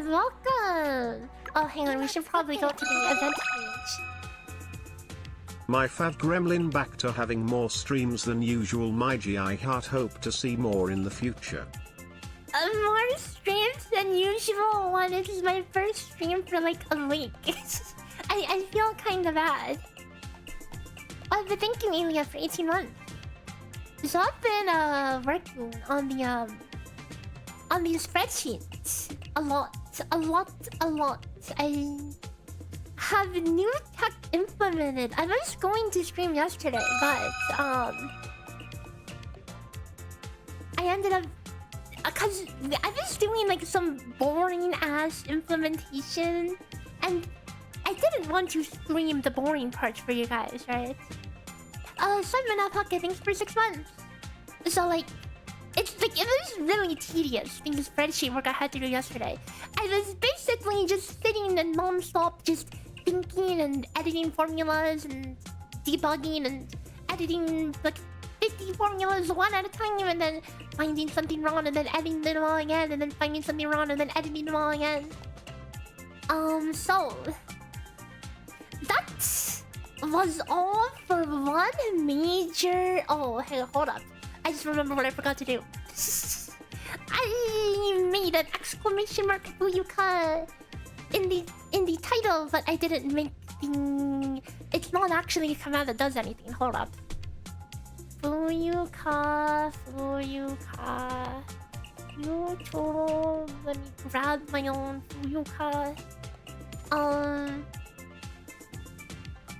welcome! Oh, hang on, we should probably go to the event page. My fat gremlin back to having more streams than usual. Maygi, I hope to see more in the future. More streams than usual. Well, this is my first stream for like a week. I feel kind of bad. Oh, but thank you, Amelia, for 18 months. So I've been working on the spreadsheets a lot. I have new tech implemented. I was going to stream yesterday, but I ended up because I was doing like some boring ass implementation, and I didn't want to stream the boring parts for you guys, right? Simon Pocket, thanks for 6 months. So like, it was really tedious in the spreadsheet work I had to do yesterday. I was basically just sitting and non-stop just thinking and editing formulas and debugging and editing like 50 formulas one at a time, and then finding something wrong and then editing them all again, and then finding something wrong and then editing them all again. So that was all for one major... Oh, hey, hold up. I just remember what I forgot to do. I made an exclamation mark Fuyuka in the title, but I didn't make the... It's not actually a command that does anything. Hold up. Fuyuka. YouTube. Let me grab my own Fuyuka.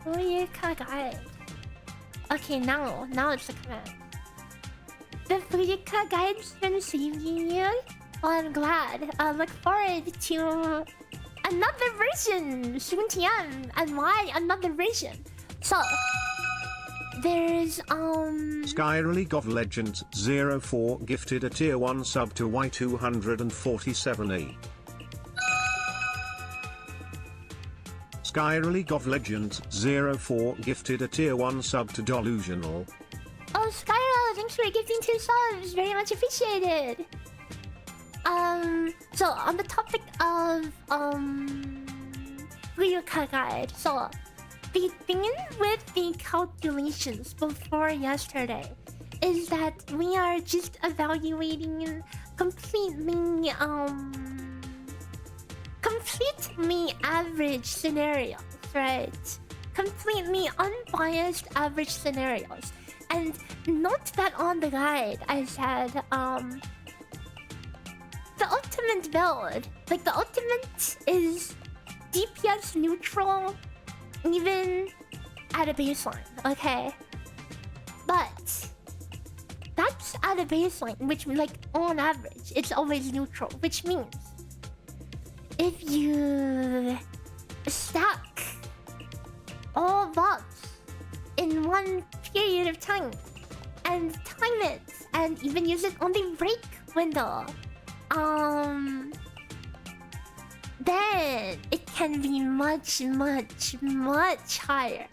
Fuyuka guide. Okay, now it's the command. The Fuyuka guide's been saving you. Well, I'm glad. Look forward to another version soon TM. And why another version? So there's Sky League of Legends 04 gifted a tier 1 sub to Y247E. Sky League of Legends 04 gifted a tier 1 sub to Delusional. Oh, Skyra, thanks for gifting 2 subs. Very much appreciated. So on the topic of Fuyuka guide. So the thing with the calculations before yesterday is that we are just evaluating completely average scenarios, right? Completely unbiased average scenarios. And note that on the guide I said the ultimate build, like the ultimate is DPS neutral even at a baseline, okay? But that's at a baseline, which like on average it's always neutral, which means if you stack all buffs in one period of time and time it and even use it on the break window, then it can be much higher.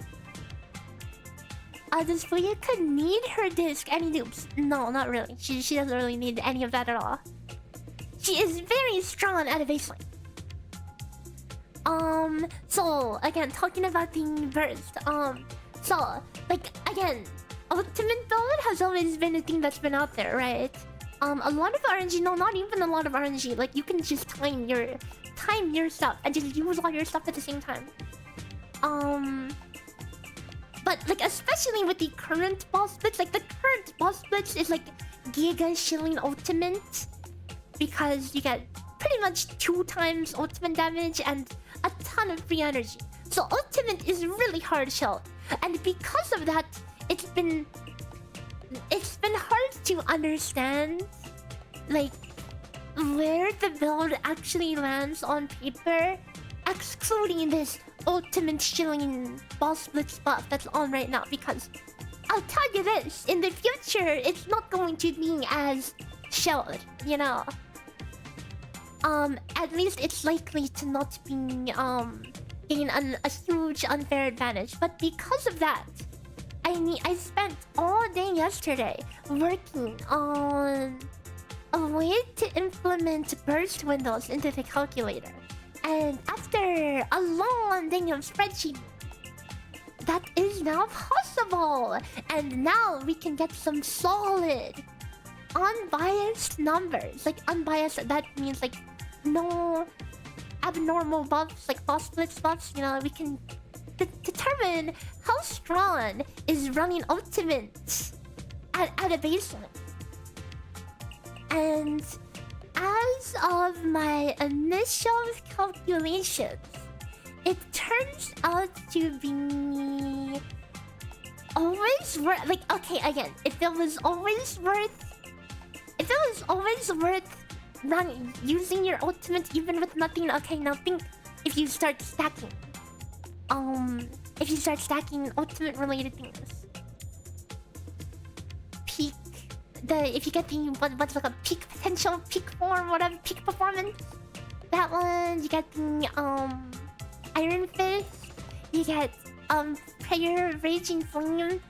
Does Fuyuka need her disc? Any noobs? No, not really. She doesn't really need any of that at all. She is very strong at a baseline. So again, talking about the burst. So like again, ultimate build has always been a thing that's been out there, right? A lot of RNG, no, not even a lot of RNG. Like you can just time your stuff and just use all your stuff at the same time. But like especially with the current boss splits, like the current boss splits is like Giga Shilling Ultimate, because you get pretty much 2 times ultimate damage and a ton of free energy. So ultimate is really hard shelled, and because of that, it's been hard to understand like where the build actually lands on paper, excluding this ultimate shilling boss split buff that's on right now. Because I'll tell you this, in the future it's not going to be as shelled, you know. At least it's likely to not be gain a huge unfair advantage. But because of that, I spent all day yesterday working on a tried to implement burst windows into the calculator. And after a long day of spreadsheet, that is now possible. And now we can get some solid, unbiased numbers. Like unbiased, that means like no abnormal buffs, like boss blitz buffs. You know, we can determine how strong is running ultimate at a baseline. And as of my initial calculations, it turns out to be always worth. Like, okay, again, if it was always worth running, using your ultimate even with nothing. Okay, now think if you start stacking. If you start stacking ultimate related things. If you get the what's like a peak potential, peak form, whatever, peak performance, that one. You get the Iron Fist. You get Prayer Raging Flame.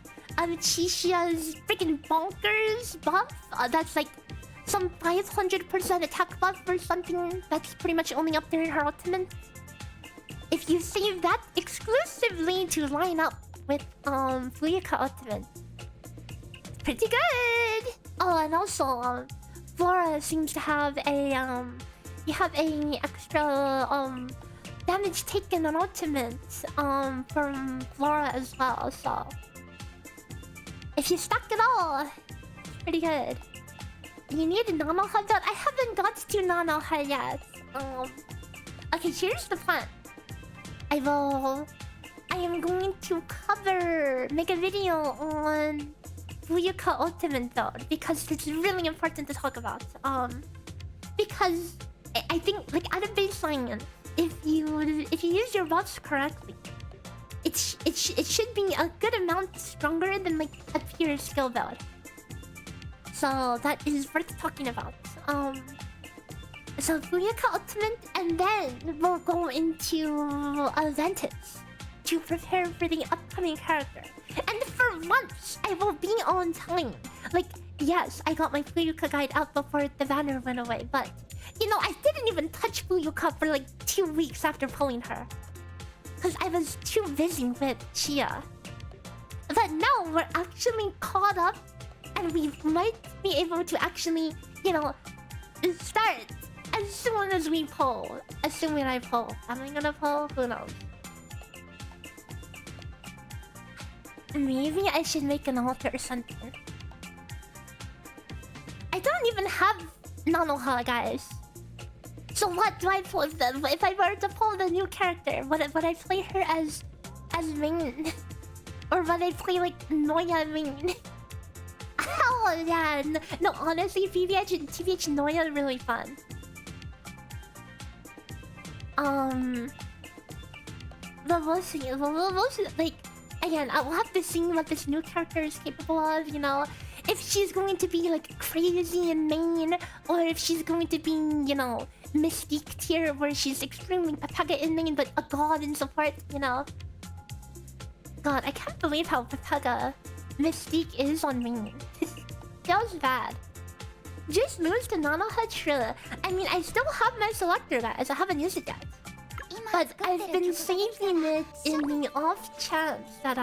Chishia's freaking bonkers buff. That's like some 500% attack buff or something. That's pretty much only up there in her ultimate. If you save that exclusively to line up with Fuyuka ultimate, pretty good. Oh, and also Flora seems to have a you have a extra damage taken on ultimate from Flora as well. So if you stack it all, it's pretty good. You need a Nano HUD. I haven't got to Nano HUD yet. Okay, here's the plan. I am going to make a video on Fuyuka ultimate though, because it's really important to talk about. Because I think like at a baseline, if you use your buffs correctly, it should be a good amount stronger than like a pure skill build. So that is worth talking about. So Fuyuka ultimate, and then we'll go into Ventus to prepare for the upcoming character. And for once, I will be on time. Like, yes, I got my Fuyuka guide out before the banner went away, but you know, I didn't even touch Fuyuka for like 2 weeks after pulling her, because I was too busy with Chia. But now we're actually caught up, and we might be able to actually, you know, start as soon as we pull. Assuming I pull. Am I gonna pull? Who knows? Maybe I should make an altar or something. I don't even have Nanoha, guys. So what do I pull? If I were to pull the new character, would I play her as main? Or would I play like Noya main? Hell yeah! No, honestly, TVH Noya is really fun. But we'll see. We'll see. Like, again, I will have to see what this new character is capable of. You know, if she's going to be like crazy in main, or if she's going to be, you know, Mystique tier where she's extremely Papaga in main but a god in support. You know. God, I can't believe how Papaga Mystique is on main. Feels bad. Just lose to Nano Hachra. I mean, I still have my selector, guys. I haven't used it yet. But I've been saving it in the off chance that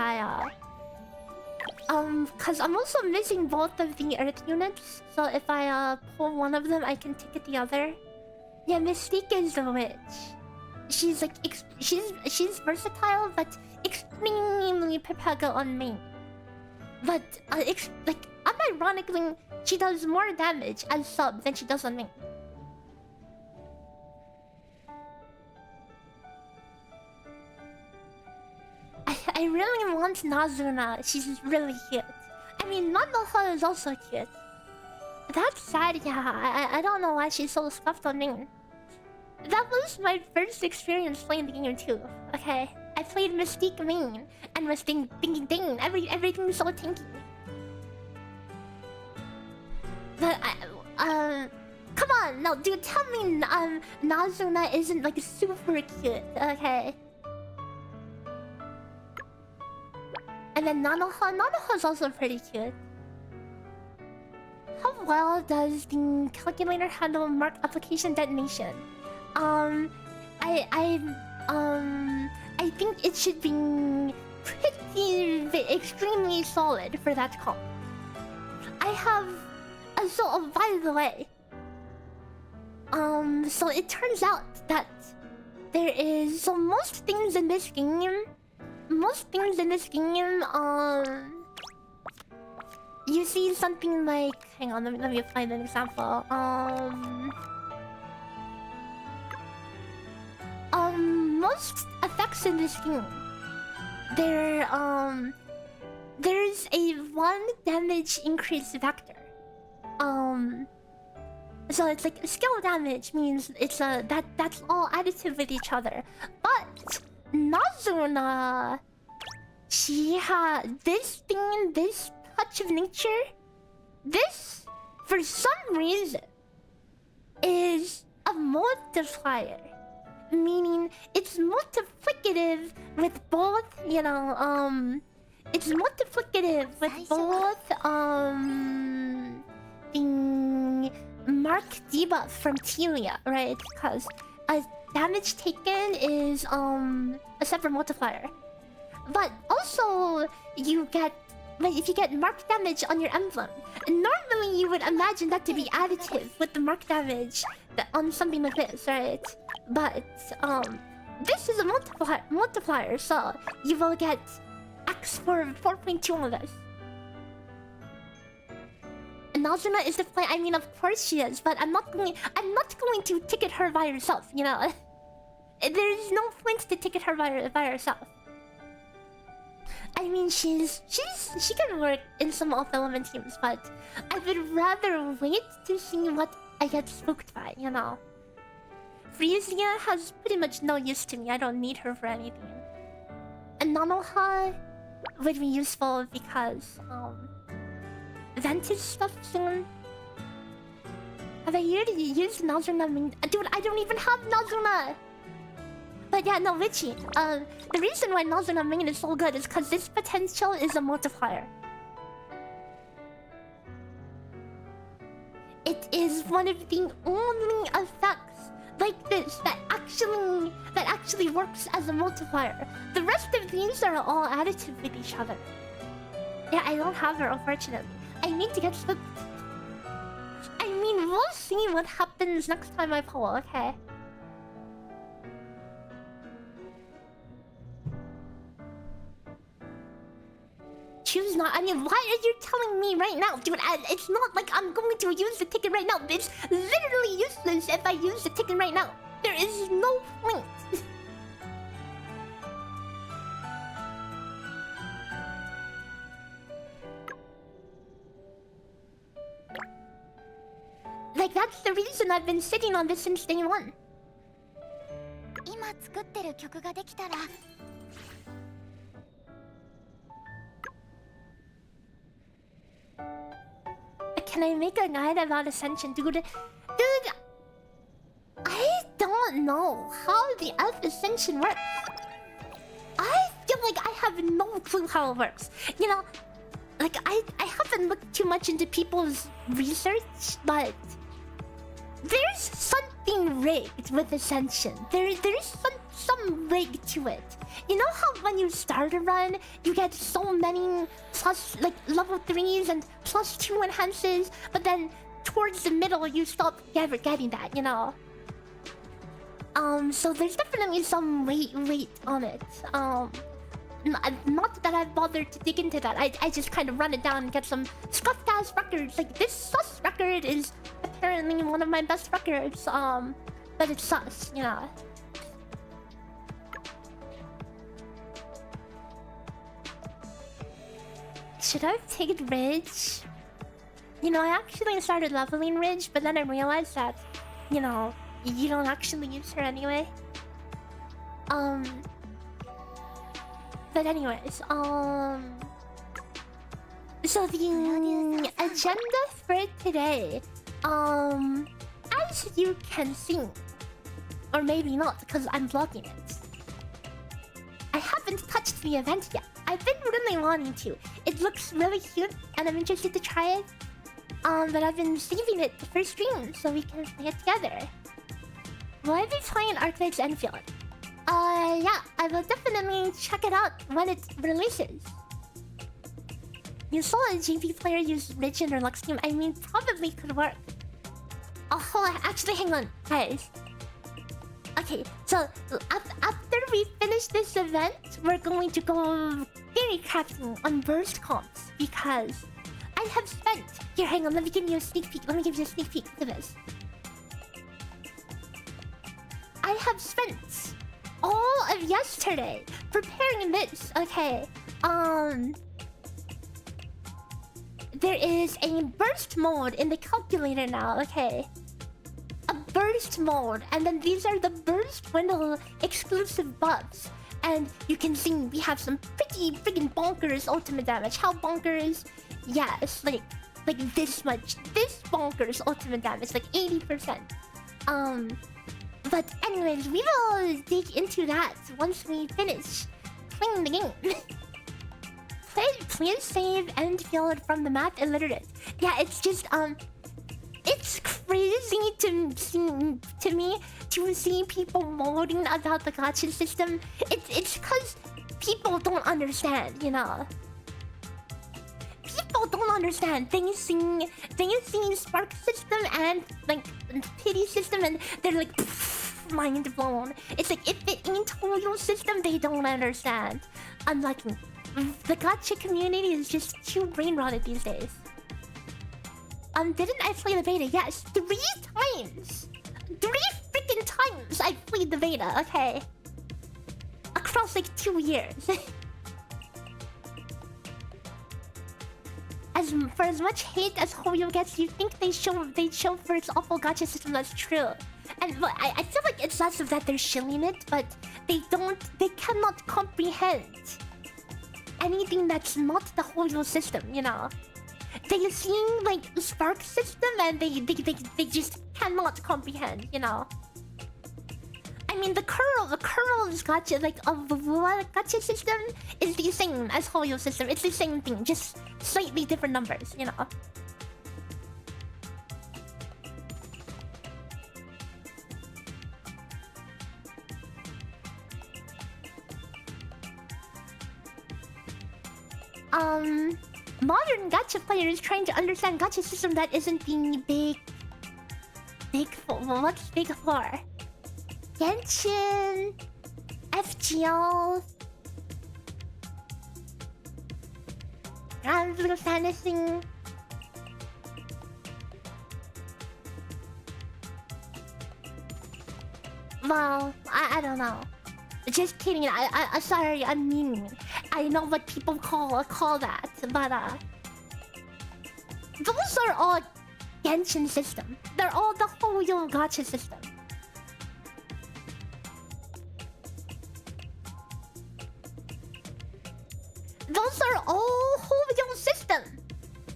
cause I'm also missing both of the Earth units. So if I pull one of them, I can take the other. Yeah, Mystique is the witch. She's like she's versatile, but extremely Papaga on main. But like unironically, she does more damage as sub than she does on main. I really want Nazuna. She's really cute. I mean, Nanoha is also cute. That's sad, yeah. I don't know why she's so scuffed on main. That was my first experience playing the game too. Okay, I played Mystique main and was thinking, everything's so tanky. But come on, no, dude, tell me Nazuna isn't like super cute, okay? And then Nanoha's also pretty cute. How well does the calculator handle mark application detonation? I think it should be extremely solid for that call. I have... so, by the way... so it turns out that there is... So most things in this game... you see something like... Hang on, let me find an example. Most effects in this game... there's a 1 damage increase vector. So it's like skill damage means it's that's all additive with each other. But Nazuna, she had this thing, this touch of nature. This, for some reason, is a multiplier. Meaning it's multiplicative with both, you know, it's multiplicative with both, the mark debuff from Telia, right? Because damage taken is a separate multiplier. But also you get, like, if you get mark damage on your emblem, normally you would imagine that to be additive with the mark damage on something like this, right? But this is a multiplier, so you will get X for 4.2 on this. And Nazuna is the play. I mean, of course she is, but I'm not going to ticket her by herself. You know, there is no point to ticket her by herself. I mean, she can work in some off-element teams, but I would rather wait to see what I get spooked by. You know, Frisia has pretty much no use to me. I don't need her for anything. And Nanoha would be useful because Vantage stuff soon. Have I already used Nazuna? Dude, I don't even have Nazuna! But yeah, no, Richie. The reason why Nazuna main is so good is because this potential is a multiplier. It is one of the only effects like this that actually works as a multiplier. The rest of these are all additive with each other. Yeah, I don't have her, unfortunately. I need to get spooked. I mean, we'll see what happens next time I pull, okay? Choose not. I mean, why are you telling me right now? Dude, it's not like I'm going to use the ticket right now. It's literally useless if I use the ticket right now. There is no point. Like, that's the reason I've been sitting on this since day one. Can I make a guide about Ascension? Dude, I don't know how the F Ascension works. I feel like I have no clue how it works. You know, like, I haven't looked too much into people's research, but there's something rigged with Ascension. There's some rig to it. You know how when you start a run, you get so many plus, like, level 3s and +2 enhances, but then towards the middle you stop ever getting that, you know? So there's definitely some weight on it. Not that I've bothered to dig into that. I just kind of run it down and get some scuffed ass records. Like, this sus record is apparently one of my best records. But it's sus, you know. Should I have taken Ridge? You know, I actually started leveling Ridge, but then I realized that, you know, you don't actually use her anyway. But anyways, so the agenda for today, as you can see, or maybe not, because I'm blocking it, I haven't touched the event yet. I've been really wanting to. It looks really cute, and I'm interested to try it. But I've been saving it for stream so we can play it together. Will I be playing Arclights Enfield? Yeah, I will definitely check it out when it releases. You saw a GP player use Rigid or Lux Team. I mean, probably could work. Oh, actually, hang on, guys. Okay, so after we finish this event, we're going to go Theorycrafting on burst comps because I have spent. Here, hang on. Let me give you a sneak peek. Let me give you a sneak peek to this. I have spent all of yesterday preparing this. Okay, there is a burst mode in the calculator now. Okay, a burst mode, and then these are the burst window exclusive buffs. And you can see we have some pretty friggin' bonkers ultimate damage. How bonkers? Yeah, it's like this much. This bonkers ultimate damage, like 80%. But anyways, we will dig into that once we finish playing the game. Please save Enfield from the map illiterate. Yeah, it's just it's crazy to me to see people moaning about the gacha system. It's because people don't understand, you know. People don't understand. They see Spark system and like Pity system, and they're like mind blown. It's like if it ain't total system, they don't understand. Unlucky. The gacha community is just too brain rotted these days. Didn't I play the beta? Yes, 3 times. 3 freaking times I played the beta. Okay, across like 2 years. For as much hate as Hoyo gets, you think they'd show for its awful gacha system. That's true. And but I feel like it's less of that they're shilling it, but they cannot comprehend anything that's not the Hoyo system, you know. They see like the Spark system and they just cannot comprehend, you know. I mean, the kernel's gacha, like of the gacha system is the same as Hoyo system. It's the same thing, just slightly different numbers, you know. Modern gacha players trying to understand gacha system that isn't being big for. What's big for? Genshin, FGL, Grand Blue Fantasy. Well, I don't know. Just kidding. I sorry. I'm mean. I know what people call that, but those are all Genshin system. They're all the Hoyo gacha system. Those are all Hoyo system.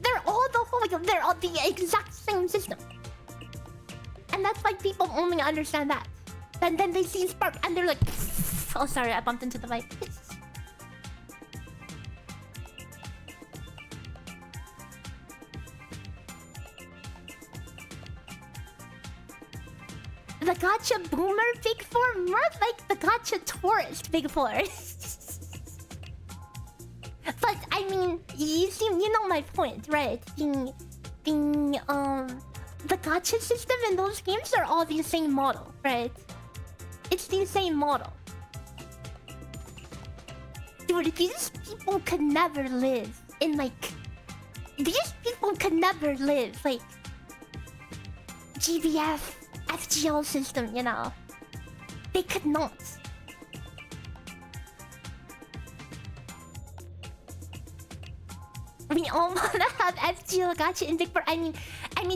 They're all the Hoyo. They're all the exact same system. And that's why people only understand that. And then they see Spark and they're like, oh sorry, I bumped into the mic. The gacha boomer big four, more like the gacha tourist big four. But I mean, you see, you know my point, right? The gacha system in those games are all the same model, right? It's the same model. Dude, these people could never live in like... These people could never live like... GBF, FGL system, you know? They could not. We all wanna have FGL gacha in Big Four. I mean,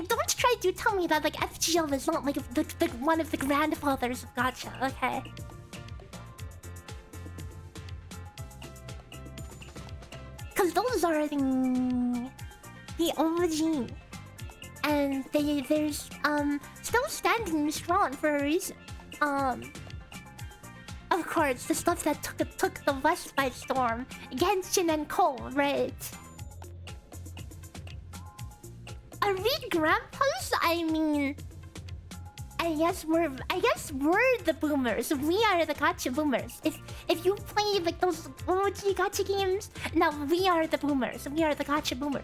don't try to tell me that like FGL is not like the one of the grandfathers of gacha, okay? Cause those are the OG, and there's still standing strong for a reason. Of course, the stuff that took the West by storm, Genshin and Co, right? Are we grandpas? I mean, I guess we're the boomers. We are the gacha boomers. If you play like those OG gacha games, now we are the boomers. We are the gacha boomers.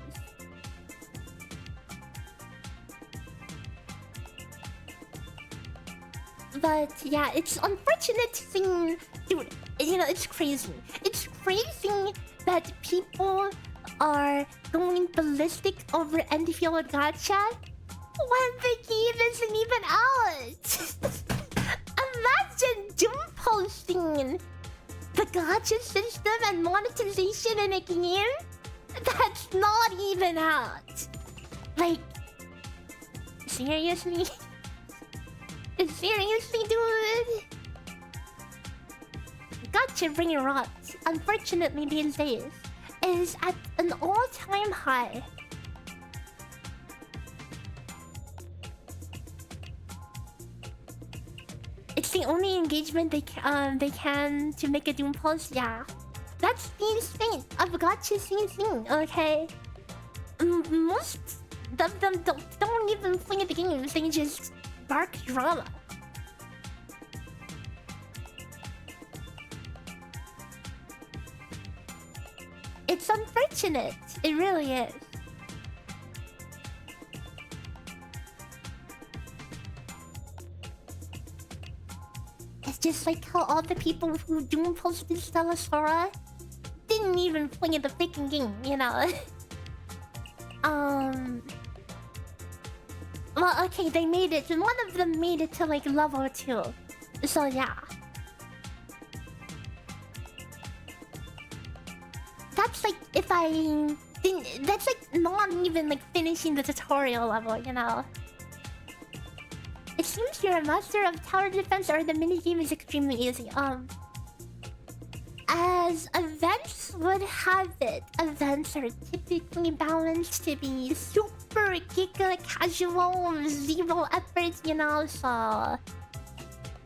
But yeah, it's unfortunate thing, dude. You know, it's crazy. It's crazy that people are going ballistic over Enfield Gacha when the game isn't even out. Imagine doom posting the gacha system and monetization in a game that's not even out. Like, seriously? Seriously, dude? Gacha bringing rot, unfortunately these days, is at an all-time high. It's the only engagement they can to make a Doom post. Yeah, that's the insane of gacha thing. Okay, most of them don't even play the games. They just bark drama. It's unfortunate. It really is. It's just like how all the people who doom posted Stella Sora didn't even play the freaking game, you know? Well, okay, they made it. One of them made it to like level 2. So yeah. That's like if I didn't. That's like not even like finishing the tutorial level, you know. It seems you're a master of tower defense, or the minigame is extremely easy. As events would have it, events are typically balanced to be super giga casual, zero effort, you know. So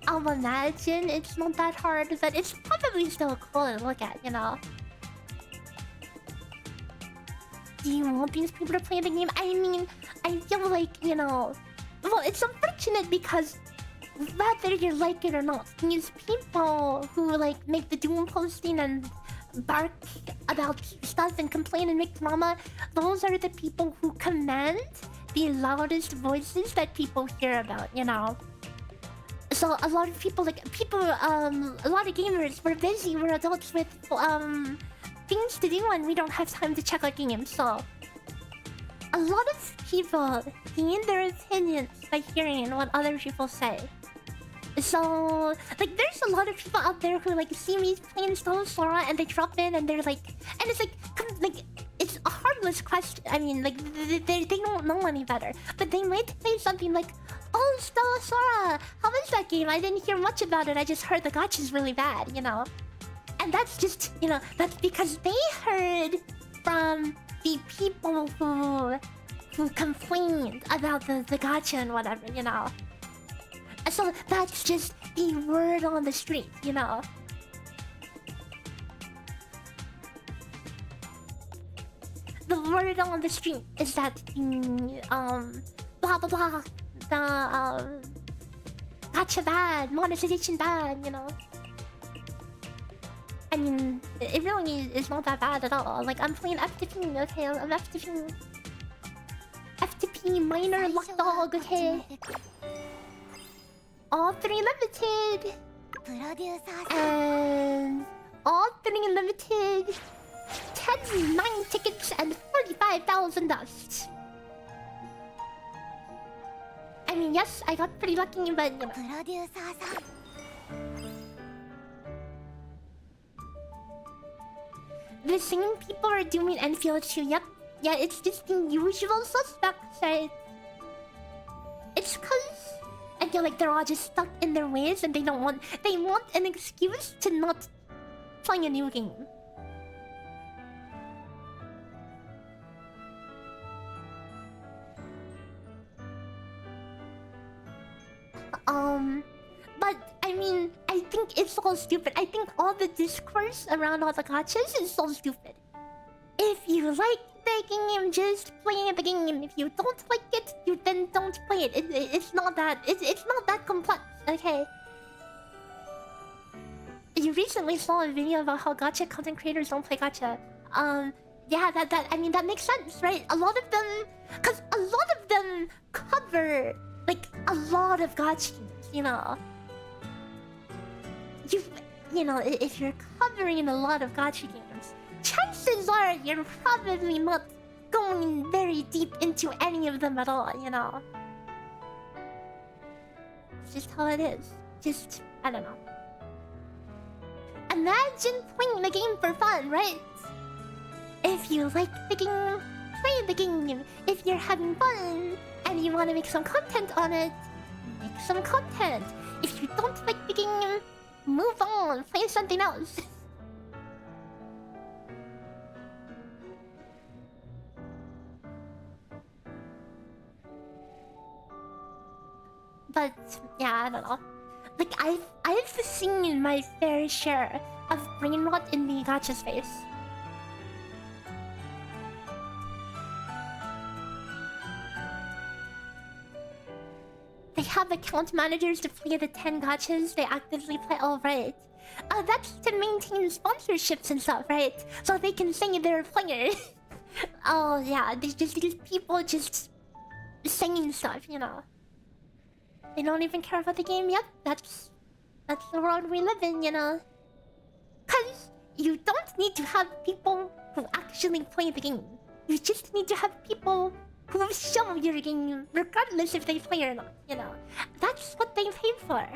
I'll imagine it's not that hard, but it's probably still cool to look at, you know. Do you want these people to play the game? I mean, I feel like, you know... Well, it's unfortunate because whether you like it or not, these people who like make the doom posting and bark about stuff and complain and make drama, those are the people who command the loudest voices that people hear about, you know? So a lot of people, a lot of gamers, we're busy, we're adults with, things to do and we don't have time to check our games, so a lot of people gain their opinions by hearing what other people say. So like there's a lot of people out there who like see me playing Stella Sora and they drop in and they're like, and it's like it's a harmless question. I mean, like they don't know any better, but they might say something like, "Oh, Stella Sora, how is that game? I didn't hear much about it. I just heard the gacha's really bad," you know. And that's just, you know, that's because they heard from the people who complained about the gacha and whatever, you know. So that's just the word on the street, you know. The word on the street is that the blah blah blah, the gacha bad, monetization bad, you know. I mean, it really is not that bad at all. Like, I'm playing FTP, okay? I'm FTP. FTP minor luck dog, okay? All 3 limited. And all 3 limited. 10 9 tickets and 45,000 dust. I mean, yes, I got pretty lucky, but you know. The same people are doing Enfield too. Yep. Yeah, it's just the usual suspects, right? It's cause I feel like they're all just stuck in their ways and they want an excuse to not play a new game. But I mean, I think it's all stupid. I think all the discourse around all the gachas is so stupid. If you like the game, just play the game. If you don't like it, you then don't play it. It's not that. It's not that complex. Okay. You recently saw a video about how gacha content creators don't play gacha. Yeah, I mean that makes sense, right? A lot of them, cause a lot of them cover like a lot of gacha, you know. You know, if you're covering a lot of gacha games, chances are you're probably not going very deep into any of them at all, you know. It's just how it is. Just, I don't know. Imagine playing the game for fun, right? If you like the game, play the game. If you're having fun and you want to make some content on it, make some content. If you don't like the game, move on, play something else. But yeah, I don't know. Like I've seen my fair share of brain rot in the gacha space. They have account managers to play the 10 gachas they actively play. Oh, right. That's to maintain sponsorships and stuff, right? So they can say they're a player. Oh, yeah. There's just these people just saying stuff, you know. They don't even care about the game yet. That's the world we live in, you know. Cause you don't need to have people who actually play the game. You just need to have people who show your game, regardless if they play or not, you know. That's what they paid for.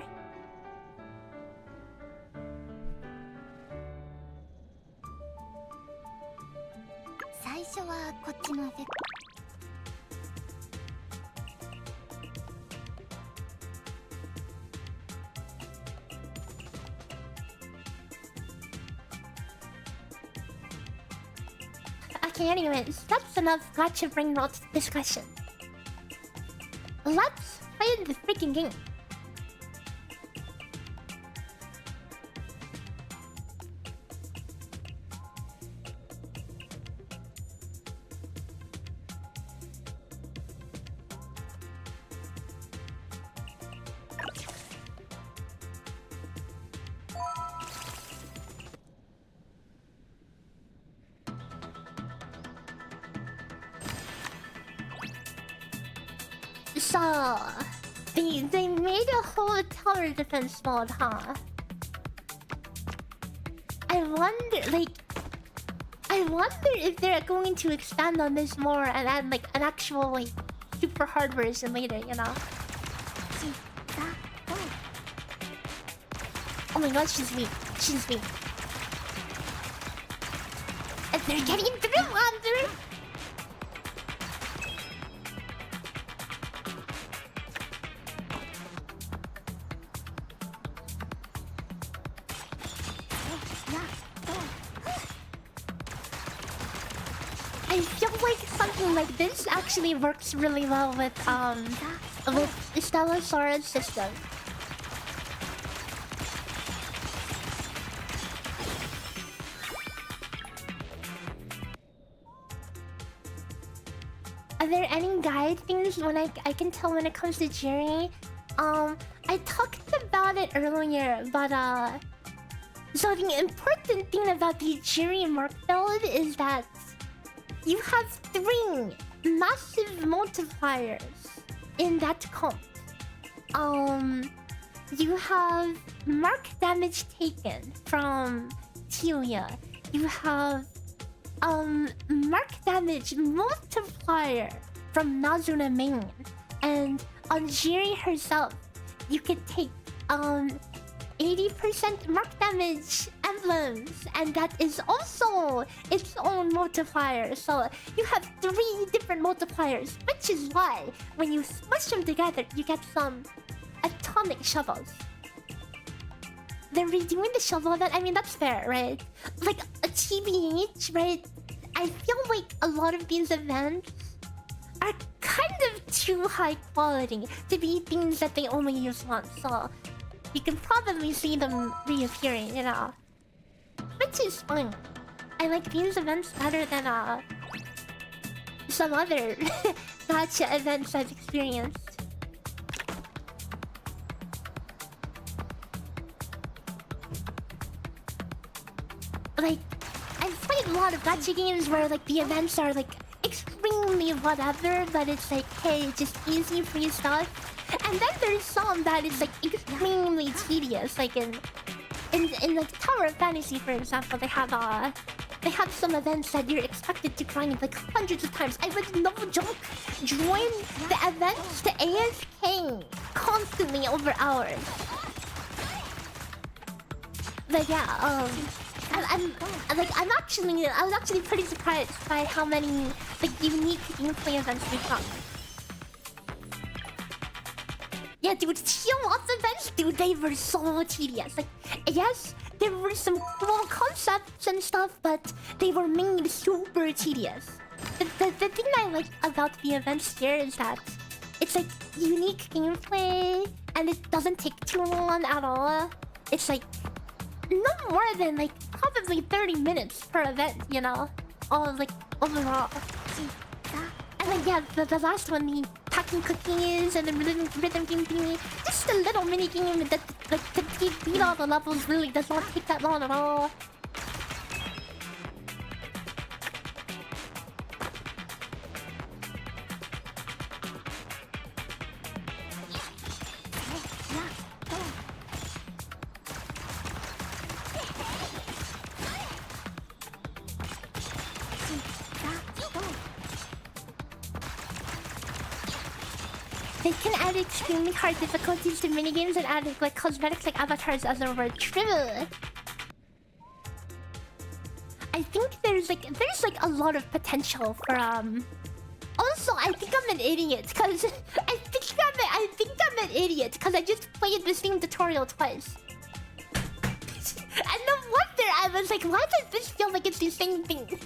Okay, anyways, that's enough gacha brain rot discussion. Let's play the freaking game. So, they made a whole tower defense mod, huh? I wonder if they're going to expand on this more and add like an actual like super hardware simulator, you know? Oh my god, she's weak. She's weak. And they're getting through, Andrew! I feel like something like this actually works really well with Stella Sora's system. Are there any guide things when I can tell when it comes to Jerry? I talked about it earlier, but so the important thing about the Jerry Mark build is that you have 3 massive multipliers in that comp. You have mark damage taken from Telia. You have mark damage multiplier from Nazuna main. And on Jiri herself, you could take 80% mark damage emblems, and that is also its own multiplier. So you have 3 different multipliers, which is why when you smush them together, you get some atomic shovels. They're redoing the shovel event. I mean, that's fair, right? Like a TBH, right? I feel like a lot of these events are kind of too high quality to be things that they only use once. So you can probably see them reappearing, you know. Which is fine. I like these events better than some other gacha events I've experienced. Like, I've played a lot of gacha games where like the events are like extremely whatever, but it's like, hey, just easy free stuff. And then there's some that is like extremely tedious, like in like Tower of Fantasy, for example, they have some events that you're expected to grind like hundreds of times. I would no joke join the events to AFK constantly over hours. But yeah, I was actually pretty surprised by how many like unique gameplay events we got. Yeah, dude, Tiamat events, dude, they were so tedious. Like, yes, there were some cool concepts and stuff, but they were made super tedious. The thing I like about the events here is that it's like unique gameplay, and it doesn't take too long at all. It's like no more than like probably 30 minutes per event, you know, all like overall. And then yeah, the last one, the packing cookies and the rhythm game thingy, just a little mini game that like to beat all the levels really does not take that long at all. They can add extremely hard difficulties to minigames and add like cosmetics like avatars as a word. True. I think there's like a lot of potential for Also, I think I'm an idiot because I think I'm an idiot because I just played the same tutorial twice. And no wonder I was like, why does this feel like it's the same thing?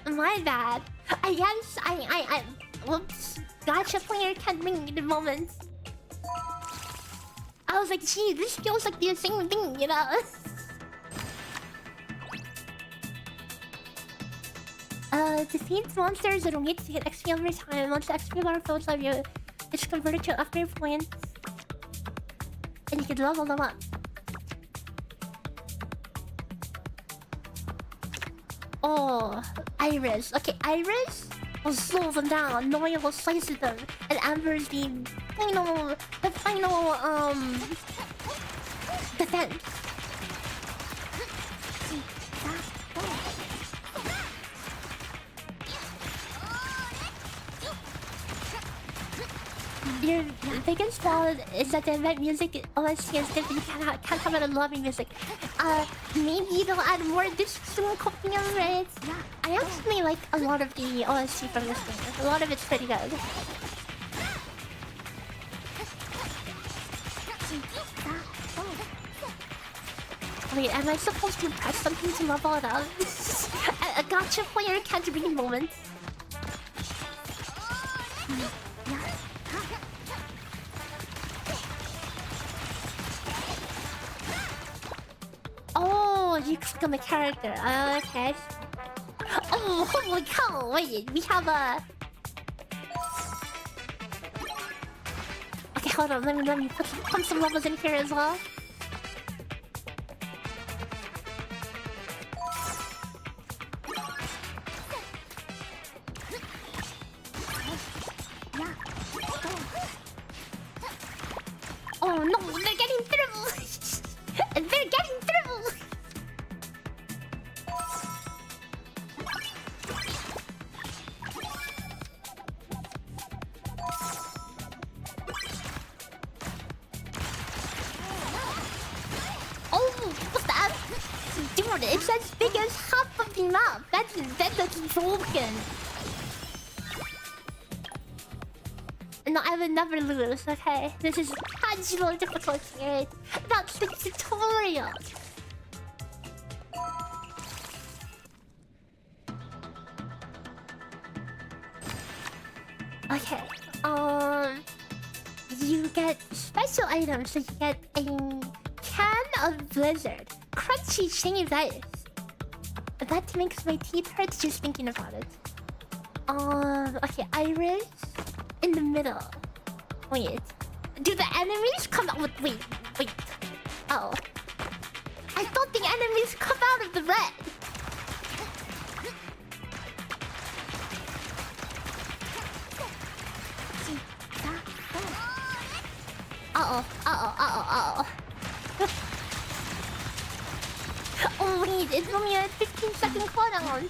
My bad. I guess I whoops. Gacha player can't bring me the moment. I was like, gee, this feels like the same thing, you know? Defeat monsters that wait to hit XP over time. Once the XP bar fills up, it's converted to upgrade points. And you can level them up. Oh, Iris. Okay, Iris will slow them down. Noya will slice them. And Amber's the final defense. Your biggest flaw is that the event music OST is different. You can't have it in lobby music. Maybe they'll add more discs and copying of it. Yeah, I actually like a lot of the OST from this game. A lot of it's pretty good. Wait, am I supposed to press something to level it up? A gacha player can't read moment. Oh, you click on the character. Okay. Oh, holy cow! Wait, we have a. Okay, hold on. Let me put some levels in here as well. Oh no, they're getting through! They're getting through! Oh, what's that? Dude, it's as big as half of the map. That's broken. No, I would never lose, okay? This is casual difficulty, right? That's the tutorial. Okay, you get special items. So you get a can of Blizzard. Crunchy shaved ice. That makes my teeth hurt just thinking about it. Okay, Iris in the middle. Wait. Do the enemies come out? Wait. Oh. I thought the enemies come out of the red. Uh-oh. Oh wait, it's only a 15-second cooldown.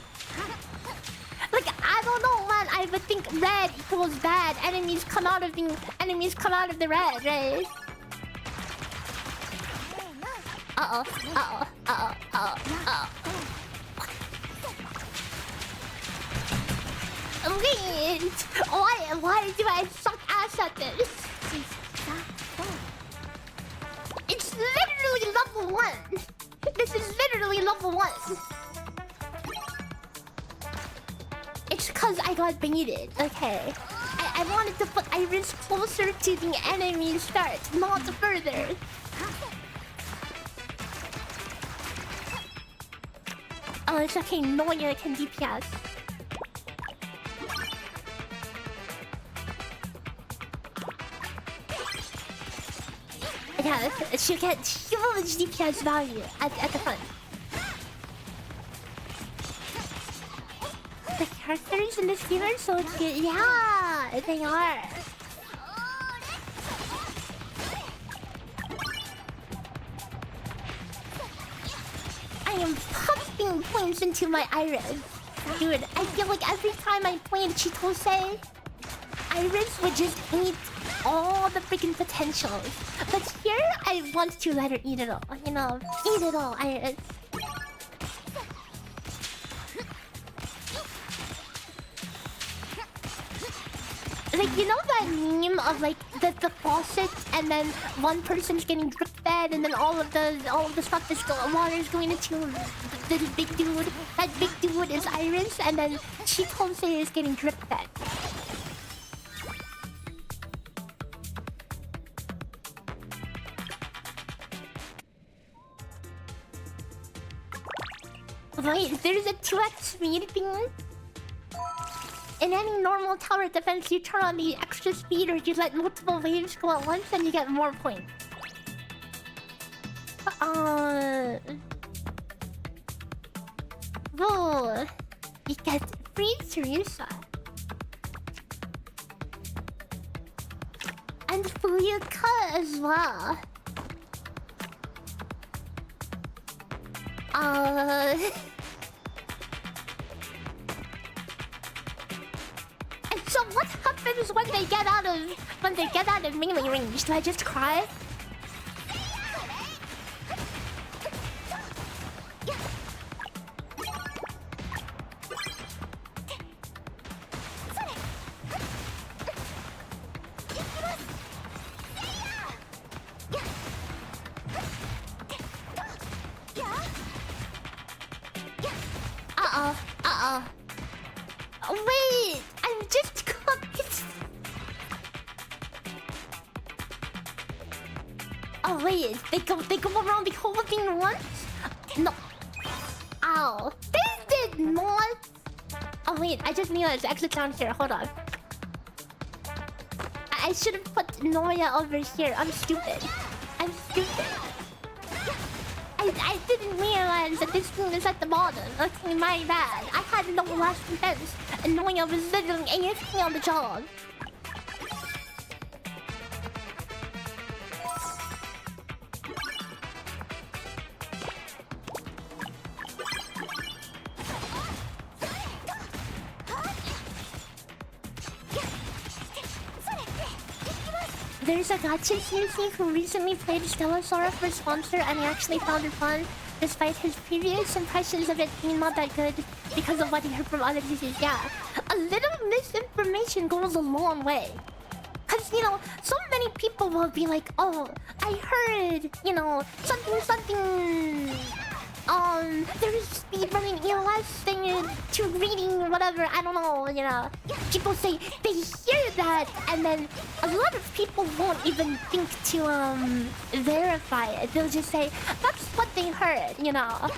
Like, I don't know, man. I would think red equals bad. Enemies come out of the red, right? Uh-oh. Wait! Why do I suck ass at this? It's literally level 1! This is literally level 1! It's cause I got baited, okay. I wanted to put Iris closer to the enemy start, not further. Oh, it's okay, Noya can DPS. Yeah, she'll get huge DPS value at the front. The characters in this game are so cute. Yeah, they are. I am pumping points into my Iris. Dude, I feel like every time I played Chitose, Iris would just eat all the freaking potentials. But here, I want to let her eat it all. You know, eat it all, Iris. Like, you know that meme of like the faucet and then one person's getting drip fed and then all of the stuff is water is going into the big dude. That big dude is Iris and then Chitose is getting drip fed. Wait, there's a 2x speed thing? In any normal tower defense, you turn on the extra speed or you let multiple waves go at once and you get more points. Whoa. You get free Teresa. And Fuyuka as well. So what happens when they get out of melee range? Do I just cry? Wait, I'm just confused. Oh wait, they go around the whole thing once? No. Ow. They did not. Oh wait, I just realized the exit down here. Hold on. I should have put Noya over here. I'm stupid. I didn't realize that this thing is at the bottom. Okay, my bad. I had no last defense. And Noya was literally AFK on the job. There's a Gacha CC who recently played Stella Sora for sponsor and he actually found it fun despite his previous impressions of it being not that good because of what he heard from other PCs. Yeah, a little misinformation goes a long way. Cause you know, so many people will be like, oh, I heard, you know, something. There's speedrunning EOS thing to reading whatever, I don't know, you know. People say they hear that and then a lot of people won't even think to verify it. They'll just say, that's what they heard, you know.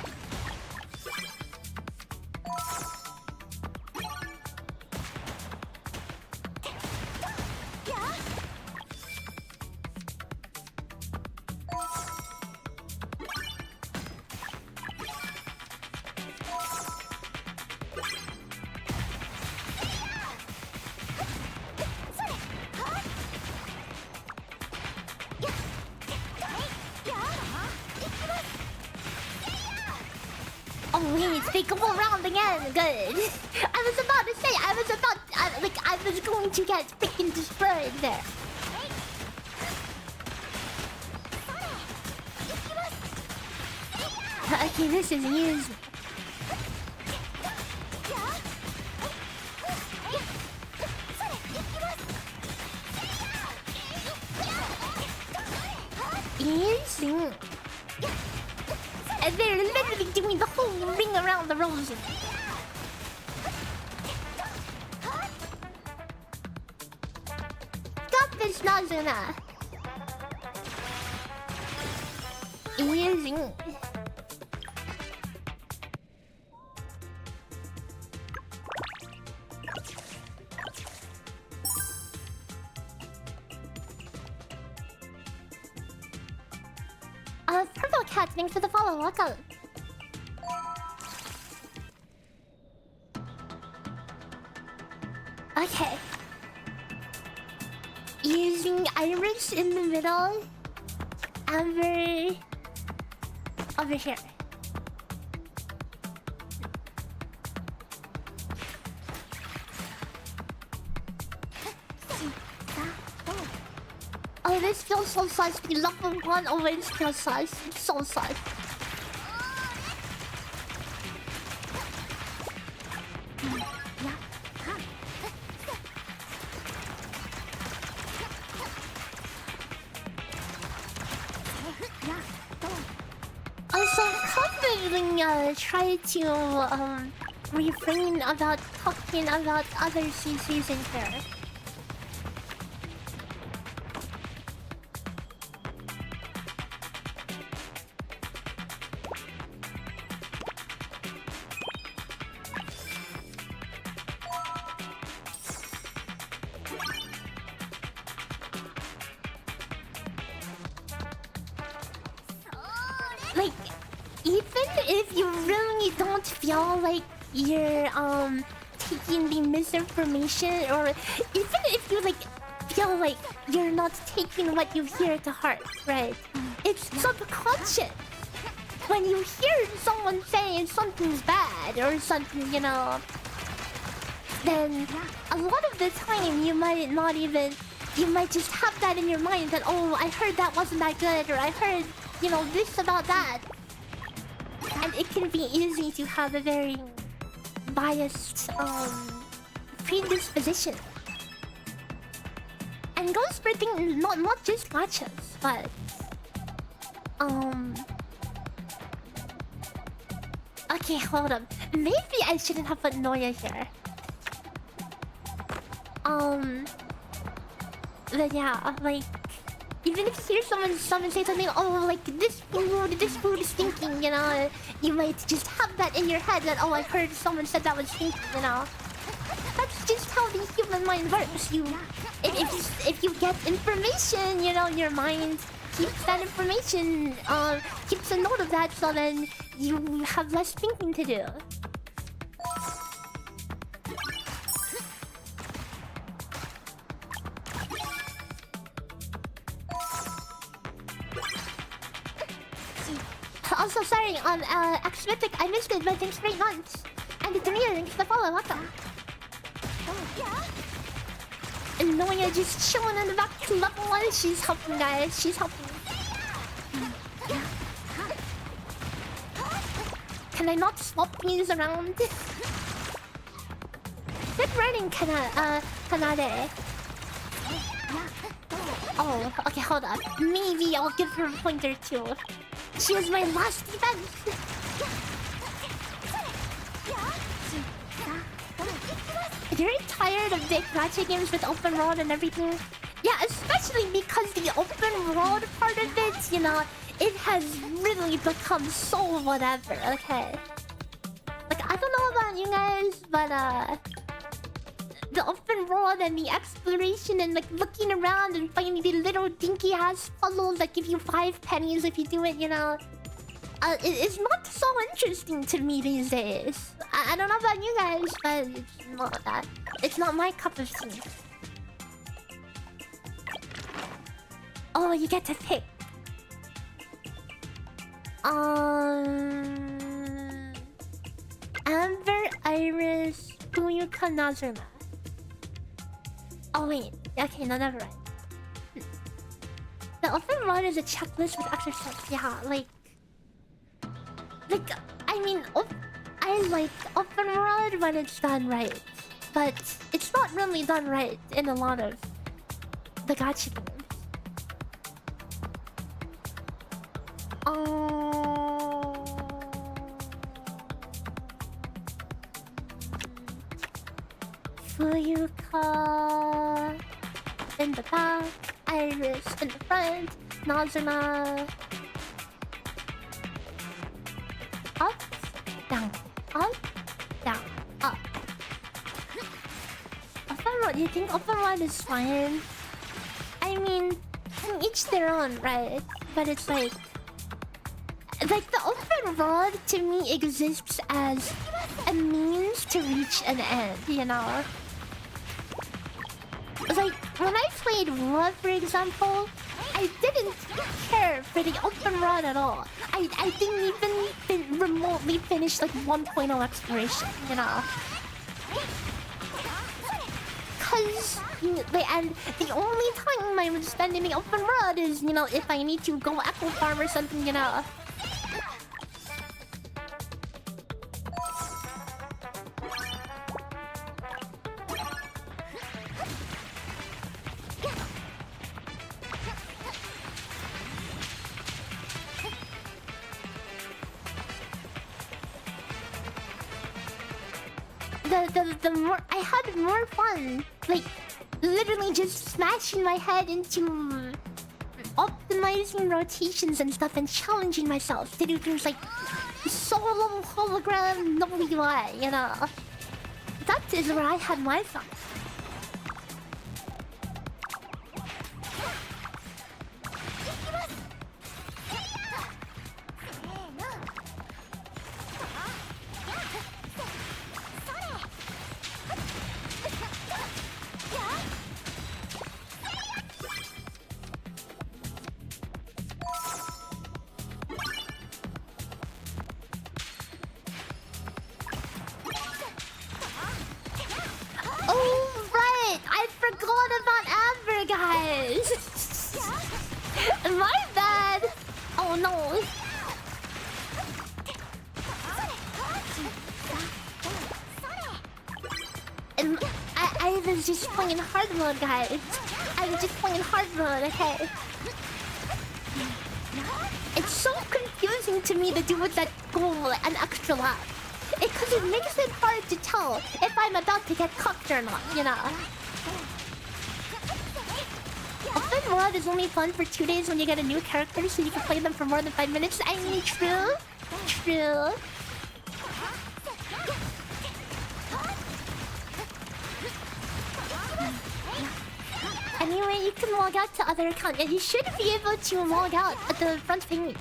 means they go around again. Good. I was about to say, I was going to get freaking destroyed there. Okay, this is used. Easy. And they're literally doing the whole ring around the rosy. Got this, Nazuna. Easy. Purple Cat, thanks for the follow. Welcome. Okay. Using iris in the middle. Amber over here. Oh, this feels so sus. The level 1 always feels sus. It's so sus. Also, confidently try to refrain about talking about other CCs in here. Like, even if you really don't feel like you're taking the misinformation, or even if you like feel like you're not taking what you hear to heart, right? It's subconscious. When you hear someone saying something's bad or something, you know, then a lot of the time you might not even, you might just have that in your mind that, oh, I heard that wasn't that good, or I heard, you know, this about that. And it can be easy to have a very biased predisposition. And goes for things not just gachas, but okay, hold up. Maybe I shouldn't have put Noya here. But yeah, like, even if you hear someone say something, oh, like, this food is stinking, you know, you might just have that in your head that, oh, I heard someone said that was stinking, you know. That's just how the human mind works. If you get information, you know, your mind keeps that information, keeps a note of that, so then you have less thinking to do. Also, sorry, Axmatic, I missed it, but thanks for 8 months. And the Tamir, thanks for the follow, welcome. And Noya just chilling in the back to level 1. She's helping, guys. She's helping. Can I not swap these around? Good running, Kanade. Oh, okay, hold on. Maybe I'll give her a pointer too. She was my last defense. You're tired of big gacha games with open world and everything? Yeah, especially because the open world part of it, you know, it has really become so whatever, okay? Like, I don't know about you guys, but the open world and the exploration and like looking around and finding the little dinky ass puzzles that give you 5 pennies if you do it, you know, it's not so interesting to me these days. I don't know about you guys, but it's not that. It's not my cup of tea. Oh, you get to pick. Amber, Iris, Fuyuka, Nazuma. Oh wait, okay, no, never mind. The open run is a checklist with exercise. Yeah, like I mean, I like open run when it's done right, but it's not really done right in a lot of the gacha games. Fuyuka in the back, Iris in the front, Nazuma up, down, up, down, up. Open run, you think open run is fine? I mean, each their own, right? But it's like the open run to me exists as a means to reach an end, you know? Like, when I played War, for example, I didn't care for the open run at all. I didn't even remotely finish like 1.0 exploration, you know? Cause, and the only time I'm spending the open run is, you know, if I need to go apple farm or something, you know? The more I had more fun, like literally just smashing my head into optimizing rotations and stuff and challenging myself to do things like solo hologram no UI, you know. That is where I had my fun. My bad. Oh no. And I was just playing hard mode, guys. I was just playing hard mode, okay? It's so confusing to me to do with that goal an extra lap. Because it makes it hard to tell if I'm about to get cooked or not, you know? Open world is only fun for 2 days when you get a new character, so you can play them for more than 5 minutes. I mean, true. True. Anyway, you can log out to other accounts, and you should be able to log out at the front page.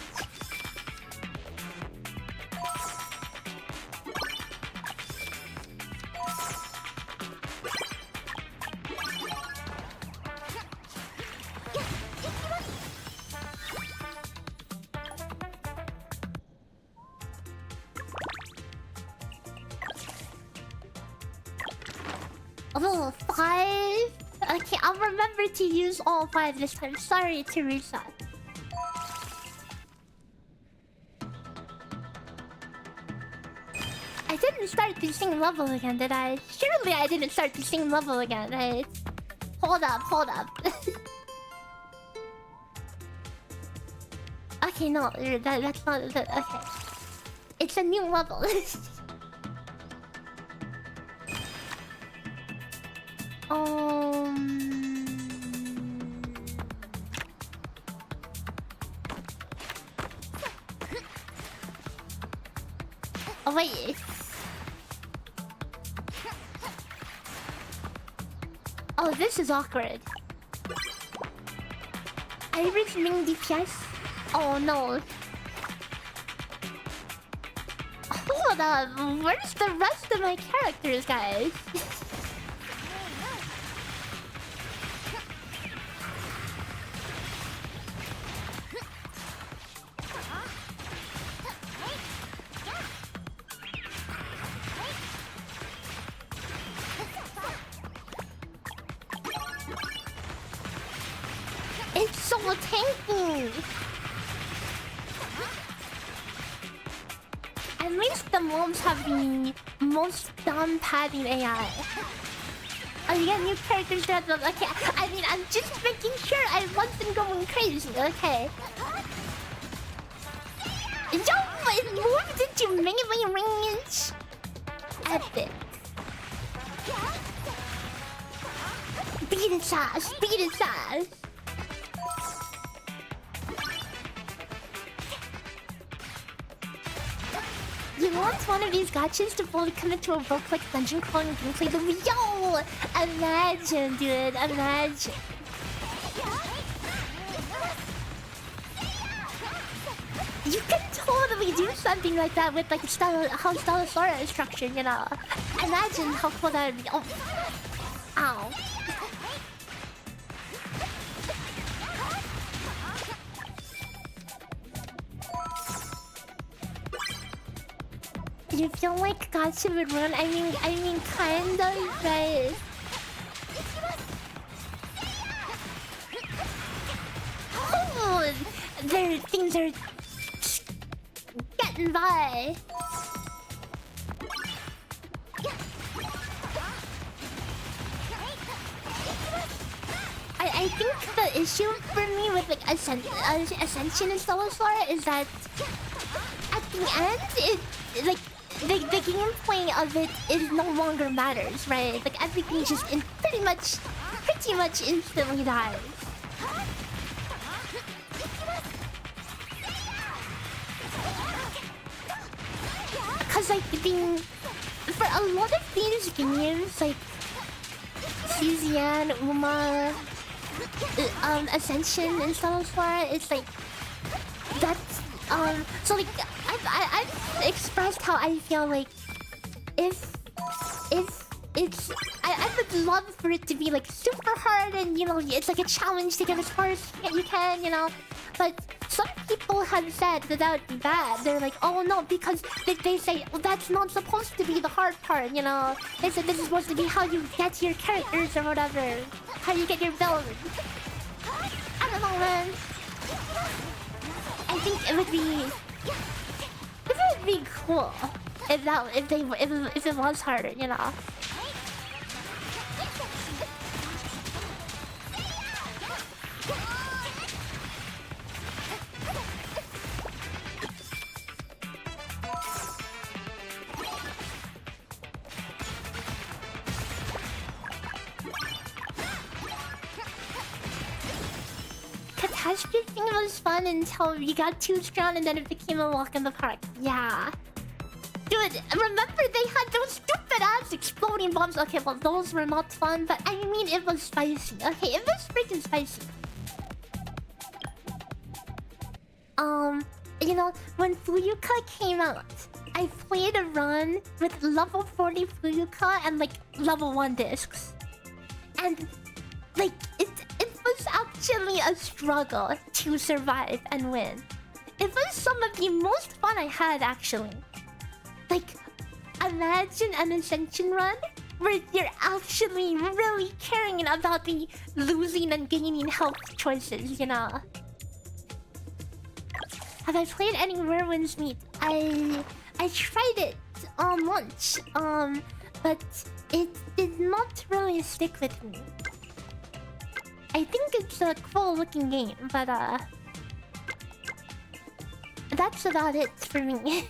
Oh, 5? Okay, I'll remember to use all 5 this time. Sorry to reset. I didn't start the same level again, did I? Surely I didn't start the same level again, right? Hold up, hold up. Okay, no, that's not... Okay. It's a new level. Oh wait. Oh, this is awkward. I reached main DPS. Oh no. Hold up. Where's the rest of my characters, guys? for tanking. At least the mobs have the most dumb padding AI. Oh, you got new characters that look okay. I mean, I'm just making sure I wasn't going crazy. Okay. Yo, it moved into melee range. Epic. Beat his ass. Beat his ass. You want one of these gachas to fully commit to a roguelike dungeon crawling gameplay? Yo! Imagine, dude. Imagine. You can totally do something like that with like how Stella Sora is structured, you know. Imagine how cool that would be. Oh. Ow. You feel like Gacha would run? I mean, kind of, right? Oh, things are getting by. I think the issue for me with like Ascension and Stella Sora is that at the end, it like. The gameplay of it is no longer matters, right? Like everything just pretty much instantly dies. Cause like for a lot of these games, like Fuzian, Uma, Ascension, and Stella Sora, it's like that's so like I've expressed how I feel like if it's I would love for it to be like super hard and you know it's like a challenge to get as far as you can, you know. But some people have said that that would be bad. They're like, oh no, because they say well, that's not supposed to be the hard part, you know. They said this is supposed to be how you get your characters or whatever, how you get your build. I don't know, man. I think it would be cool if it was harder, you know. Catastrophe was fun until we got too strong and then it became a walk in the park. Yeah. Dude, remember they had those stupid ass exploding bombs? Okay, well those were not fun, but I mean it was spicy. Okay, it was freaking spicy. You know, when Fuyuka came out, I played a run with level 40 Fuyuka and like level 1 discs. And like it was actually a struggle to survive and win. It was some of the most fun I had actually. Like, imagine an Ascension run where you're actually really caring about the losing and gaining health choices, you know. Have I played any Whirlwind's Meat? I tried it once, but it did not really stick with me. I think it's a cool looking game, but that's about it for me.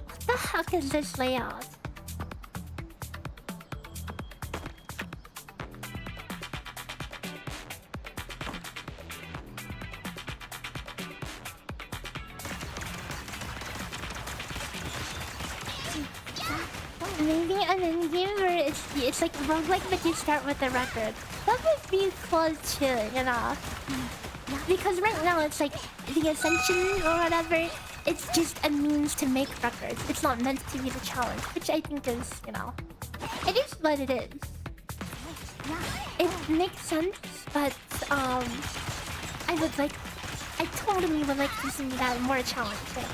What the heck is this layout? Maybe an endgame where it's like roguelike but you start with a record. That would be cool too, you know. Because right now it's like the Ascension or whatever, it's just a means to make records. It's not meant to be the challenge, which I think is, you know, It is what it is. It makes sense, but I would like, I totally would like to see that more challenge. You know?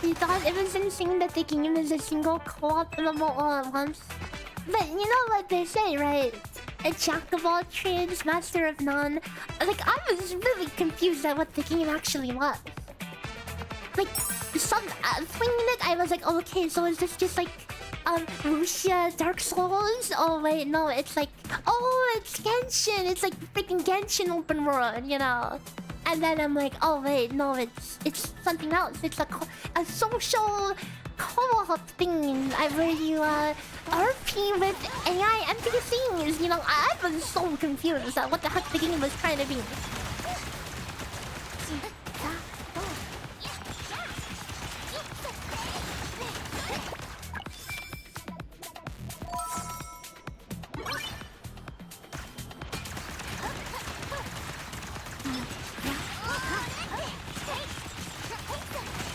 You thought it was insane that the game is a single co-op level all at once? But you know what they say, right? A jack of all trades, master of none. Like, I was really confused at what the game actually was. Like, playing it, I was like, oh, okay, so is this just like Russia Dark Souls? Oh wait, no, it's like, oh, it's Genshin. It's like freaking Genshin open world, you know. And then I'm like, oh wait, no, it's something else. It's a social co-op thing where you RP with AI NPCs. You know, I was so confused at what the heck the game was trying to be.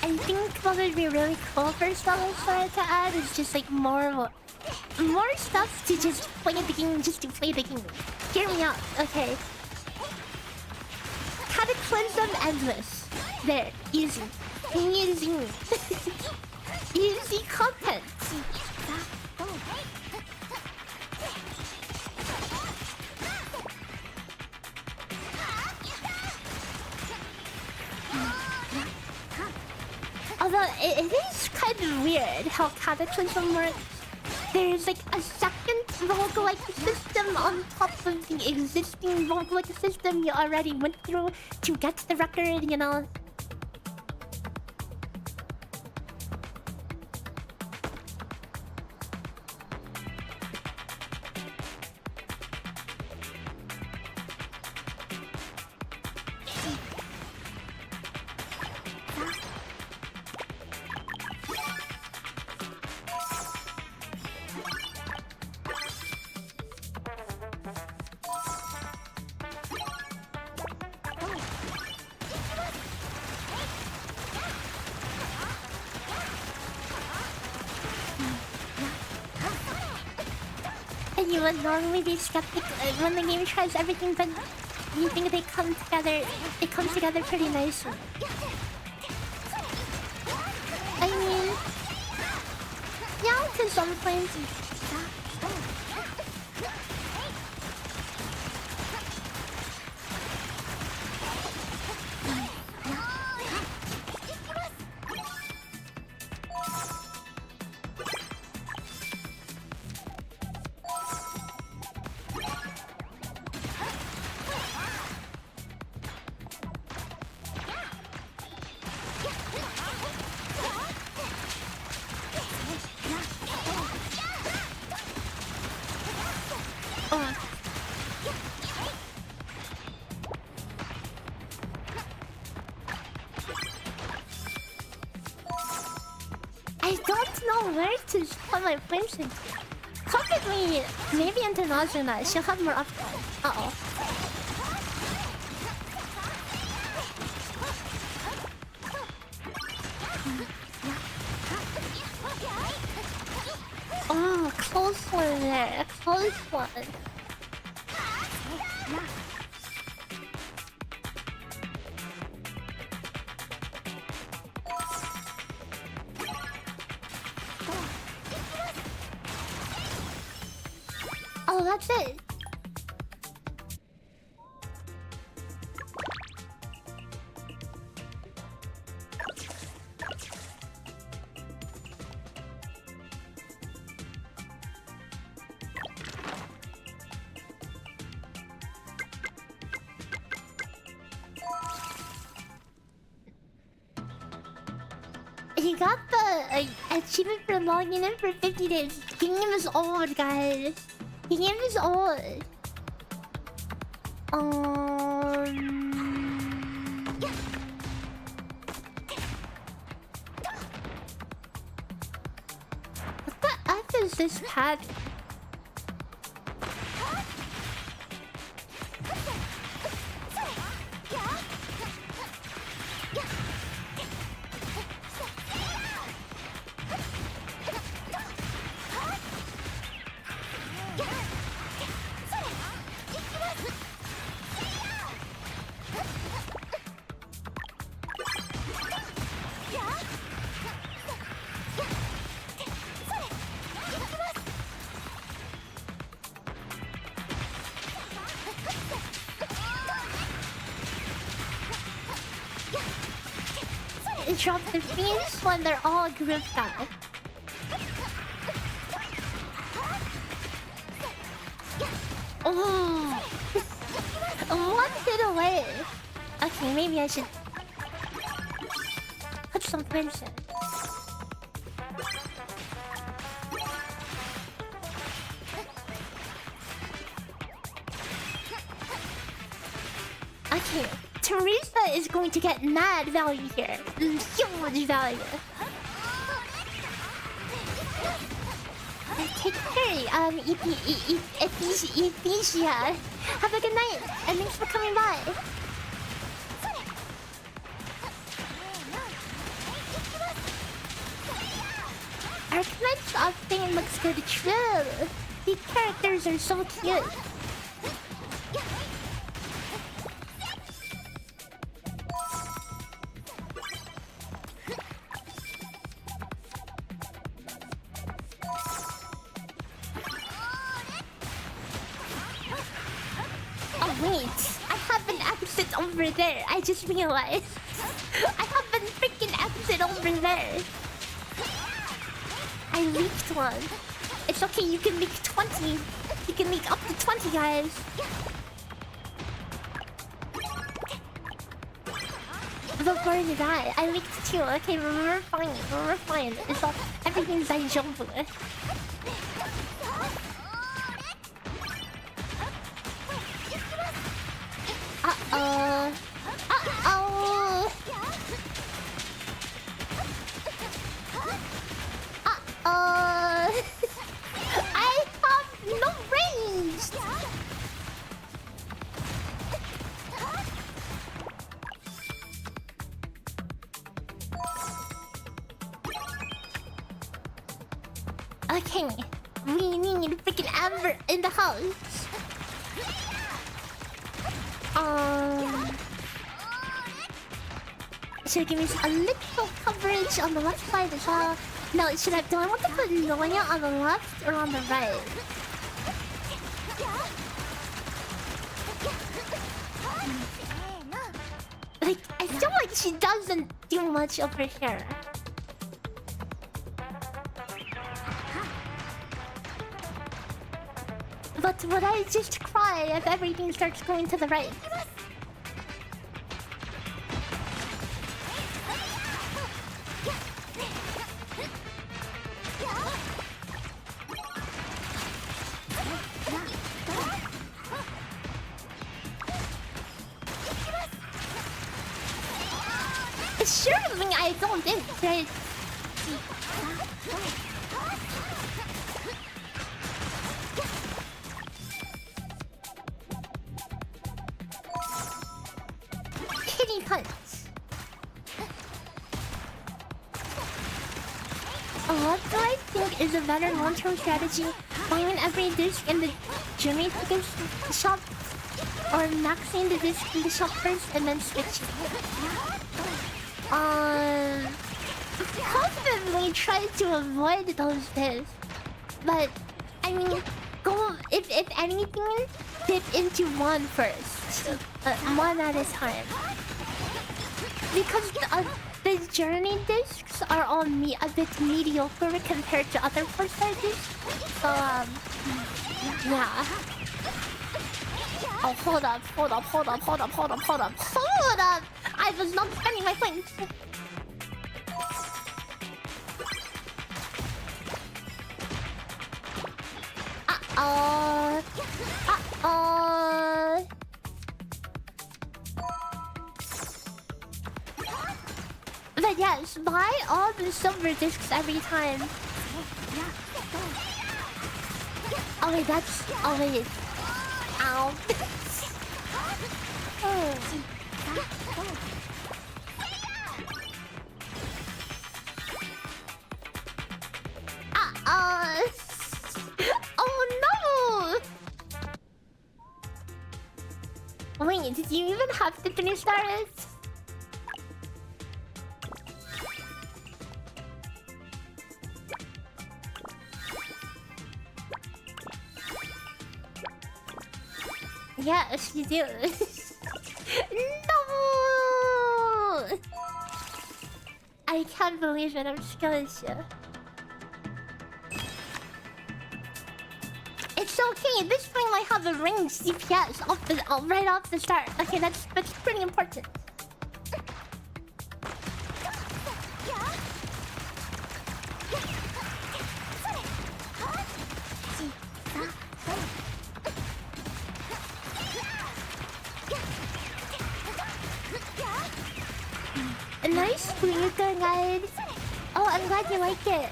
I think what would be really cool for Stella Sora to add is just like more stuff to just play the game, just to play the game. Hear me out, okay? Cataclysm Endless. There, easy. Easy. Easy content. Although it is kind of weird how Cataclysm works. There's like a second roguelike system on top of the existing roguelike system you already went through to get the record, you know? You would normally be skeptical when the game tries everything, but you think they come together. It comes together pretty nicely. I mean, yeah, to some points. I don't know where to put my points in. Probably, maybe into Nazuna. She'll have more upgrade. Uh-oh. Oh, close one there. Close one. Oh, that's it. He got the achievement for logging in for 50 days. The game is old, guys. The game is old. this path. Drop the beans when they're all grouped up. Oh, one hit away. Okay, maybe I should put some prints in. Okay. Teresa is going to get mad value here. Huge value. Take care, Ethesia. Have a good night, and thanks for coming by. Our comments of thing looks good too. These characters are so cute. Over there, I just realized I have a freaking exit over there. I leaked one. It's okay, you can leak 20. You can leak up to 20, guys. Don't worry that. I leaked 2. Okay, we're fine. We're fine. It's all, everything's daijoubu. Uh-oh. Uh-oh. Uh-oh. I have no range. Okay. We need freaking Amber in the house. Should give me a little coverage on the left side as well. No, do I want to put Noya on the left or on the right? Like, I feel like she doesn't do much over here. But would I just cry if everything starts going to the right? Surely I don't think that... Kitty punch. What do I think is a better long-term strategy? Buying every disc in the Jimmy Tickets shop, or maxing the disc in the shop first and then switching? Confidently try to avoid those discs, but I mean, go if anything, dip into one first, one at a time, because the journey discs are all a bit mediocre compared to other 4-star discs. So yeah. Oh, hold up. I was not spending my points. But yes, buy all the silver discs every time. Oh wait, that's... Oh wait. Ow. Oh no! Wait, did you even have to finish that? Yes, you do. No! I can't believe it. I'm just gonna show. It's okay. This thing might have a range CPS off the right off the start. Okay, that's pretty important. A nice Fuyuka guide. Oh, I'm glad you like it.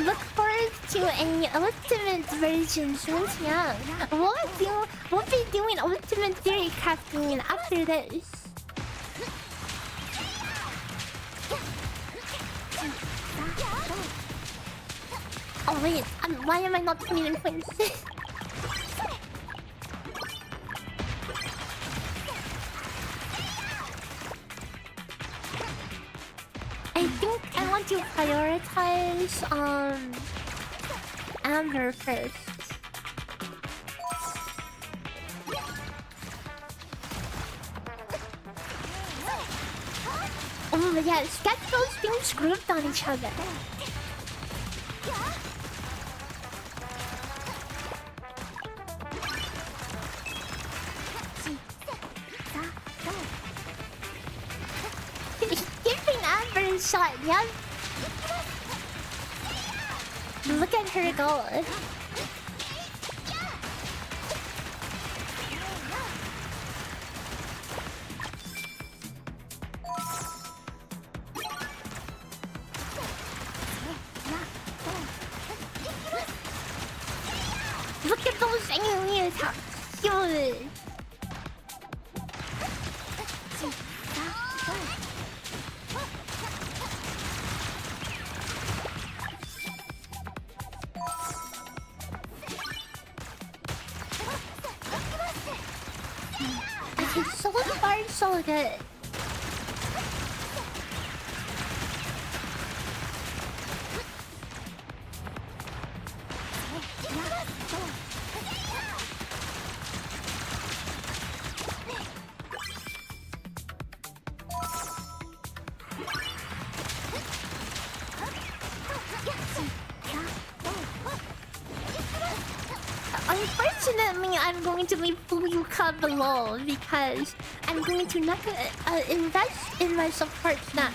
Look forward to any ultimate version soon. Yeah, we'll be doing ultimate theory crafting after this. Oh wait, why am I not putting in points? I think I want to prioritize Amber first. Oh yes, get those things grouped on each other. Giving Amber a shot, yeah. Look at her go. Look at those alien attacks. Huge. Okay, so far so good. Unfortunately, I'm going to leave Fuyuka below because I'm going to not invest in my support now.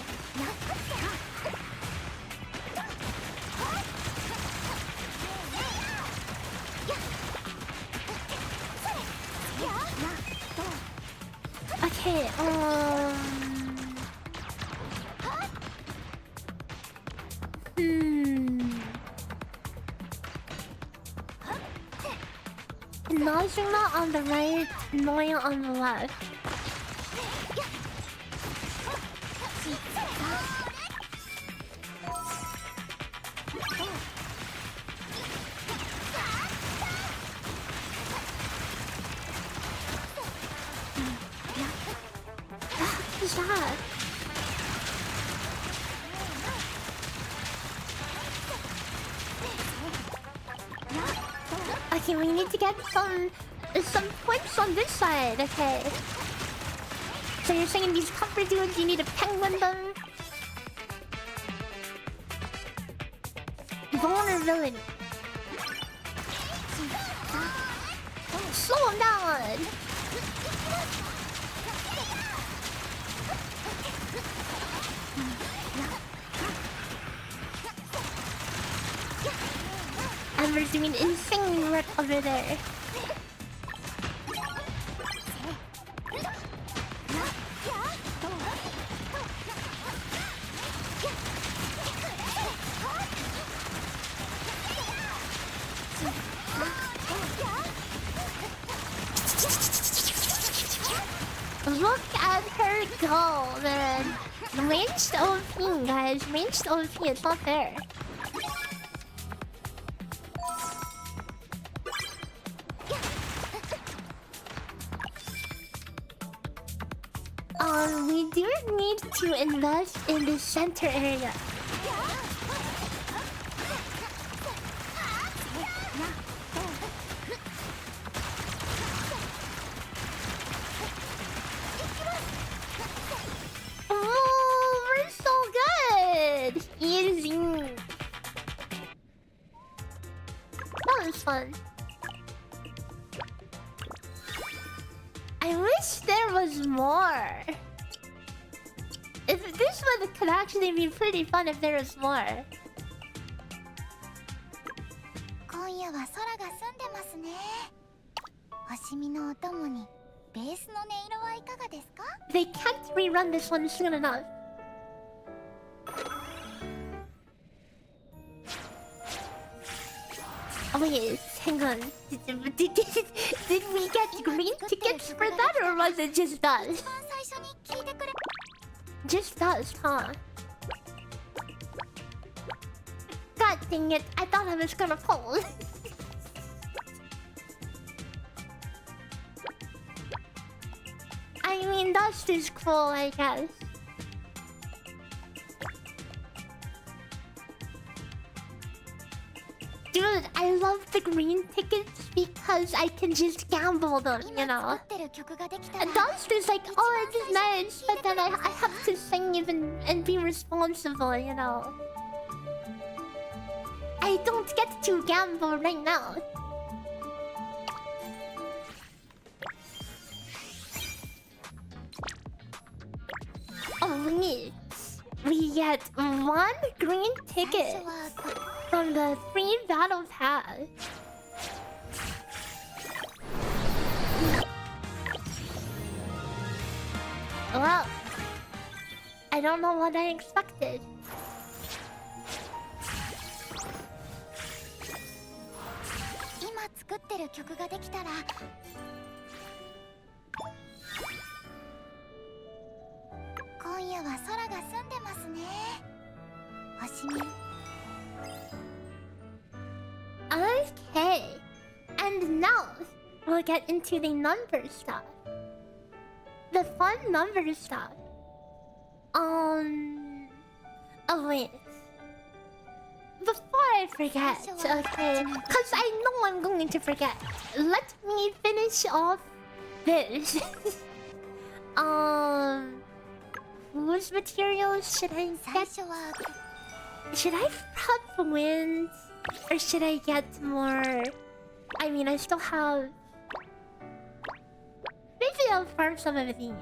Okay, Nazuma on the right, Noya on the left. What is that? Okay, we need to get some points on this side. Okay. So you're saying these comfort dudes, you need to penguin them? Vulnerability. Slow him down. And we're doing insane work over there. Look at her go, man. Ranged OP, guys. Ranged OP. It's not fair. We do need to invest in the center area. Oh, we're so good! Easy. That was fun. I wish there was more. If this one could actually be pretty fun if there was more. 今夜は空が澄んでますね。星見のお供にベースの音色はいかがですか？ They can't rerun this one soon enough. Oh wait, hang on. Did we get green tickets for that, or was it just us? 一番最初に聞いてくれ。 Just us, huh? God dang it, I thought I was gonna pull. I mean, dust is cool, I guess. Dude, I love the green tickets because I can just gamble them, you know? And dust is like, oh, it is nice, but then I have to sing even and be responsible, you know? I don't get to gamble right now. Oh, wait. We get one green ticket from the free battle pass. Well, I don't know what I expected. Okay, and now we'll get into the number stuff. The fun number stuff. Oh wait. Before I forget, okay, because I know I'm going to forget. Let me finish off this. Whose materials should I get? Should I prep wins? Or should I get more? I mean, I still have... Maybe I'll farm some of these.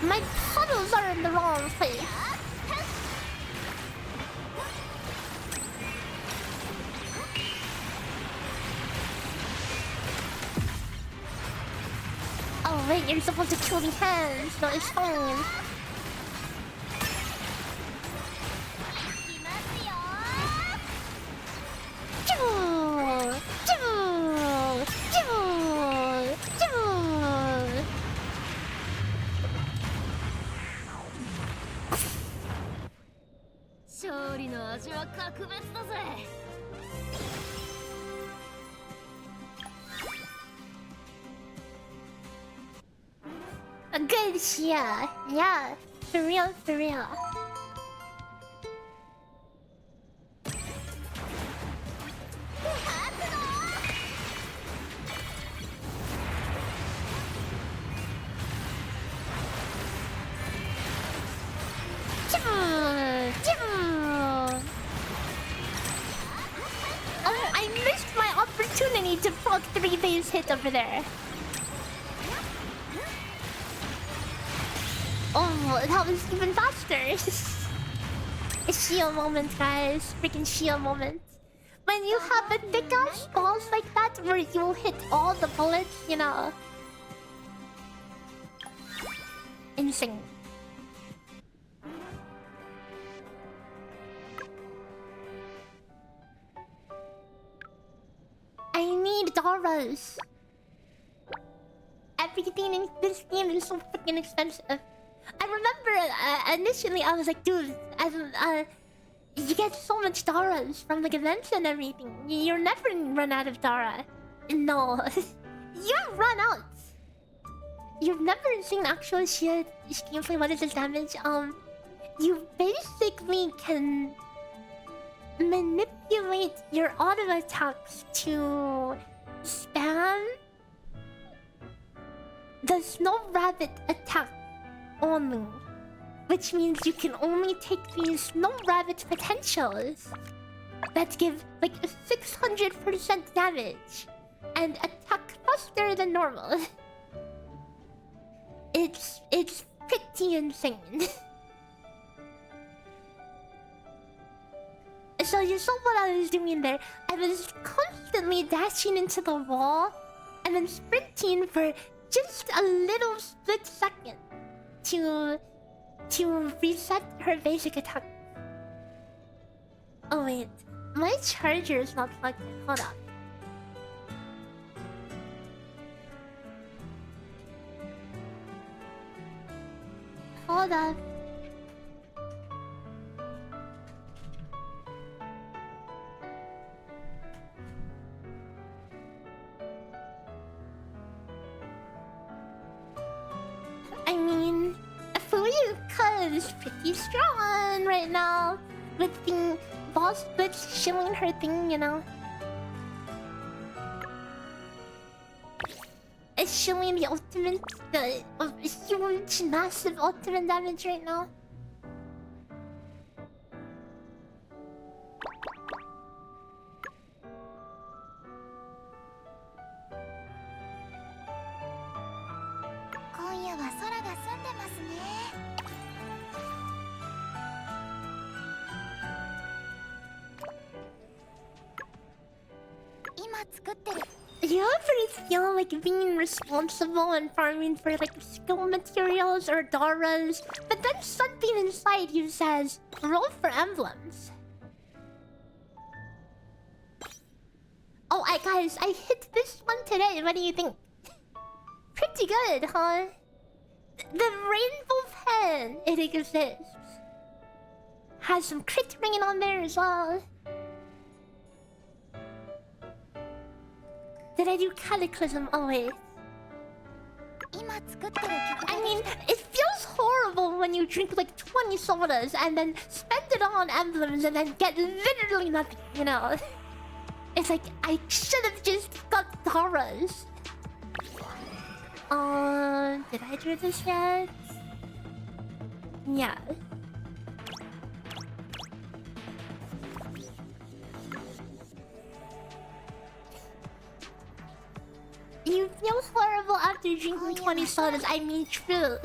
My puddles are in the wrong place. Oh wait, you're supposed to kill the hands. No, it's fine. A good share. Yeah, for real, for real. Oh, I missed my opportunity to proc 3 base hit over there. Oh, that was even faster. A Shio moment, guys. Freaking Shio moment. When you have a thick ass balls like that where you'll hit all the bullets, you know. Insane. I need Doras. Everything in this game is so freaking expensive. I remember initially I was like, dude, you get so much Doras from like events and everything. You're never run out of Dara. No, you run out. You've never seen actual shit gameplay. What is the damage? You basically can manipulate your auto attacks to spam the snow rabbit attack only, which means you can only take these snow rabbit potentials that give like a 600% damage and attack faster than normal. It's pretty insane. So you saw what I was doing there. I was constantly dashing into the wall and then sprinting for just a little split second to reset her basic attack. Oh wait, my charger is not plugged in. Hold on. Hold up. I mean, Fuyuka is pretty strong right now with the boss blitz showing her thing, you know. It's showing the ultimate, the huge, massive ultimate damage right now. You ever feel like being responsible and farming for like skill materials or Doras, but then something inside you says, roll for emblems? Oh, guys, I hit this one today. What do you think? Pretty good, huh? The rainbow pen, it exists. Has some crit ringing on there as well. Did I do Cataclysm? Oh wait. I mean, it feels horrible when you drink like 20 sodas and then spend it all on emblems and then get literally nothing, you know? It's like, I should have just got Doras. Did I do this yet? Yeah. You feel horrible after drinking 20 sodas. I mean, true.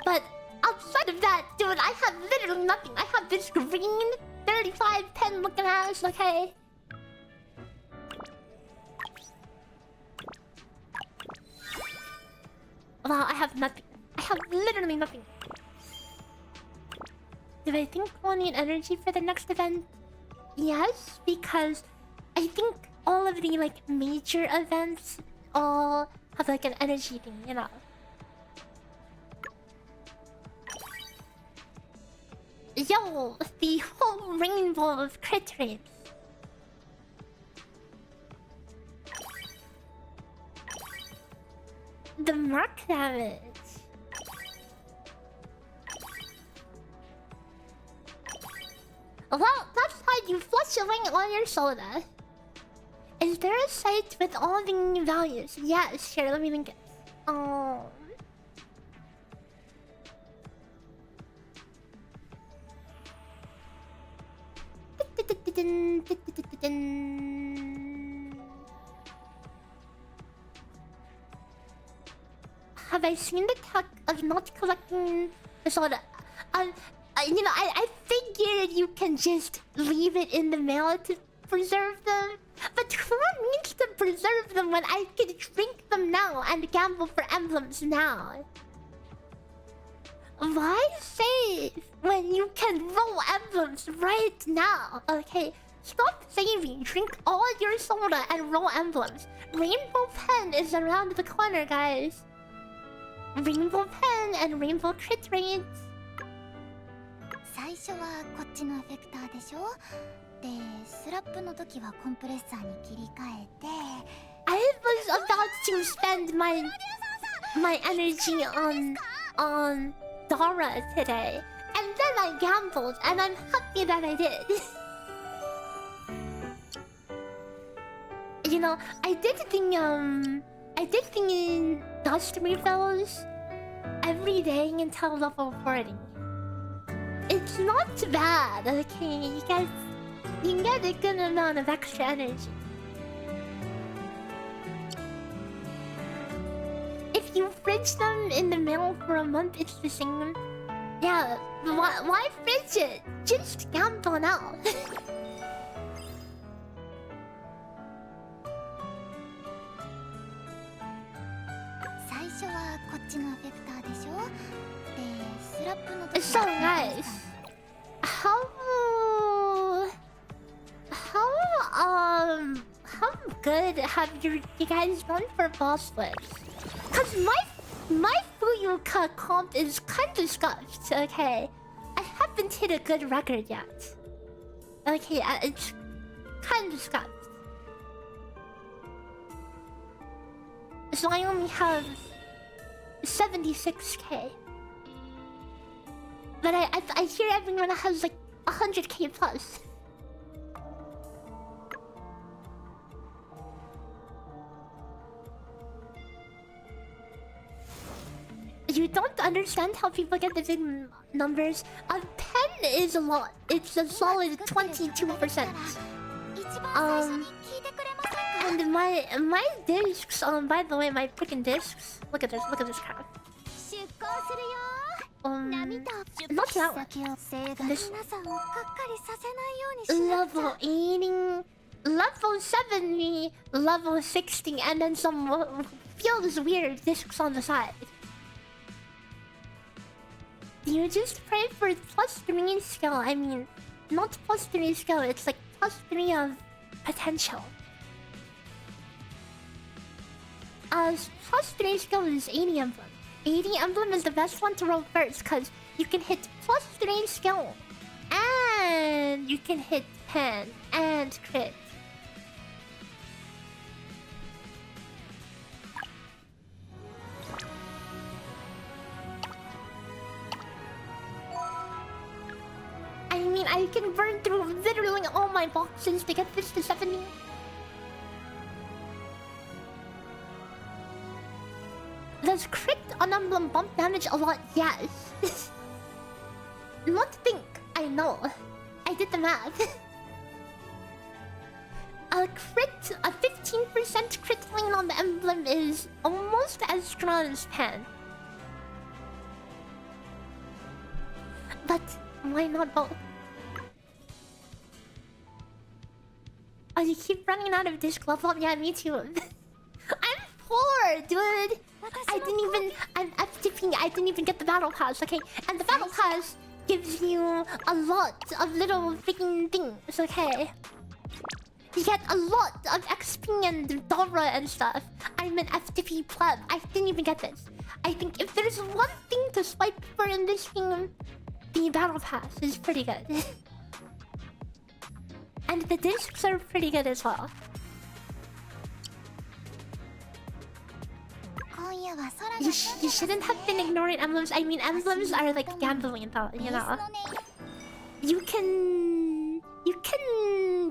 But outside of that, dude, I have literally nothing. I have this green 35 pen looking ass, okay? Wow, I have nothing. I have literally nothing. Do I think we'll need energy for the next event? Yes, because I think all of the like major events all have like an energy thing, you know. Yo, the whole rainbow of crit rates. The mark damage. Well, that's how you flush away all your soda. Is there a site with all the values? Yes, here, let me link it. have I seen the tech of not collecting the soda? You know, I figured you can just leave it in the mail to preserve them. But who needs to preserve them when I could drink them now and gamble for emblems now? Why save when you can roll emblems right now? Okay, stop saving. Drink all your soda and roll emblems. Rainbow pen is around the corner, guys. Rainbow pen and rainbow crit rates. 最初はこっちのエフェクターでしょ。で、スラップの時はコンプレッサーに切り替えて。I was about to spend my energy on Dora today, and then I gambled, and I'm happy that I did. You know, I did the dust refills every day until level 40. It's not bad, okay? You guys, you get a good amount of extra energy. If you fridge them in the mail for a month, it's the same. Yeah, why fridge it? Just gamble now. 最初はこっちのエフェクターでしょ。で、スラップの時 So guys, how good have you guys done for boss flips? Cause my Fuyuka comp is kinda scuffed, okay? I haven't hit a good record yet. Okay, it's kinda scuffed. So I only have 76k. But I hear everyone has like 100k plus. You don't understand how people get the big numbers. A pen is a lot. It's a solid 22%. And my discs. By the way, my freaking discs. Look at this crap. Not that one. This level 80, level 70, level 60, and then some feels weird discs on the side. You just pray for +3 skill. I mean, not +3 skill, it's like +3 of potential. +3 skill is 80 emblem. 80 emblem is the best one to roll first, because you can hit +3 skill. And you can hit pen and crit. I mean, I can burn through literally all my boxes to get this to 70. Does crit on emblem bump damage a lot? Yes. Not think, I know. I did the math. A 15% crit lane on the emblem is almost as strong as pen. But why not both? Oh, you keep running out of disc level up? Yeah, me too. I'm poor, dude. I'm FTP, I didn't even get the battle pass, okay? And the battle pass gives you a lot of little freaking things, okay? You get a lot of XP and Dova and stuff. I'm an FTP pleb. I didn't even get this. I think if there's one thing to swipe for in this game, the battle pass is pretty good. And the discs are pretty good as well. You shouldn't have been ignoring emblems. I mean, emblems are like gambling, though, you know. You can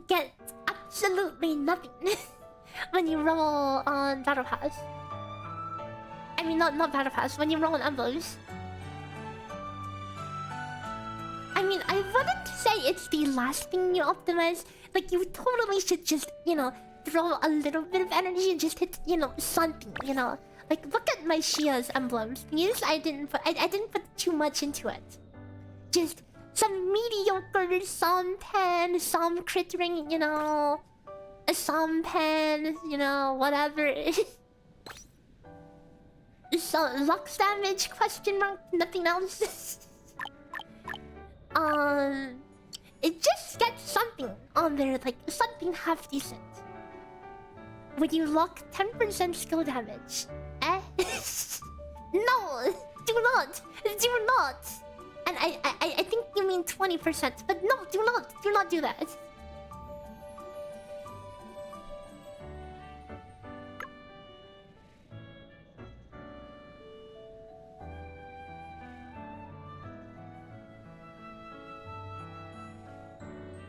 get absolutely nothing when you roll on battle pass. I mean, not battle pass. When you roll on emblems. I mean, I wouldn't say it's the last thing you optimize. Like, you totally should just, you know, throw a little bit of energy and just hit, you know, something, you know. Like, look at my Shia's emblems. Yes, I didn't put too much into it. Just some mediocre some pen, some crit ring, you know, a some pen, you know, whatever. So lux damage question mark, nothing else. It just gets something on there, like something half decent. Would you lock 10% skill damage? Eh? No! Do not! Do not! And I think you mean 20%, but no, do not do that.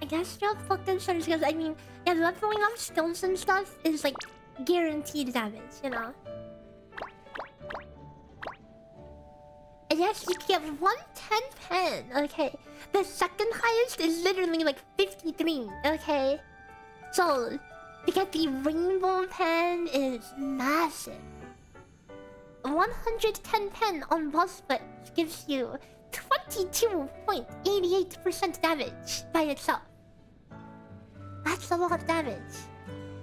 I guess you'll focus on skills. I mean, yeah, leveling up skills and stuff is like guaranteed damage, you know? I guess you can get 110 pen, okay? The second highest is literally like 53, okay? So, to get the rainbow pen is massive. 110 pen on boss fights gives you 22.88% damage by itself. That's a lot of damage.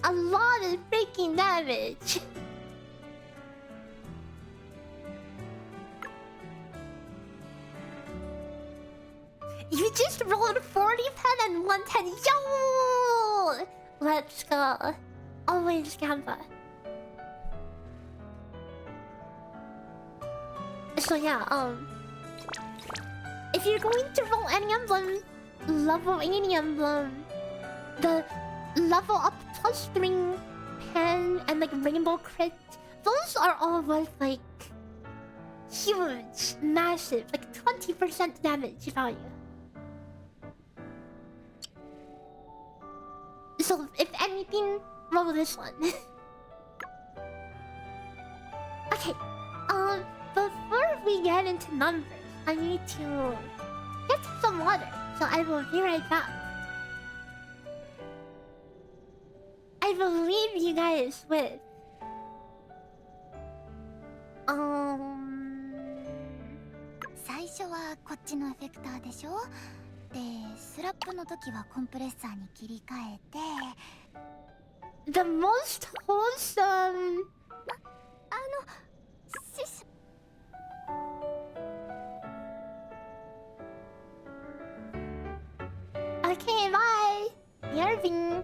A lot of freaking damage. You just rolled 40 pen and 110. Yo! Let's go. Always Gamba. So yeah, if you're going to roll any emblem, level any emblem, the level up plus 3 pen and like rainbow crit, those are all worth like huge, massive, like 20% damage value. So if anything, roll this one. Okay, before we get into numbers, I need to get some water, so I will be right back. I will leave you guys with最初はこっちのエフェクターでしょ。で、スラップの時はコンプレッサーに切り替えて the most wholesome. 師匠 Okay, bye. Yerving.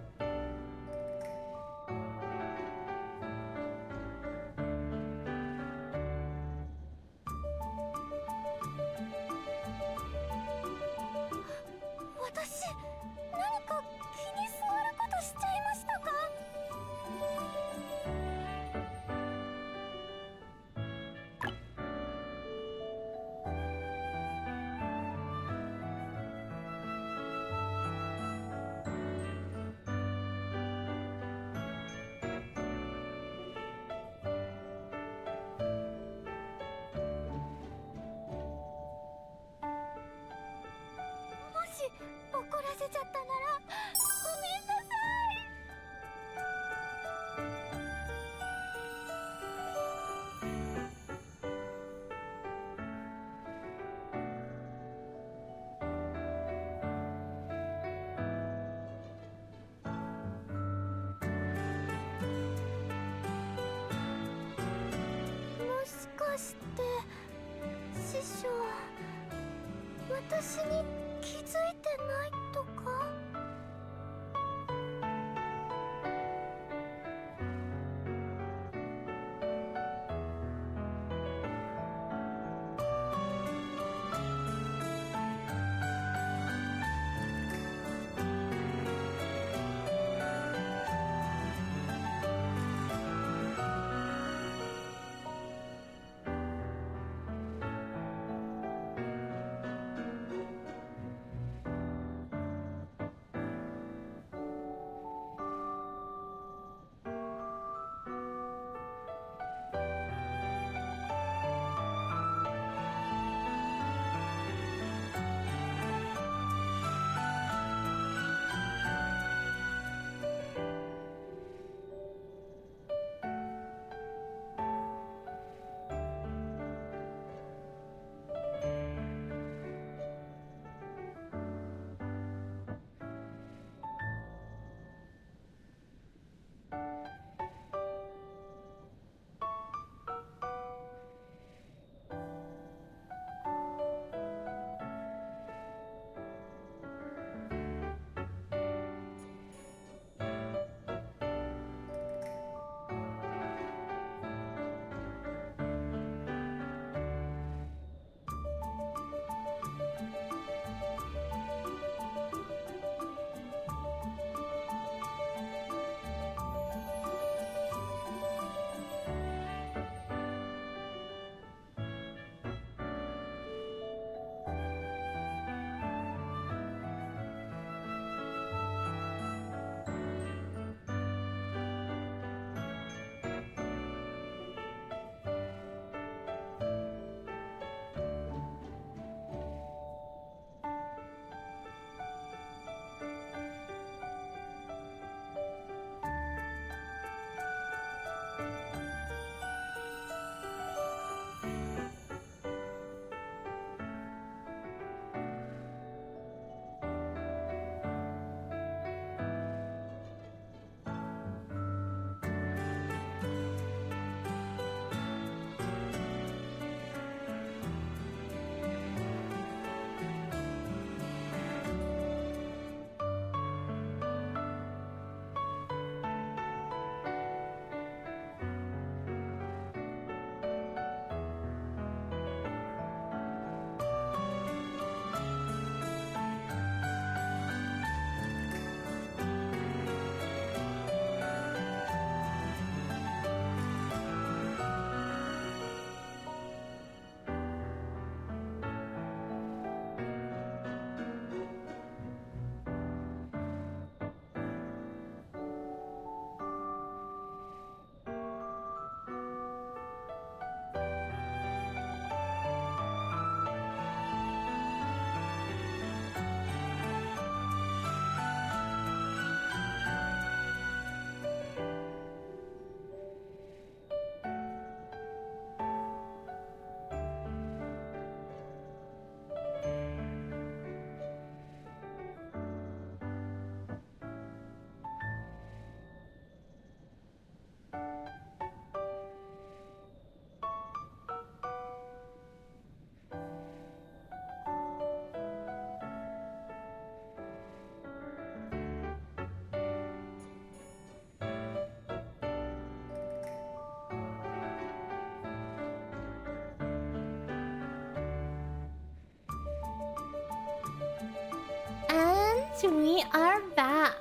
we are back.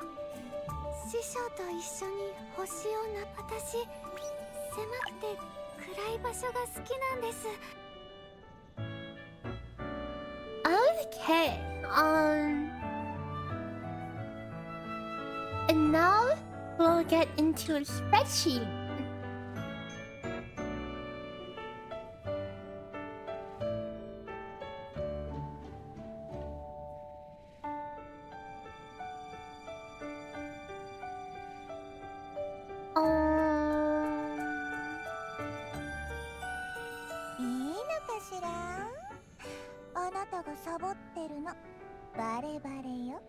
師匠と一緒に星を私狭くて暗い場所が好きなんです。 Okay, and now we'll get into a spreadsheet. Um, いいのかしら。あなたがサボってるのバレバレよ。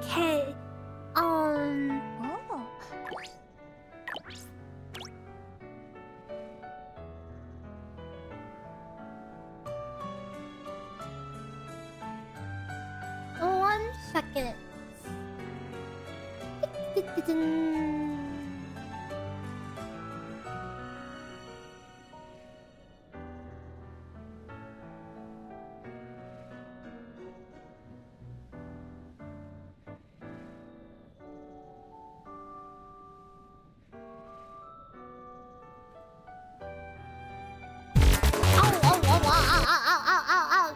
okay, 1 second.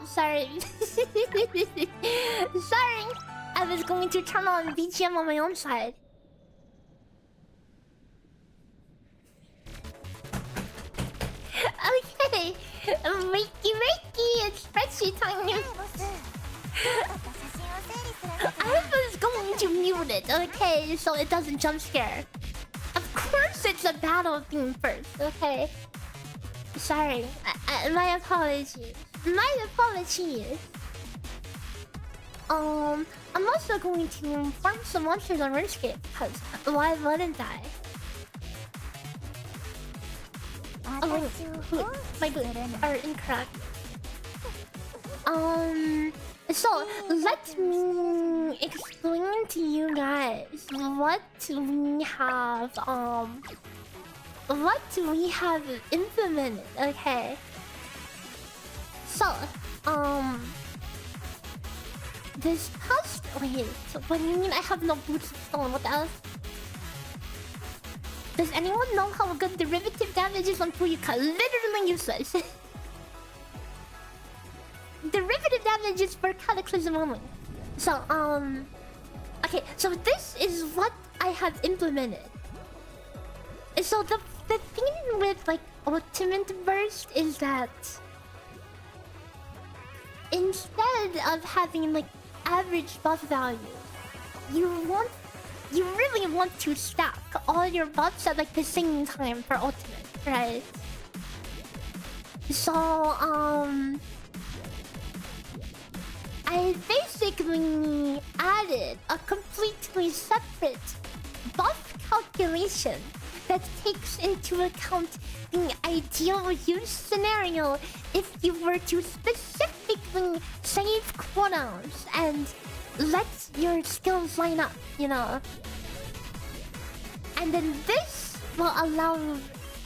Sorry. Sorry. I was going to turn on BGM on my own side. Okay. Wakey, it's spreadsheet time. I was going to mute it, okay, so it doesn't jump scare. Of course it's a battle theme first, okay? Sorry. My apologies. My apologies. I'm also going to farm some monsters on RuneScape, because why wouldn't I? Oh wait, my boots are incorrect. So let me explain to you guys what we have implemented, okay? So, this past... Wait, what do you mean I have no boots of stone? What else? Does anyone know how good derivative damage is on Fuyuka? Literally useless. Derivative damage is for Cataclysm only. So, okay, so this is what I have implemented. So the thing with, like, Ultimate Burst is that instead of having, like, average buff value, you really want to stack all your buffs at, like, the same time for Ultimate, right? So, I basically added a completely separate buff calculation that takes into account the ideal use scenario if you were to specifically save cooldowns and let your skills line up, you know. And then this will allow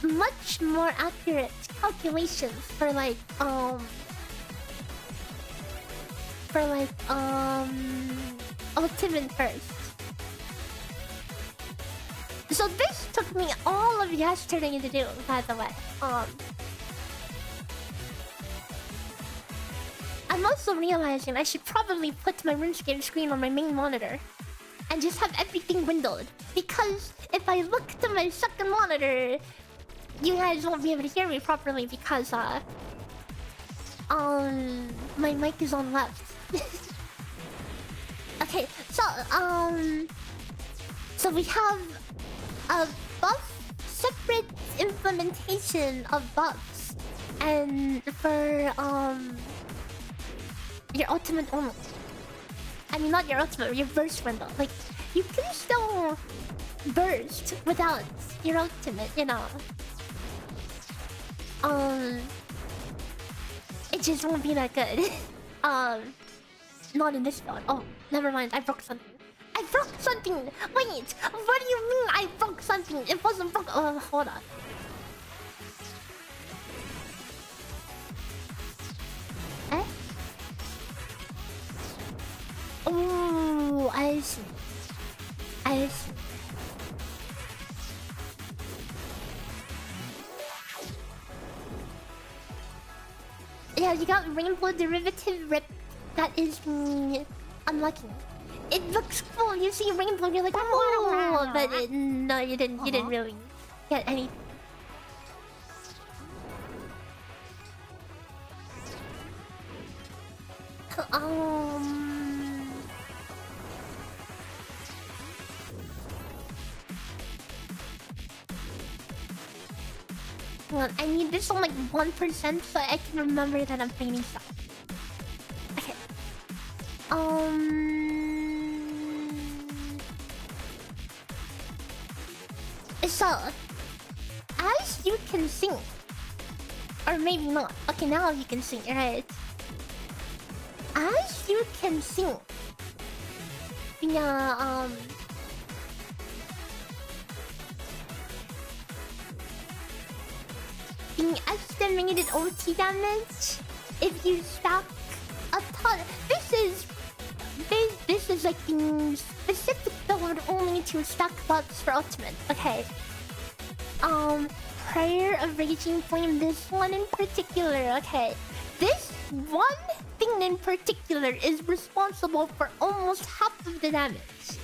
much more accurate calculations for like Ultimate Burst. So this took me all of yesterday to do, by the way. I'm also realizing I should probably put my RuneScape screen on my main monitor and just have everything windowed, because if I look to my second monitor, you guys won't be able to hear me properly because my mic is on left. Okay, so we have a buff separate implementation of buffs, and for your ultimate only. I mean, not your ultimate, your burst window. Like, you can still burst without your ultimate, you know. It just won't be that good. not in this spot. Oh, never mind. I broke something. I broke something. Wait, what do you mean I broke something? It wasn't broke. Oh, hold on. Eh? Oh, I see. I see. Yeah, you got rainbow derivative rip. That is unlucky. It looks cool. You see rainbow, you're like, oh, but no, you didn't. You didn't really get anything. Hold on, I need this on like 1% so I can remember that I'm painting stuff. Okay. So, as you can sing, or maybe not. Okay, now you can sing, right? As you can sing, yeah, being estimated OT damage if you stack a ton. This is like the specific build only to stack bots for ultimate. Okay. Prayer of Raging Flame. This one in particular. Okay. This one thing in particular is responsible for almost half of the damage.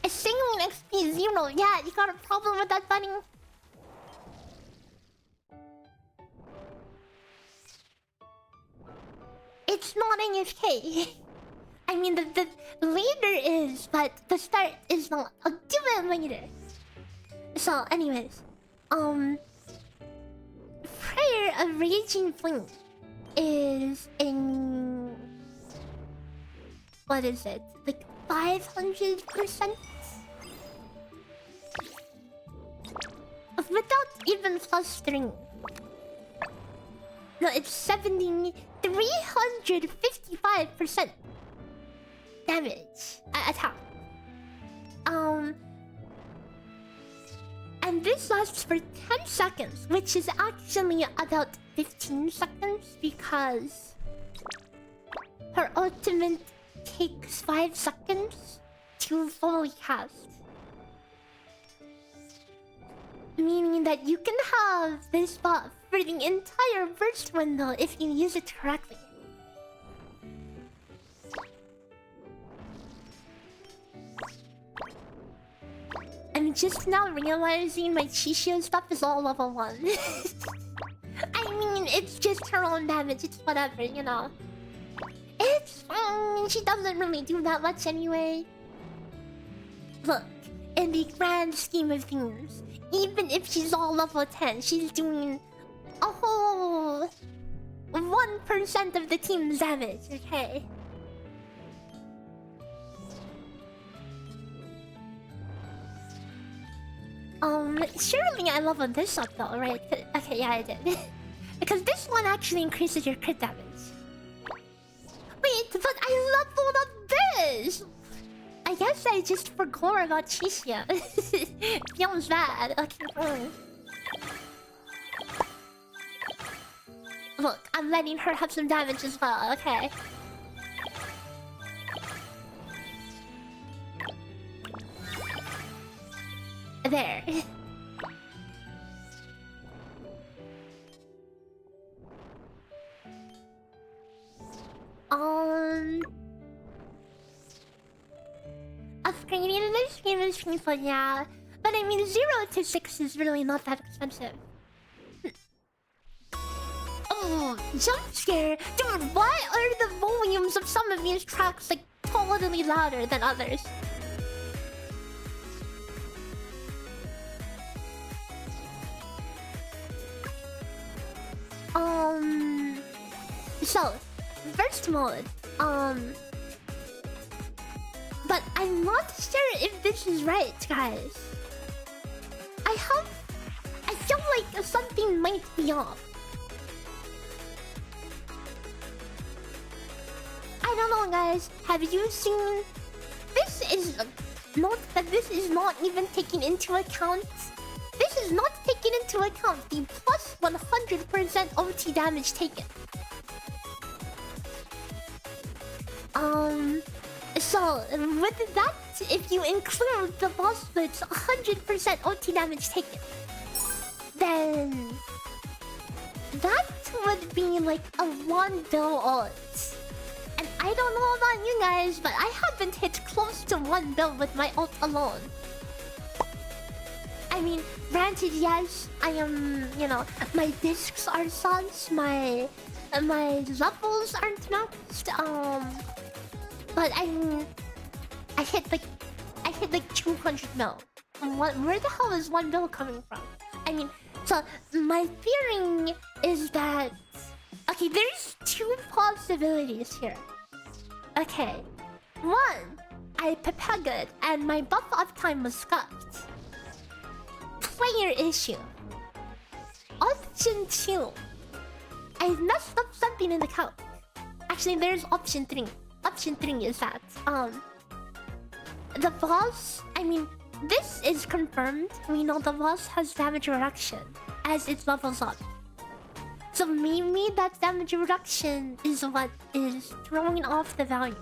A singling XP 0. Yeah, you got a problem with that, buddy? It's not AFK. I mean, the later is, but the start is not. I'll do it later. So, anyways, Prayer of Raging Flame is in, what is it? Like 500%? Without even clustering. No, it's 355% damage attack. And this lasts for 10 seconds, which is actually about 15 seconds because her ultimate takes 5 seconds to fully cast. Meaning that you can have this buff for the entire burst window if you use it correctly. I'm just now realizing my Chishio stuff is all level 1. I mean, it's just her own damage, it's whatever, you know. It's fine, she doesn't really do that much anyway. Look, in the grand scheme of things, even if she's all level 10, she's doing a whole 1% of the team's damage, okay? Surely I leveled this up though, right? Okay, yeah, I did. Because this one actually increases your crit damage. Wait, but I leveled up this! I guess I just forgot about Chishia. Feels bad. Okay. Look, I'm letting her have some damage as well, okay? There. Upgrading this game is painful, yeah. But I mean, 0 to 6 is really not that expensive. Oh, jump scare! Dude, why are the volumes of some of these tracks like totally louder than others? So, burst mode, but I'm not sure if this is right, guys. I feel like something might be off. on, guys. Have you seen? This is note that this is not even taking into account. This is not taking into account the plus 100% OT damage taken. So with that, if you include the boss split's 100% OT damage taken, then that would be like a 1 bill ult. And I don't know about you guys, but I haven't hit close to 1 bill with my ult alone. I mean, granted, yes, I am, you know, my discs are such, my levels aren't maxed, but I mean, I hit like 200 mil. Where the hell is 1 bill coming from? I mean, so my theory is that, okay, there's 2 possibilities here. Okay, 1, I pepegged and my buff uptime was scuffed. Player issue. Option 2, I messed up something in the count. Actually, there's option 3. Option 3 is that the boss, I mean, this is confirmed. We know the boss has damage reduction as it levels up. So maybe that damage reduction is what is throwing off the value.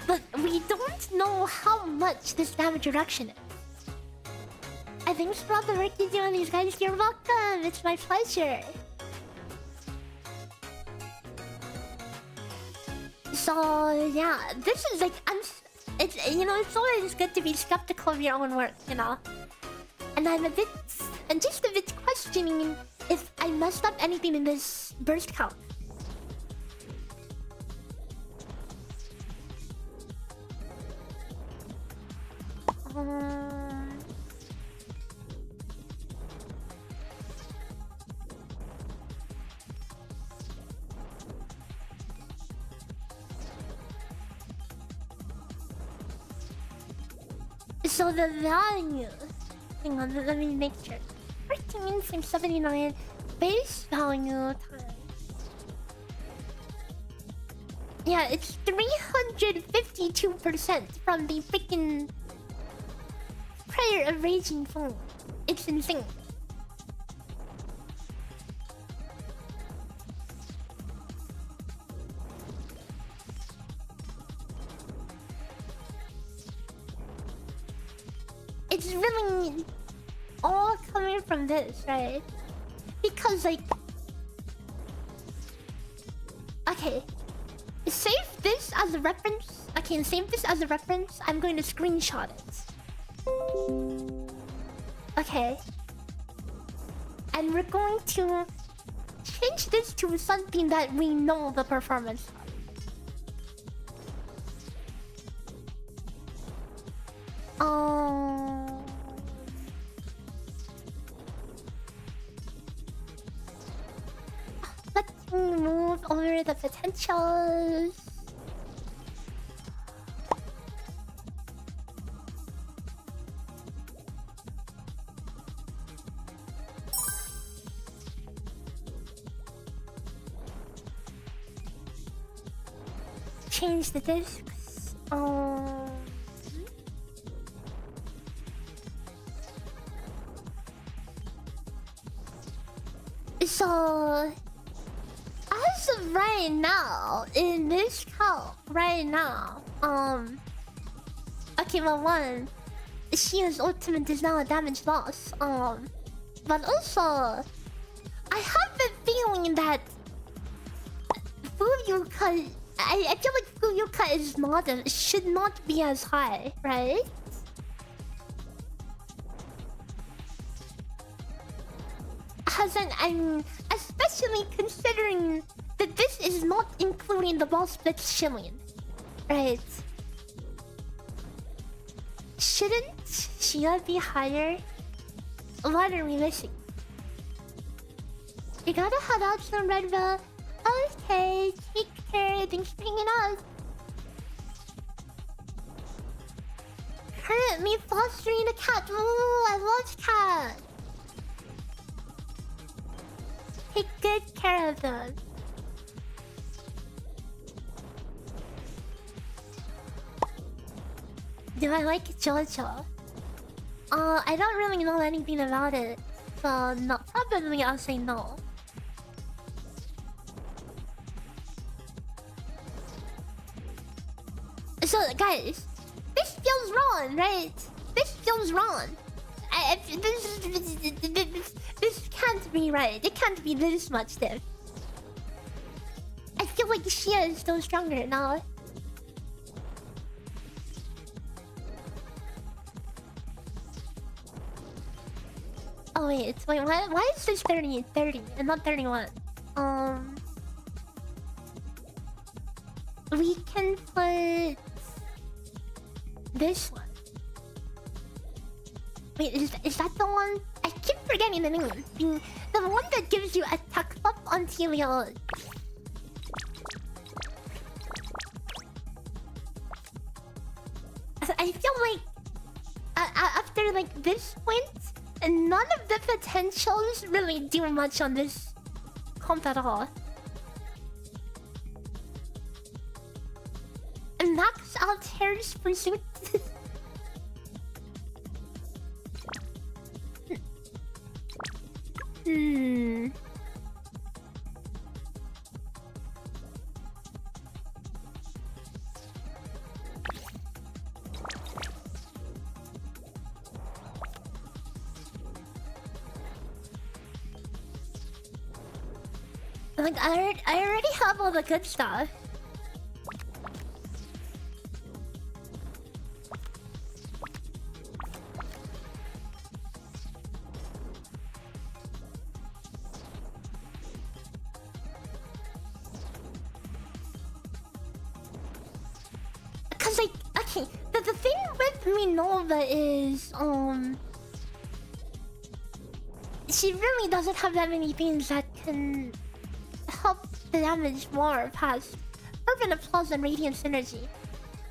But we don't know how much this damage reduction is. Thanks for all the work you do on these guys. You're welcome. It's my pleasure. So yeah, this is like it's, you know, it's always good to be skeptical of your own work, you know. And I'm just a bit questioning if I messed up anything in this burst count. So the value... Hang on, let me make sure. 13.79 base value times... Yeah, it's 352% from the freaking... Prayer of Raging Foam. It's insane. It's really all coming from this, right? Because like... Okay. Save this as a reference. Okay, save this as a reference. I'm going to screenshot it. Okay. And we're going to change this to something that we know the performance of. Let me move over the potentials. Change the discs. So, as of right now, in this count, right now, okay, well, 1, Shia's ultimate is now a damage loss, but also, I have the feeling that Fuyuka, I feel like Fuyuka is not, should not be as high, right? I mean, especially considering that this is not including the ball split shilling, right? Shouldn't Shia be higher? What are we missing? You gotta head out to Red Bell. Okay, take care. Thanks for hanging out. Currently fostering a cat. Ooh, I love cats. Take good care of them. Do I like JoJo? I don't really know anything about it, so no. Probably I'll say no. So guys, this feels wrong, right? This feels wrong. This can't be right. It can't be this much diff. I feel like Shia is still stronger now. Oh wait, why is this 30 and not 31? We can put this one. Wait, is that the one? I keep forgetting the name. The one that gives you attack buff until you're... I feel like after like this point, none of the potentials really do much on this comp at all. And max out Hair's Pursuit. Like I already have all the good stuff. Cause like, okay, the thing with Minova is she really doesn't have that many things that can help the damage more past Urban Applause and Radiant Synergy.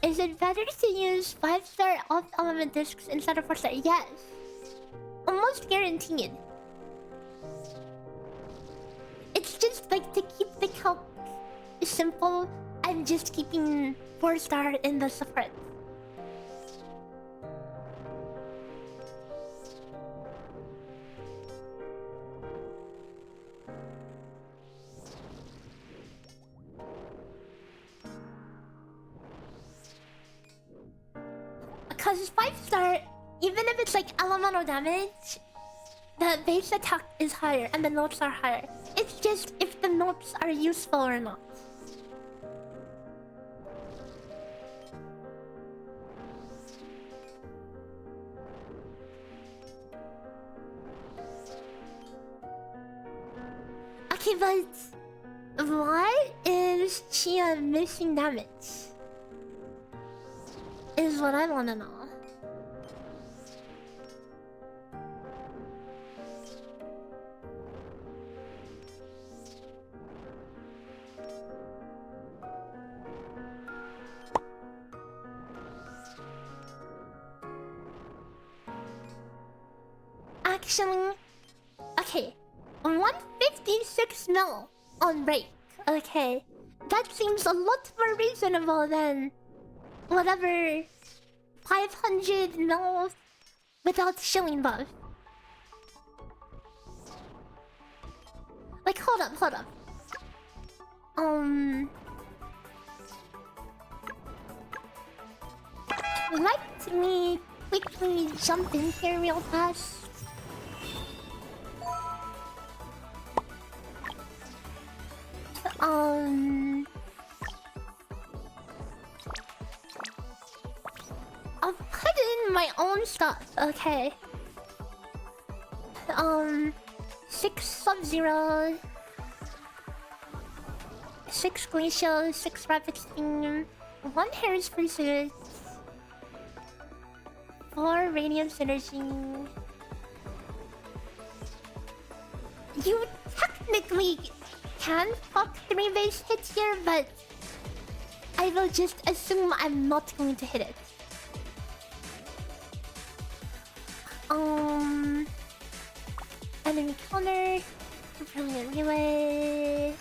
Is it better to use 5-star off element discs instead of 4-star? Yes. Almost guaranteed. It's just like to keep the calc simple, I'm just keeping 4-star in the support. Because 5-star, even if it's like elemental damage, the base attack is higher and the notes are higher. It's just if the notes are useful or not. Okay, but why is Chia missing damage? Is what I wanna know. Actually, okay, 156 mil on break. Okay, that seems a lot more reasonable than whatever 500 mil without shilling buff. Like, hold up. Let me quickly jump in here real fast. I'll put in my own stuff, okay. 6 Sub-Zero, 6 Glacial, 6 Rapid Steam, 1 Hair's Pursuit, 4 Radiant Synergy. You technically can fuck 3 base hits here, but I will just assume I'm not going to hit it. Enemy counter, brilliant relay.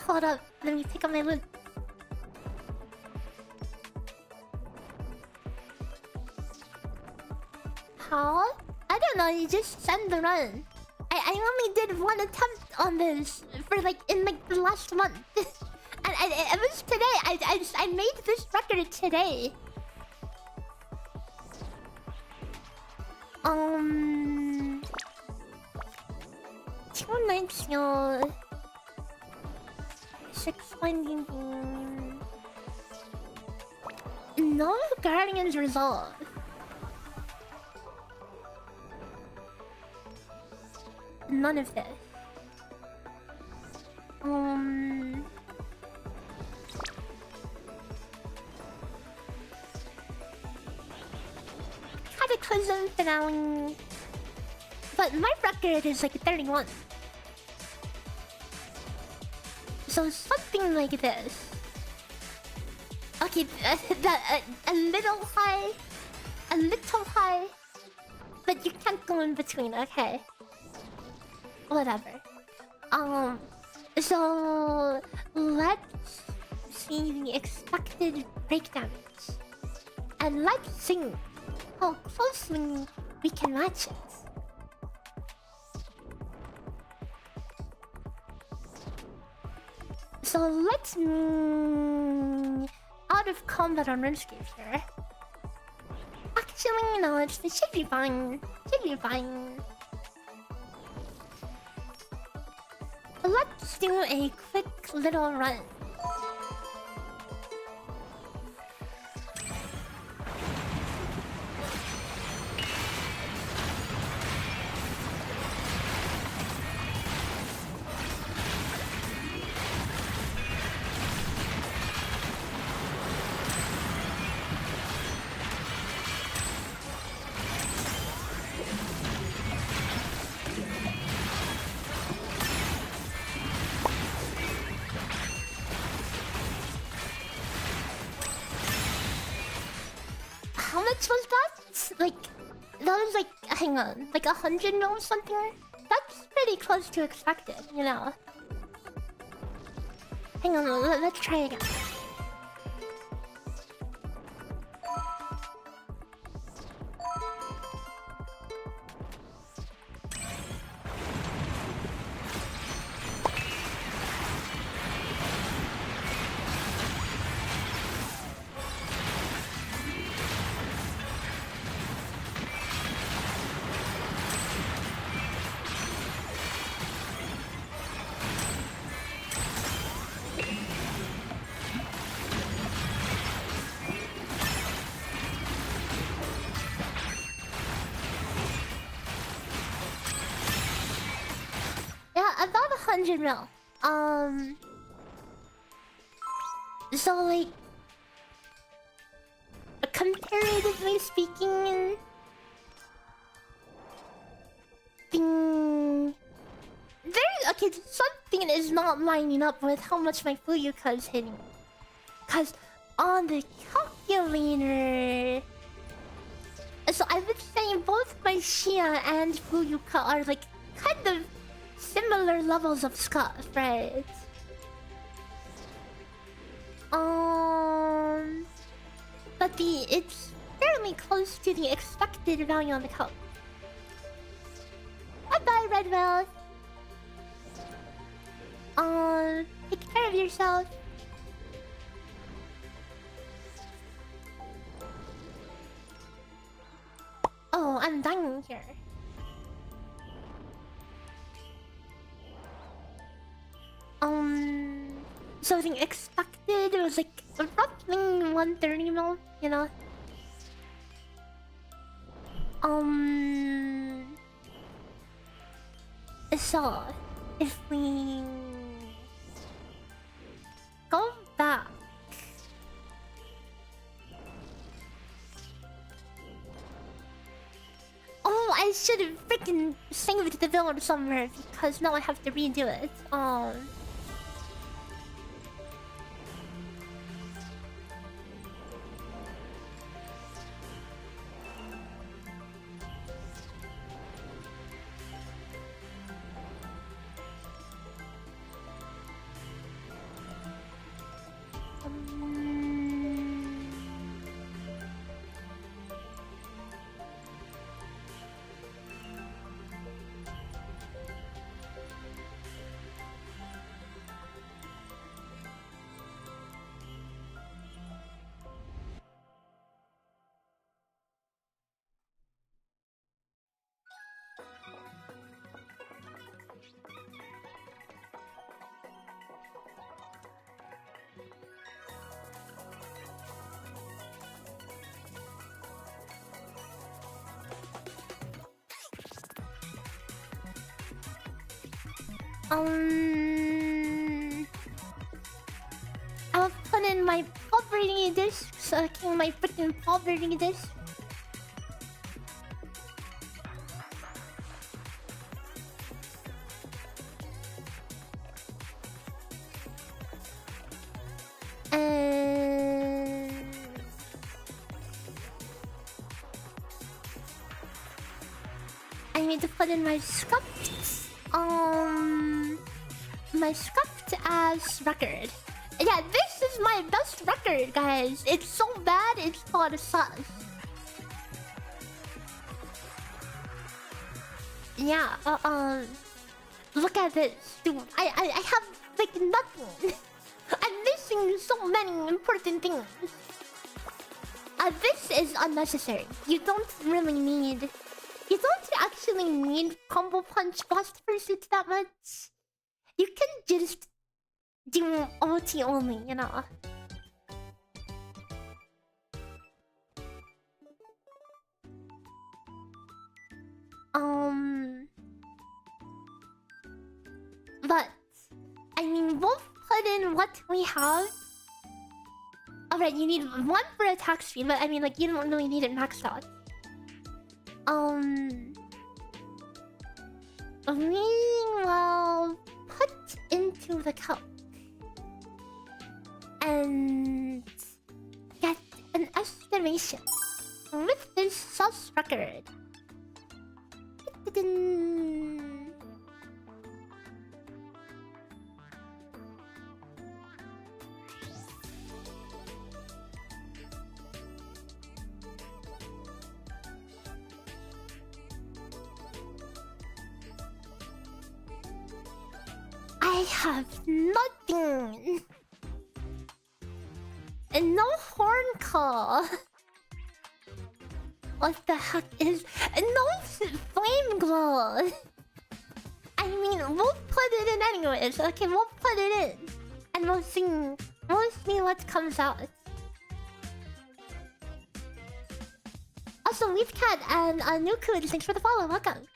Hold up, let me pick up my loot. How? I don't know, you just send the run. I only did one attempt on this for like in like the last month. And it was today. I made this record today. 2 nights ago. 6 finding. No Guardians resolve. None of this. Cataclysm finale. But my record is like 31. So something like this. Okay, a little high. A little high. But you can't go in between, okay. Whatever. So let's see the expected break damage. And let's see how closely we can match it. So let's out of combat on RuneScape here. Actually, no, it should be fine. Should be fine. Let's do a quick little run. How much was that? Like, that was like, hang on, like 100 mil or something? That's pretty close to expected, you know. Hang on, let's try again. Yeah, about 100 mil. So like, comparatively speaking, okay, something is not lining up with how much my Fuyuka is hitting. Cause on the calculator, so I would say both my Shia and Fuyuka are like kind of similar levels of scuff, right? But it's fairly close to the expected value on the calc. Bye bye, Red Whale. Take care of yourself. Oh, I'm dying here. So the expected was like roughly 130 mil, you know. So if we go back, oh, I should have freaking saved the build somewhere because now I have to redo it. I'll put in my poverty discs. Okay, my freaking poverty disc. And I need to put in my scuffed, my scuffed ass record. Yeah, this is my best record, guys. It's so bad, it's called sus. Yeah, look at this, dude. I have like nothing. I'm missing so many important things. This is unnecessary. You don't really need. You don't actually need combo punch bust pursuits that much. You can just do OT only, you know. But I mean, we'll put in what we have. Alright, you need one for attack speed, but I mean, like, you don't really need it maxed out. We will put into the cup and get an estimation with this sus record. I have nothing. And no horn call. What the heck is... No flame glow. I mean, we'll put it in anyways. Okay, we'll put it in. And we'll see what comes out. Also, Leaf Cat and Nuku, thanks for the follow. Welcome.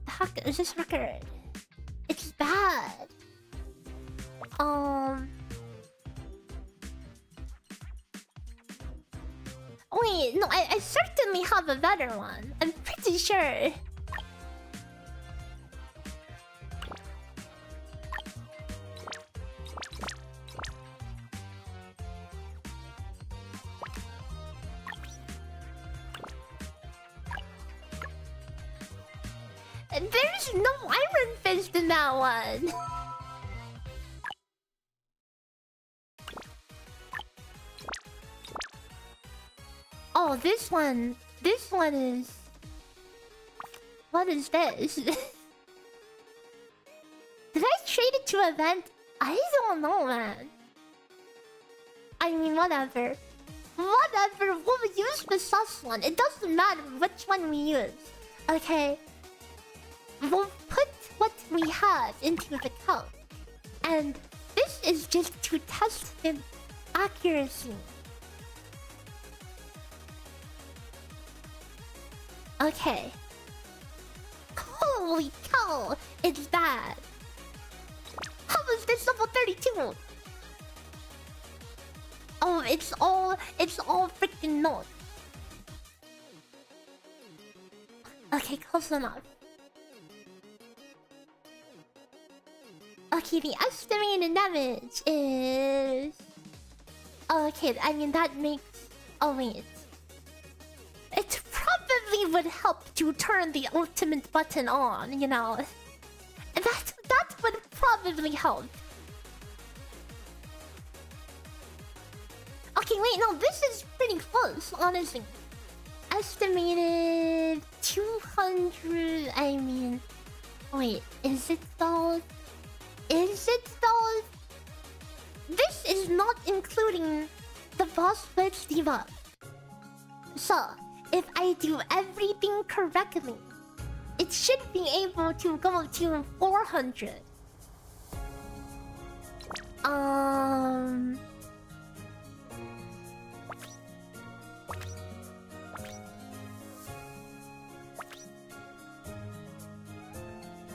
What the heck is this record? It's bad. Wait, no, I certainly have a better one. I'm pretty sure. There's no Iron Fist in that one. Oh, this one is... What is this? Did I trade it to event? I don't know, man. I mean, whatever. Whatever, we'll use the sus one. It doesn't matter which one we use. Okay. We'll put what we have into the cup. And this is just to test the accuracy. Okay. Holy cow! It's bad. How is this level 32? Oh, it's all freaking not. Okay, close enough. Okay, the estimated damage is... Okay, I mean that makes... Oh wait. It probably would help to turn the ultimate button on, you know. That would probably help. Okay, wait, no, this is pretty close, honestly. Estimated 200. I mean, wait, is it though? Is it though? This is not including the boss glitch debuff. So, if I do everything correctly, it should be able to go to 400.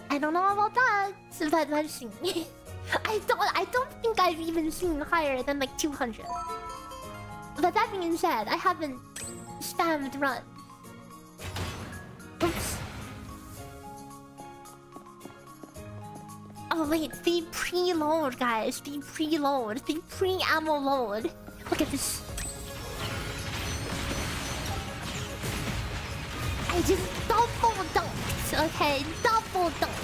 I don't know about that, but let's see. I don't think I've even seen higher than like 200. But that being said, I haven't spammed run. Oops. Oh wait, the preload, guys. The preload. The pre-ammo load. Look at this. I just double dunked, okay? Double dunked.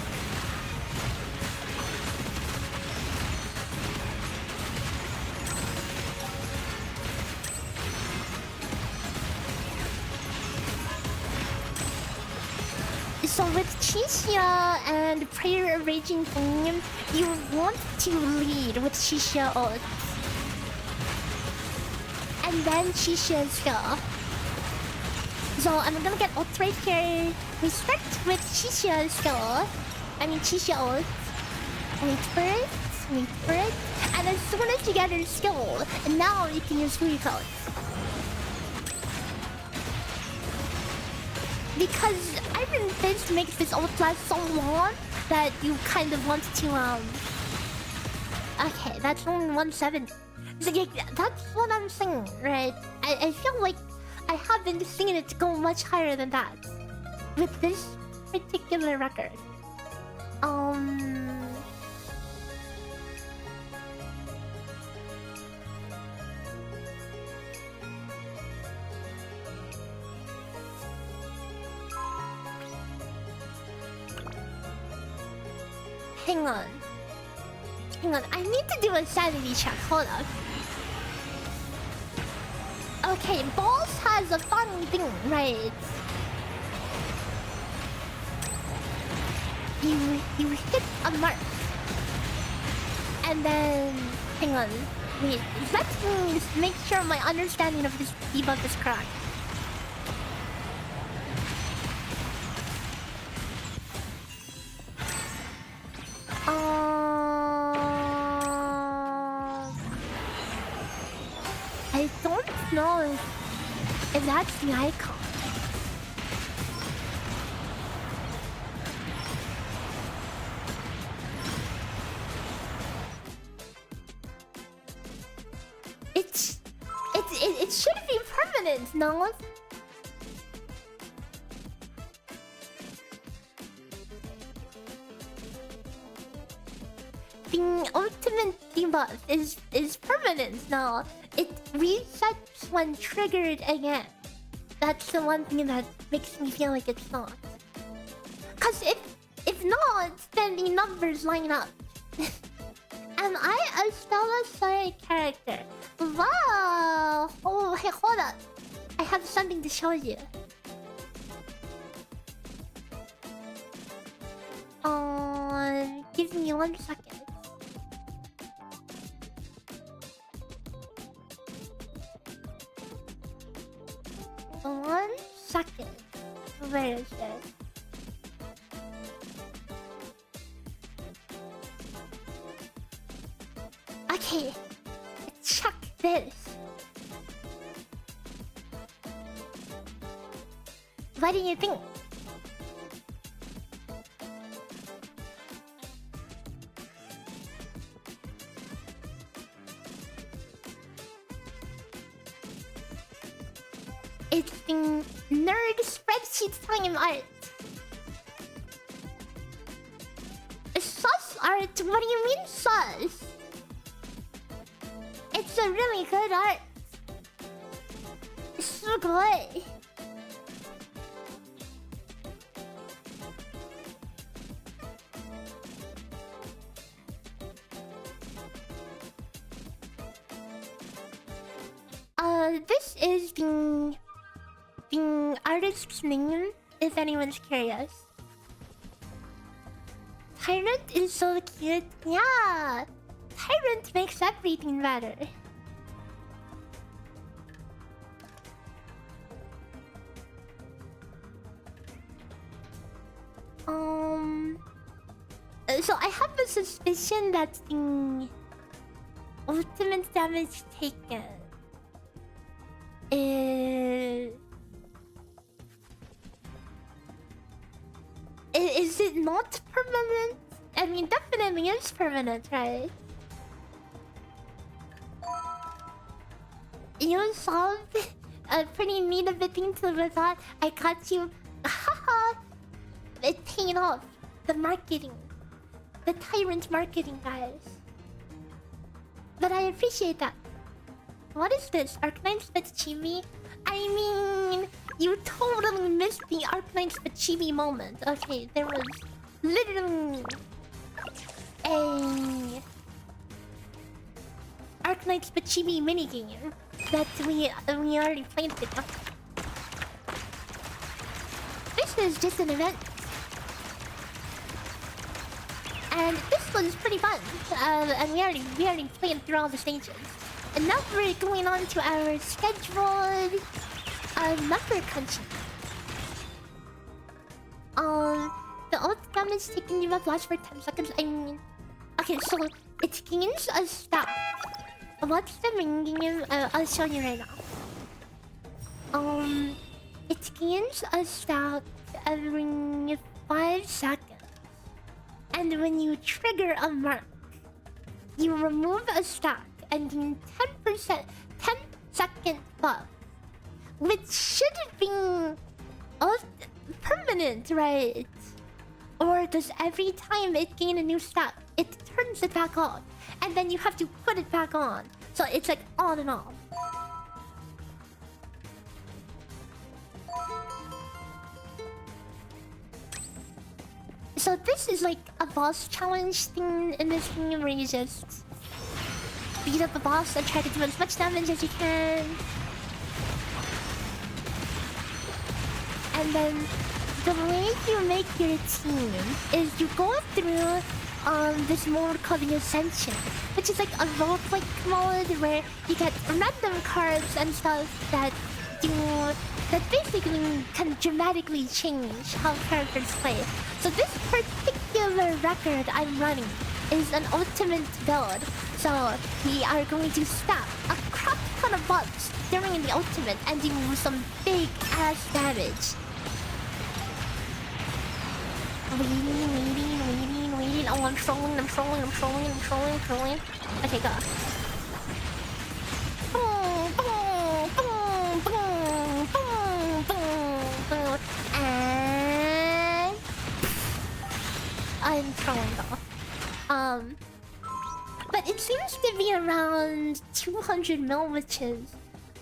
So with Chixia and Prayer Raging Flame, you want to lead with Chixia ult. And then Chixia's skill. So I'm gonna get ult right here. We start with Chixia's skill. I mean Chixia ult. Wait for it. Wait for it. And as soon as you get her skill, now you can use Fuyuka ult. Because Iron Fist makes this ult last so long that you kind of want to Okay, that's only 170. So yeah, that's what I'm saying, right? I feel like I haven't seen it go much higher than that with this particular record. Hang on. Hang on, I need to do a sanity check. Hold up. Okay, Balls has a fun thing, right? You hit a mark. And then... Hang on. Wait, let me make sure my understanding of this debuff is correct. I don't know if that's the icon. It should be permanent, no? The ultimate debuff is permanent now. It resets when triggered again. That's the one thing that makes me feel like it's not. Cause if not, then the numbers line up. Am I a Stella Sora character? Wow! Oh, hey, hold up. I have something to show you. Give me 1 second. One second. Where is it? Okay, check this. What do you think? It's the nerd spreadsheet time art. Sus art? What do you mean sus? It's a really good art. It's so good. this is the artist's name, if anyone's curious. Tyrant is so cute. Yeah! Tyrant makes everything better. So I have a suspicion that the ultimate damage taken is it not permanent? I mean, definitely is permanent, right? You solved a pretty neat of a thing to the thought. I got you. Haha! It paid off. The marketing. The tyrant marketing, guys. But I appreciate that. What is this? Arknights but chibi? I mean, you totally missed the Arknights but chibi moment. Okay, there was literally a Arknights but chibi minigame that we already played with. This is just an event. And this was pretty fun. And we already played through all the stages. And now we're going on to our scheduled number crunching. The ult damage taking you up lasts for 10 seconds. I mean, okay, so it gains a stack. What's the main game? I'll show you right now. It gains a stack every 5 seconds. And when you trigger a mark, you remove a stack and gain 10% 10-second buff. Which should be permanent, right? Or does every time it gain a new stack, it turns it back off. And then you have to put it back on. So it's like on and off. So this is like a boss challenge thing in this game where you just beat up a boss and try to do as much damage as you can. And then the way you make your team is you go through this mode called the Ascension, which is like a roguelike mode where you get random cards and stuff that basically can dramatically change how characters play. So this particular record I'm running is an ultimate build. So we are going to stack a crap ton of buffs during the ultimate and do some big ass damage. Waiting. Oh, I'm trolling. Okay, go. And I'm trolling though. But it seems to be around 200 mil, which is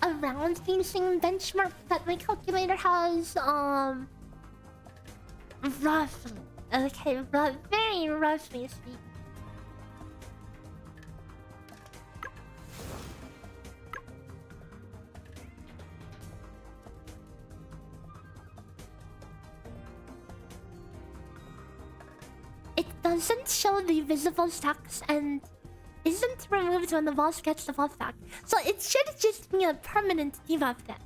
around the same benchmark that my calculator has. Roughly. Okay, but very roughly speaking. It doesn't show the visible stacks and isn't removed when the boss gets the buff back. So it should just be a permanent debuff then.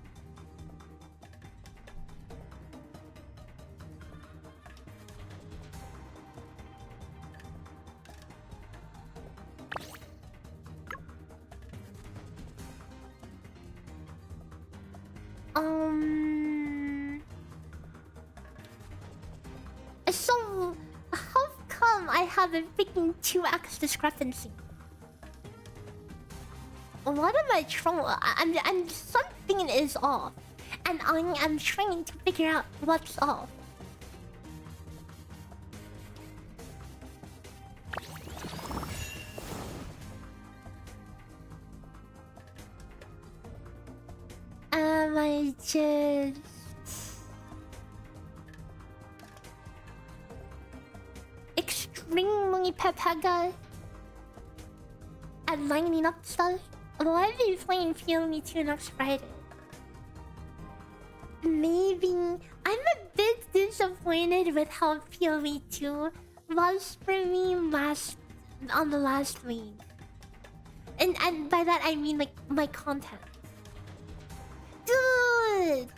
So how come I have a freaking 2x discrepancy? What am I trolling? I'm something is off, and I am trying to figure out what's off. Am I just extremely pepega at lining up stuff? Will I be playing POE 2 next Friday? Maybe. I'm a bit disappointed with how POE 2 was for me on the last league. And by that I mean like my content. Dude!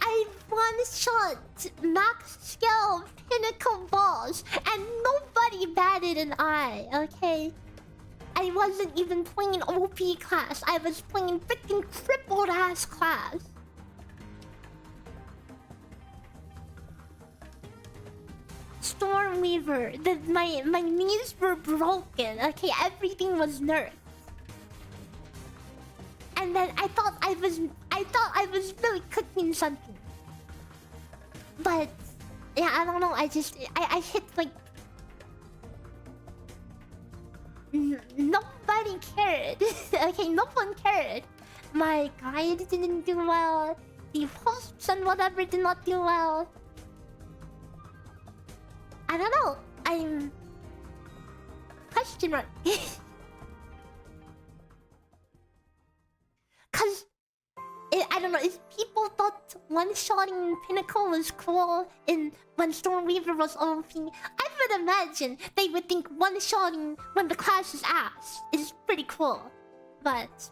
I one-shot max scale pinnacle boss and nobody batted an eye, okay? I wasn't even playing OP class. I was playing freaking crippled ass class. Stormweaver. My knees were broken. Okay, everything was nerfed. And then I thought I was really cooking something. But yeah, I don't know. I hit like nobody cared. Okay, no one cared. My guide didn't do well. The hosts and whatever did not do well. I don't know. I'm question mark. Cause I don't know. If people thought one-shotting Pinnacle was cool and when Stormweaver was OP, I would imagine they would think one-shotting when the class is ass is pretty cool. But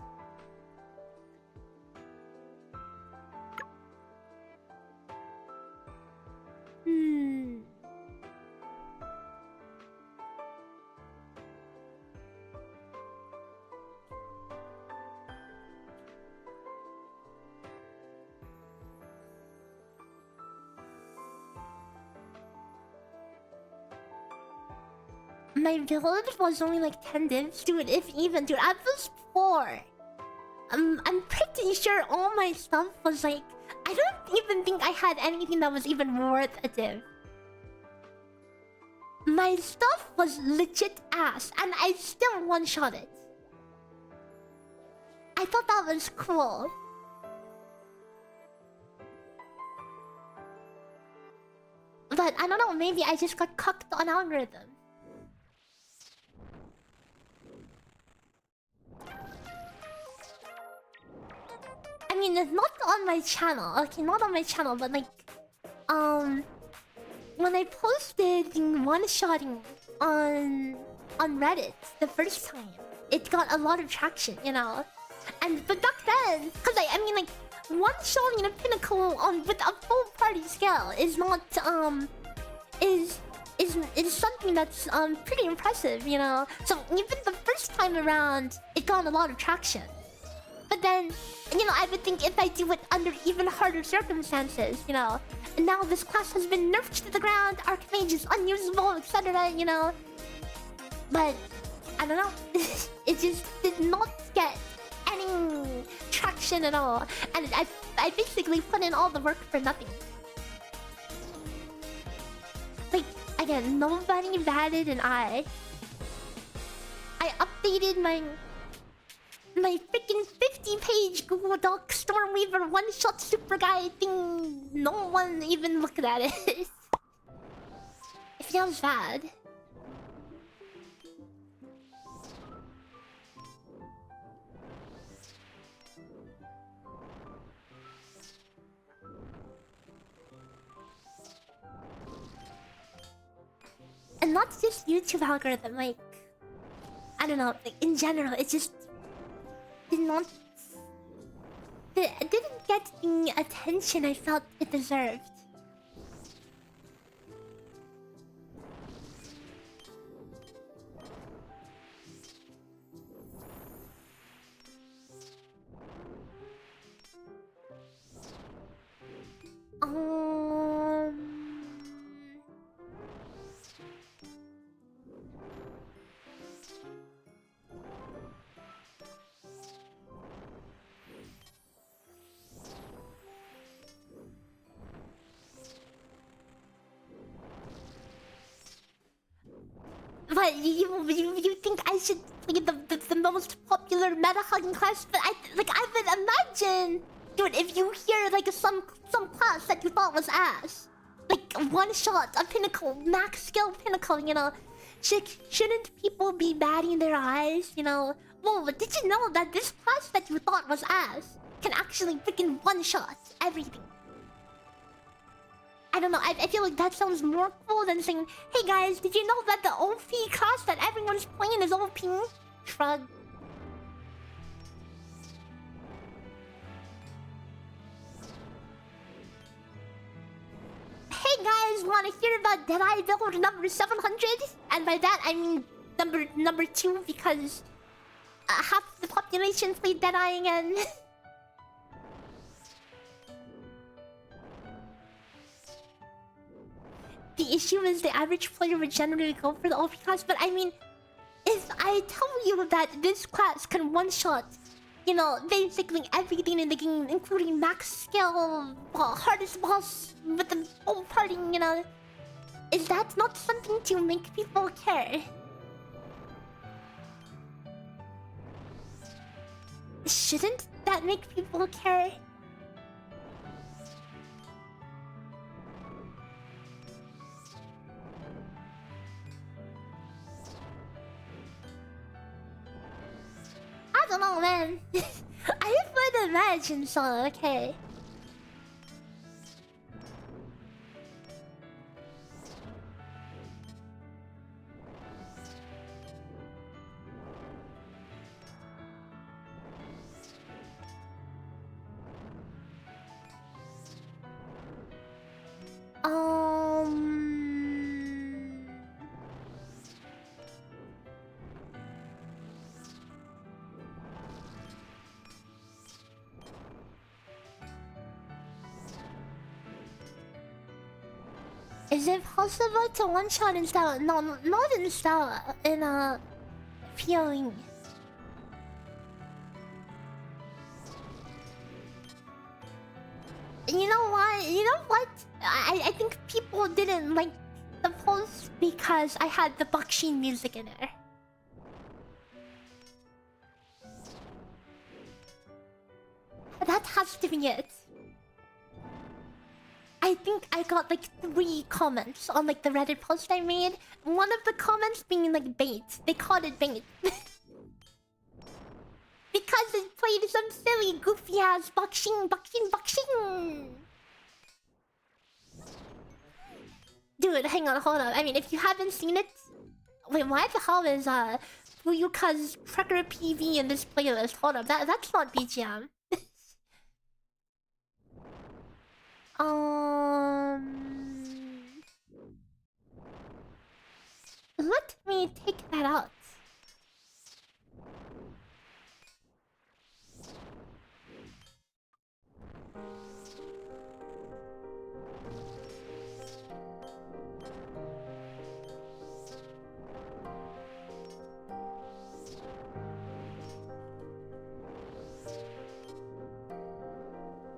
my build was only like 10 divs, dude. If even, dude, I was poor. I'm pretty sure all my stuff was like. I don't even think I had anything that was even worth a div. My stuff was legit ass, and I still one-shot it. I thought that was cool. But I don't know, maybe I just got cucked on algorithm. I mean, it's not on my channel. Okay, not on my channel, but like, when I posted the one-shotting on Reddit the first time, it got a lot of traction, you know. But back then, cause I mean like one-shotting a Pinnacle with a full party scale is not is something that's pretty impressive, you know. So even the first time around, it got a lot of traction. But then, you know, I would think if I do it under even harder circumstances, you know. And now this class has been nerfed to the ground, Archmage is unusable, etc., you know. But, I don't know. It just did not get any traction at all. And I basically put in all the work for nothing. Like, again, nobody batted an eye. I updated my freaking 50-page Google Doc Stormweaver one-shot super guy thing. No one even looked at it. It feels bad. And not just YouTube algorithm, like I don't know, like in general, it just didn't get the attention I felt it deserved. But you think I should play the most popular meta-hugging class? But I would imagine, dude, if you hear like some class that you thought was ass, like one shot, a Pinnacle, max skill Pinnacle, you know, shouldn't people be batting their eyes? You know, whoa, but did you know that this class that you thought was ass can actually freaking one-shot everything? I don't know, I feel like that sounds more cool than saying, hey guys, did you know that the OP class that everyone's playing is OP? Shrug. Hey guys, wanna hear about Deadeye build number 700? And by that I mean number 2 because half the population played Deadeye again. The issue is the average player would generally go for the OP class, but I mean, if I tell you that this class can one-shot, you know, basically everything in the game, including max skill, hardest boss with the whole party, you know, is that not something to make people care? Shouldn't that make people care? I don't know, man. I just want to imagine, so okay. Is it possible to one-shot in Stella? No, not in Stella. In feeling. You know what? You know what? I think people didn't like the post because I had the Bakshin music in there. That has to be it. I think I got like 3 comments on like the Reddit post I made. One of the comments being like bait. They called it bait. Because it played some silly goofy ass Bakshin. Dude, hang on, hold up. I mean, if you haven't seen it... Wait, why the hell is Fuyuka's Trekker PV in this playlist? Hold up, that's not BGM. Let me take that out.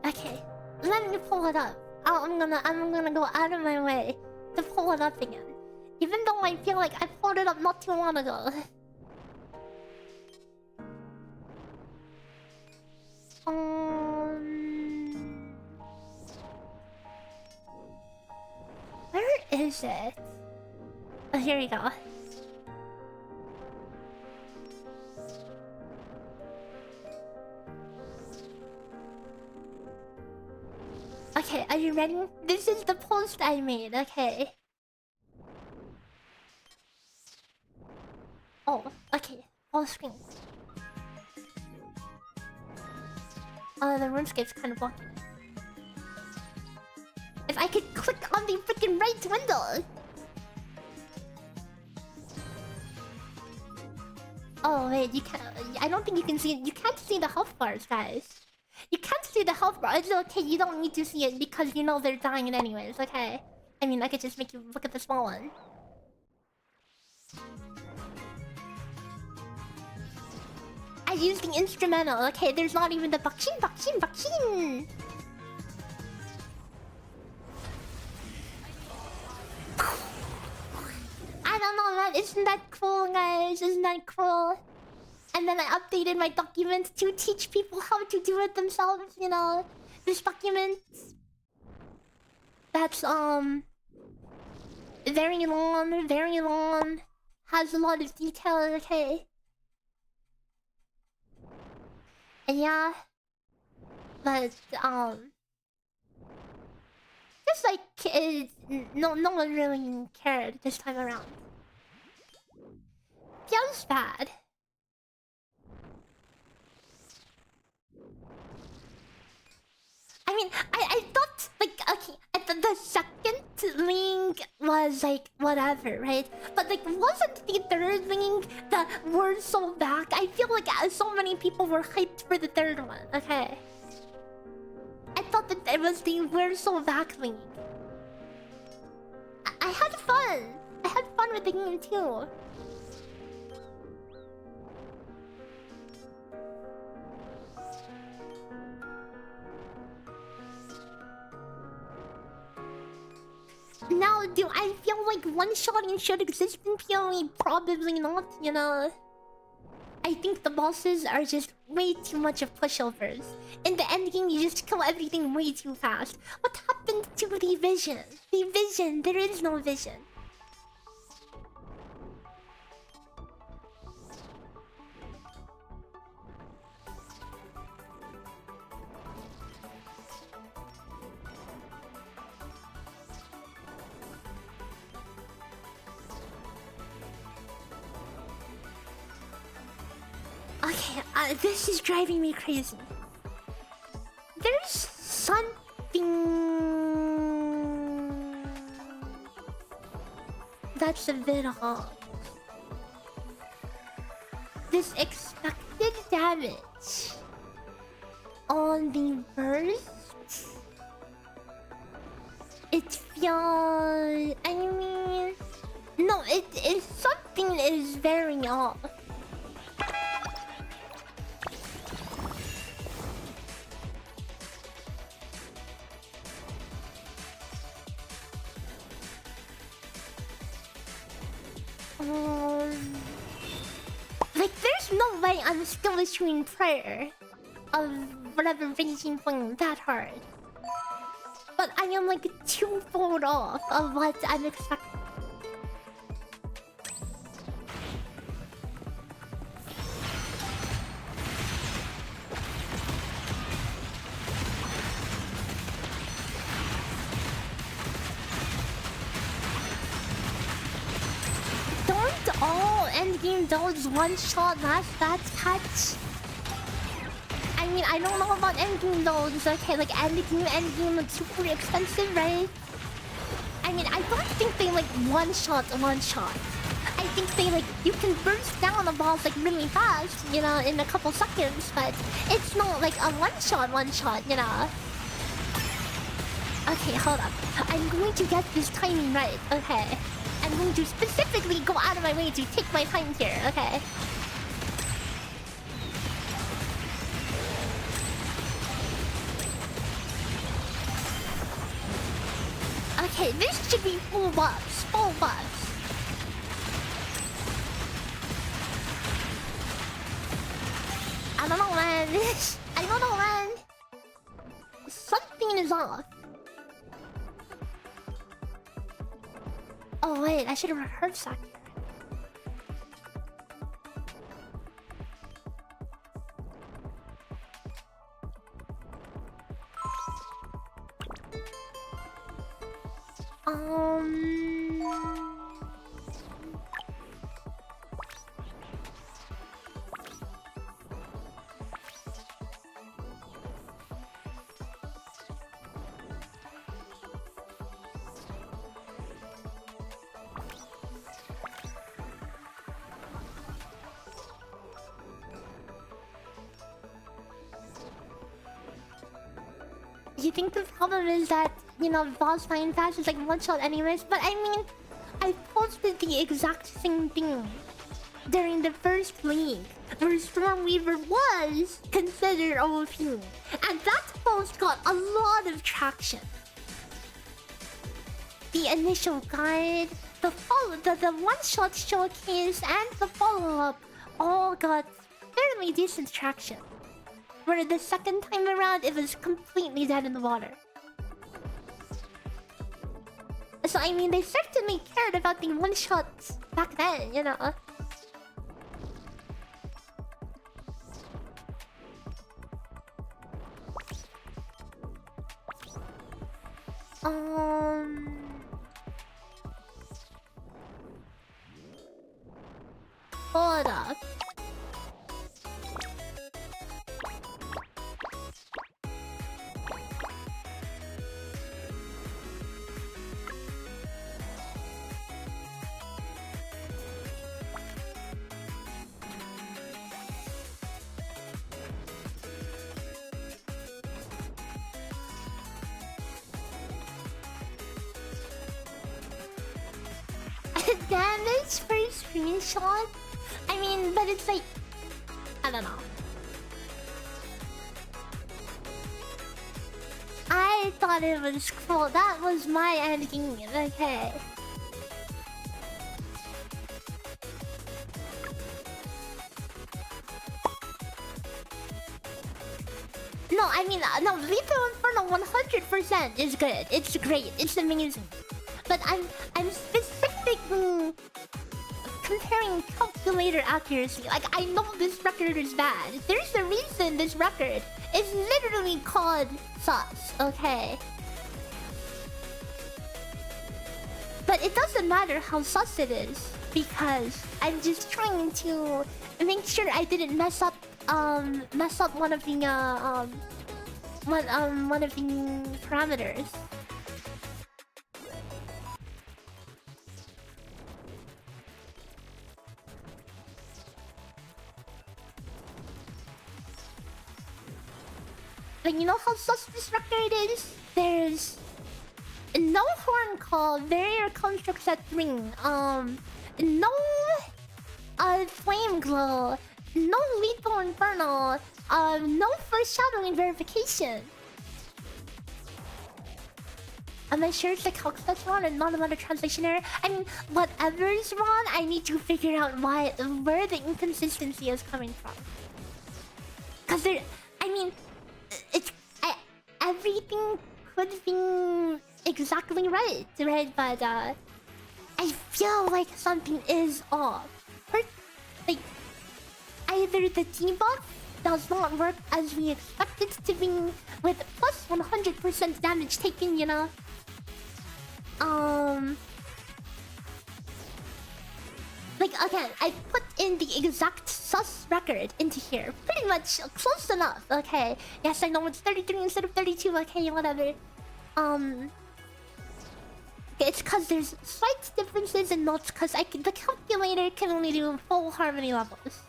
Okay, let me pull it up. I'm gonna go out of my way to pull it up again. Even though I feel like I pulled it up not too long ago. Where is it? Oh, here we go. Okay, are you ready? This is the post I made, okay. Oh, okay. Full screen. Oh, the RuneScape's kind of blocking it. If I could click on the freaking right window! Oh, wait, you can't... I don't think you can see it. You can't see the health bars, guys. You can't see the health bar. It's okay, you don't need to see it because you know they're dying anyways, okay? I mean, I could just make you look at the small one. I used the instrumental, okay? There's not even the Bakshin. I don't know, man. Isn't that cool, guys? Isn't that cool? And then I updated my document to teach people how to do it themselves, you know? This document... That's, very long. Has a lot of detail, okay? Yeah. But, just like, no one really cared this time around. Feels bad. I mean, I thought, like, okay, the second link was, like, whatever, right? But, like, wasn't the third link the word so back? I feel like so many people were hyped for the third one, okay? I thought that it was the word so back link. I had fun! I had fun with the game, too. Now, do I feel like one-shotting should exist in PoE? Probably not, you know. I think the bosses are just way too much of pushovers. In the endgame, you just kill everything way too fast. What happened to the vision? The vision, there is no vision. Okay, this is driving me crazy. There's something that's a bit off. This expected damage on the burst. It feels. I mean, no, it is something is very off. Like, there's no way I'm still issuing prayer of whatever raging flame that hard. But I am like twofold off of what I'm expecting. Don't all endgame those one-shot that catch? I mean, I don't know about endgame those, okay, like endgame is super expensive, right? I mean, I don't think they like one-shot. I think they like, you can burst down a boss like really fast, you know, in a couple seconds, but it's not like a one-shot, you know? Okay, hold up. I'm going to get this timing right, okay? I'm going to specifically go out of my way to take my time here, okay? Okay, this should be full buffs, I don't know, man. I don't know, man. Something is off. Oh wait, I should have rehearsed that. You think the problem is that, you know, boss fighting fast is like one shot anyways, but I mean, I posted the exact same thing during the first league, where Stormweaver was considered OP, and that post got a lot of traction. The initial guide, the one-shot showcase, and the follow-up all got fairly decent traction. Where the second time around, it was completely dead in the water. So I mean, they certainly cared about the one-shots back then, you know. Hold up. Damage for screenshot? I mean, but it's like... I don't know. I thought it was cool. That was my ending. Okay. No, I mean, no, Lethal Inferno 100% is good. It's great. It's amazing. But I'm specifically comparing calculator accuracy. Like, I know this record is bad. There's a reason this record is literally called sus, okay? But it doesn't matter how sus it is, because I'm just trying to make sure I didn't mess up one of the one of the parameters. Like, you know how sus this record is? There's no horn call, barrier constructs at 3, no flame glow, no lethal inferno, no foreshadowing verification. Am I sure it's the calc that's wrong and not another translation error? I mean, whatever is wrong, I need to figure out where the inconsistency is coming from. Cause there, I mean, everything could be exactly right? But I feel like something is off. Like, either the debuff does not work as we expect it to be, with plus 100% damage taken, you know? Like, again, I put in the exact sus record into here. Pretty much close enough, okay? Yes, I know it's 33 instead of 32, okay, whatever. It's because there's slight differences in notes, because the calculator can only do full harmony levels.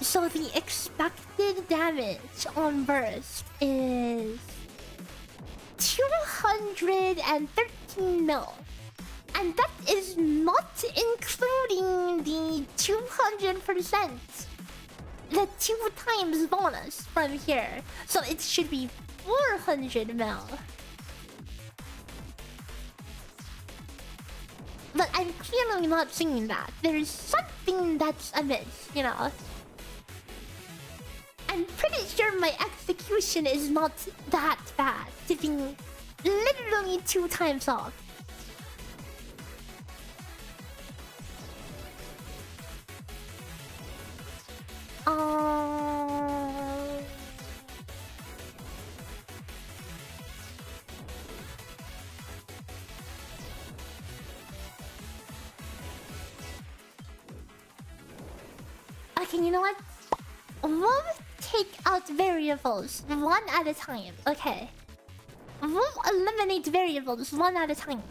So the expected damage on burst is 213 mil. And that is not including the 200%. The 2 times bonus from here. So it should be 400 mil. But I'm clearly not seeing that. There's something that's amiss, you know? I'm pretty sure my execution is not that bad to be literally 2 times off. Okay, you know what? We'll take out variables one at a time. Okay. We'll eliminate variables one at a time.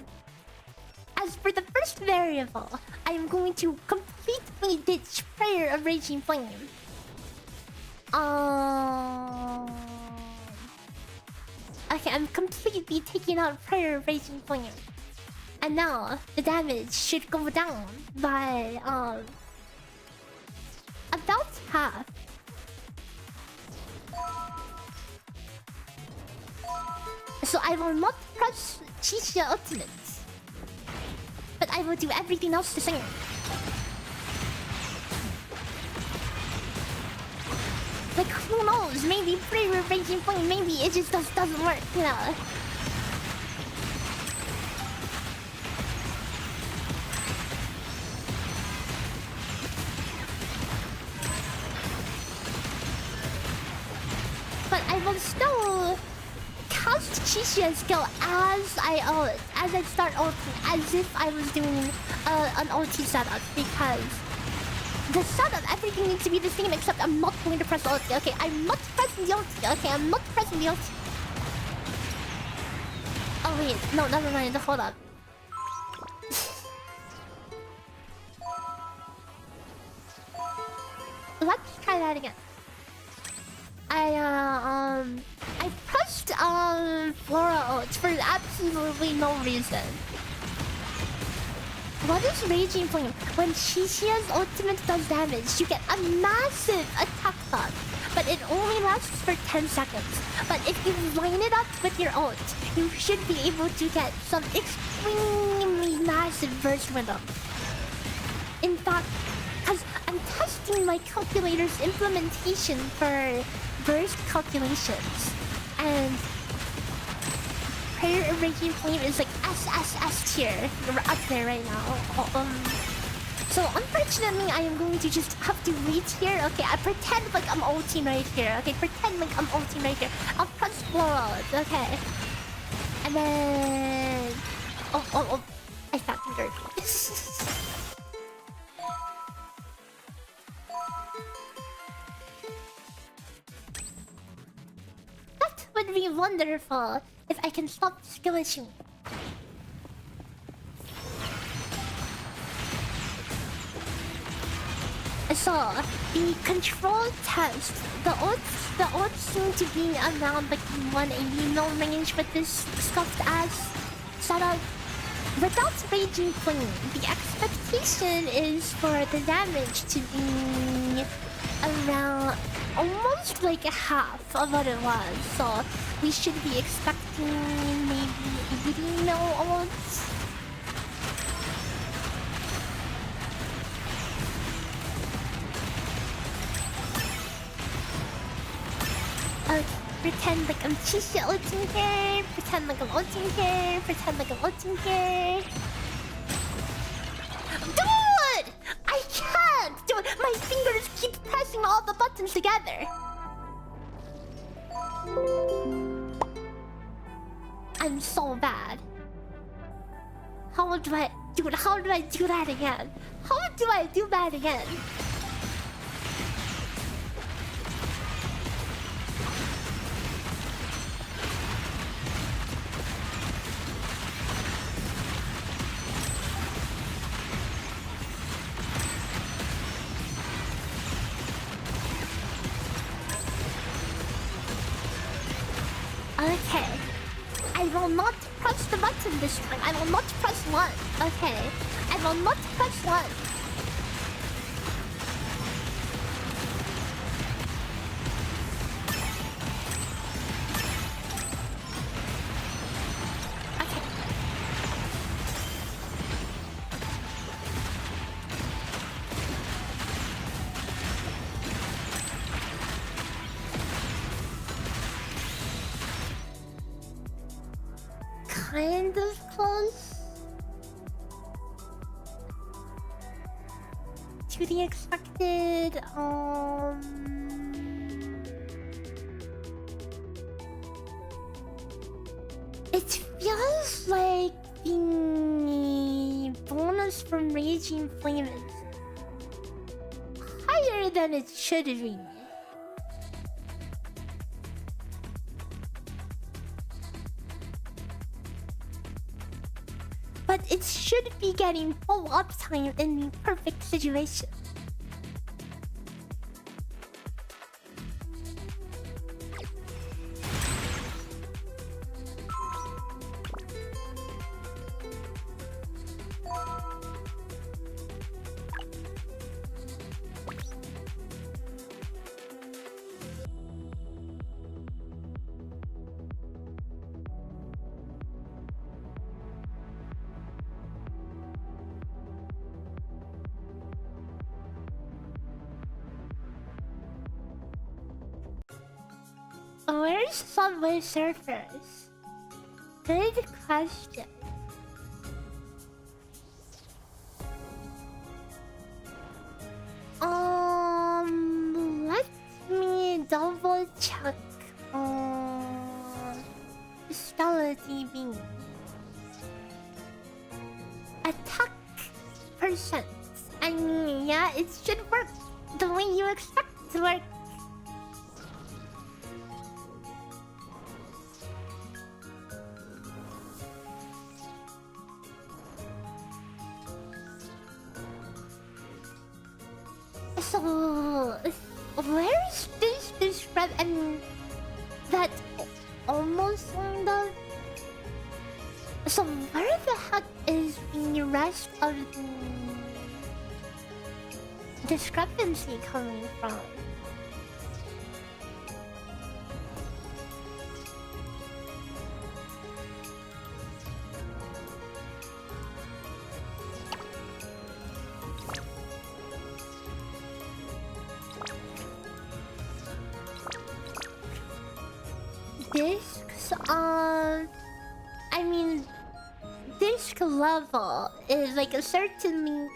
As for the first variable, I'm going to completely ditch Prayer of Raging Flame. Okay, I'm completely taking out Prayer of Raging Flame. And now, the damage should go down by, about half. So I will not press Chisha Ultimate, but I will do everything else the same. Like, who knows? Maybe Prayer of Raging Flame, maybe it just doesn't work, you know? will still cast Shishia's skill as I start ulting, as if I was doing an ulti setup, because the setup, everything needs to be the same except I'm not going to press ulti. Okay, I'm not pressing the ulti. Okay, I'm not pressing the ulti. Oh wait, no, never mind. Hold up. Let's try that again. I pressed Flora ult for absolutely no reason. What is Raging Flame? When Shishia's ultimate does damage, you get a massive attack buff, but it only lasts for 10 seconds. But if you line it up with your ult, you should be able to get some extremely massive burst rhythm. In fact, because I'm testing my calculator's implementation for burst calculations, and Prayer of Raging Flame is like SSS tier up there right now. So unfortunately, I am going to just have to wait here. Okay, I pretend like I'm ulting right here. Okay, pretend like I'm ulting right here. I'll press forward. Okay, and then I found him dirty. That would be wonderful if I can stop this glitching. So, the control test, the odds seem to be around like 180 mil range with this scuffed ass setup. Without Raging Flame, the expectation is for the damage to be around almost like a half of what it was. So we should be expecting maybe 80 mil odds. Okay, pretend like I'm Shisha ulting here, pretend like I'm ulting here, pretend like I'm ulting here. Dude! I can't! Dude, my fingers keep pressing all the buttons together. I'm so bad. How do I... Dude, how do I do that again? How do I do that again? Okay. I will not press the button this time. I will not press 1. Okay. I will not press 1. Okay. Kind of close to the expected. It feels like the bonus from Raging Flame is higher than it should be. But it should be getting full uptime in the perfect situation. Where's Subway Surfers? Good question. Let me double check. Stella TV. Attack percent. I mean, yeah, it should work the way you expect it to work. So, where is this discrepancy? I mean, that almost kind of. So, where the heck is the rest of the discrepancy coming from? Discs, I mean, disc level is like certainly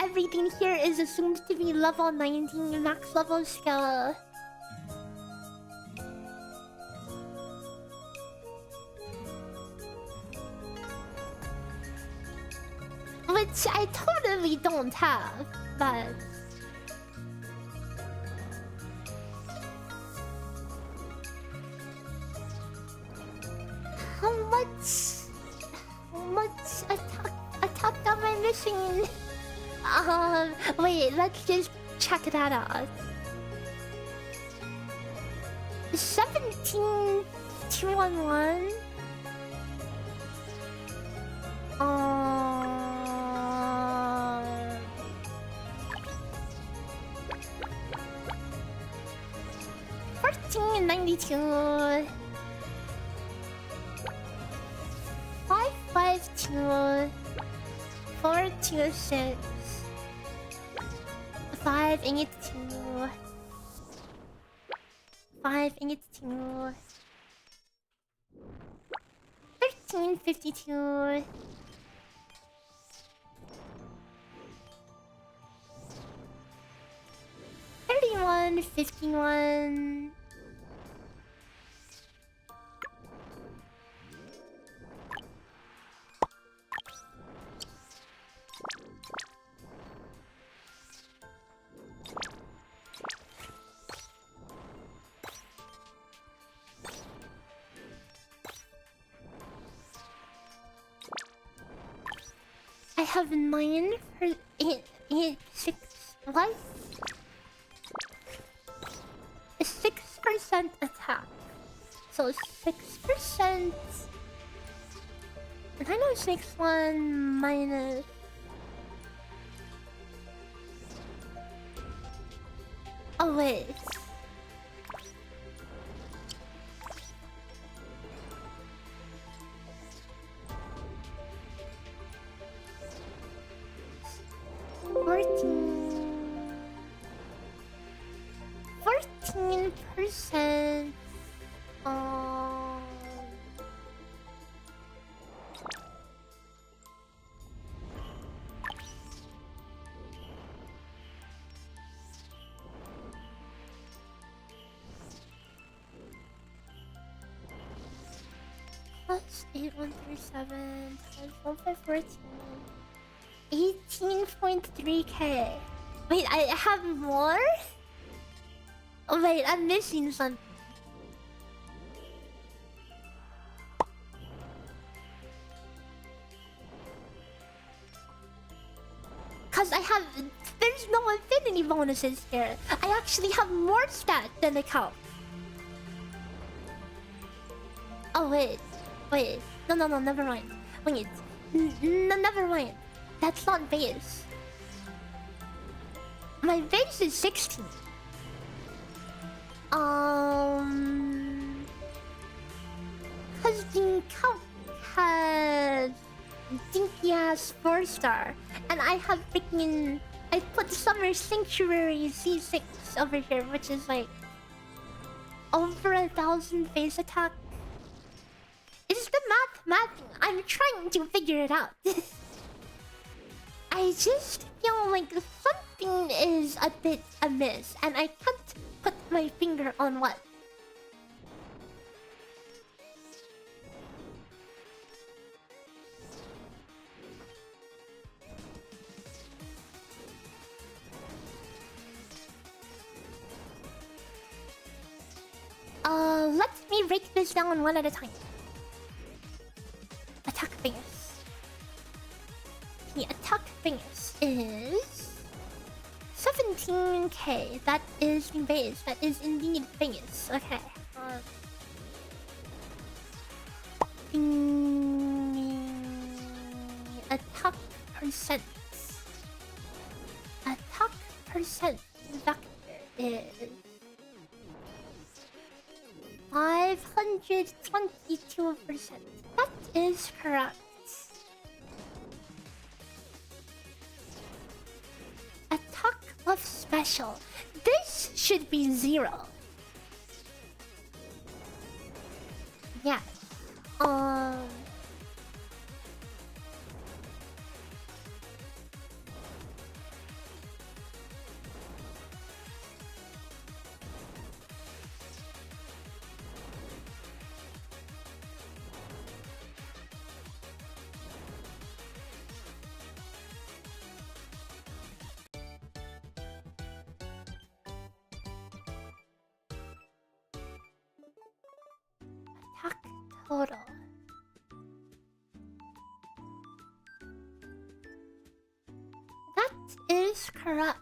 everything here is assumed to be level 19 max level skill. Which I totally don't have, but how much attack am I missing? Wait, let's just check that out. 17 211. 1492. 552. 426. 582. 582. 1352. 3151. I have 9 for 6. What? 6% attack. So 6%. 9061 minus. Oh wait. Fourteen percent. Plus 8137 times 1514. 18.3k. Wait, I have more? Oh wait, I'm missing something. Cause I have... There's no infinity bonuses here. I actually have more stats than the count. Oh wait. Wait. No, never mind. Wait. Never mind. That's not base. My base is 16. Cause the count has dinky ass 4-star, and I have freaking... I put Summer Sanctuary C6 over here, which is like over 1,000 base attack. It's the math. I'm trying to figure it out. I just feel like something is a bit amiss, and I can't put my finger on what. me break this down one at a time. Attack fingers. The attack fingers is 17k. That is the base. That is indeed fingers. Okay. The attack percent. Attack percent vector is 522%. That is correct. Attack of special. This should be 0. Yeah. Attack total. That is correct.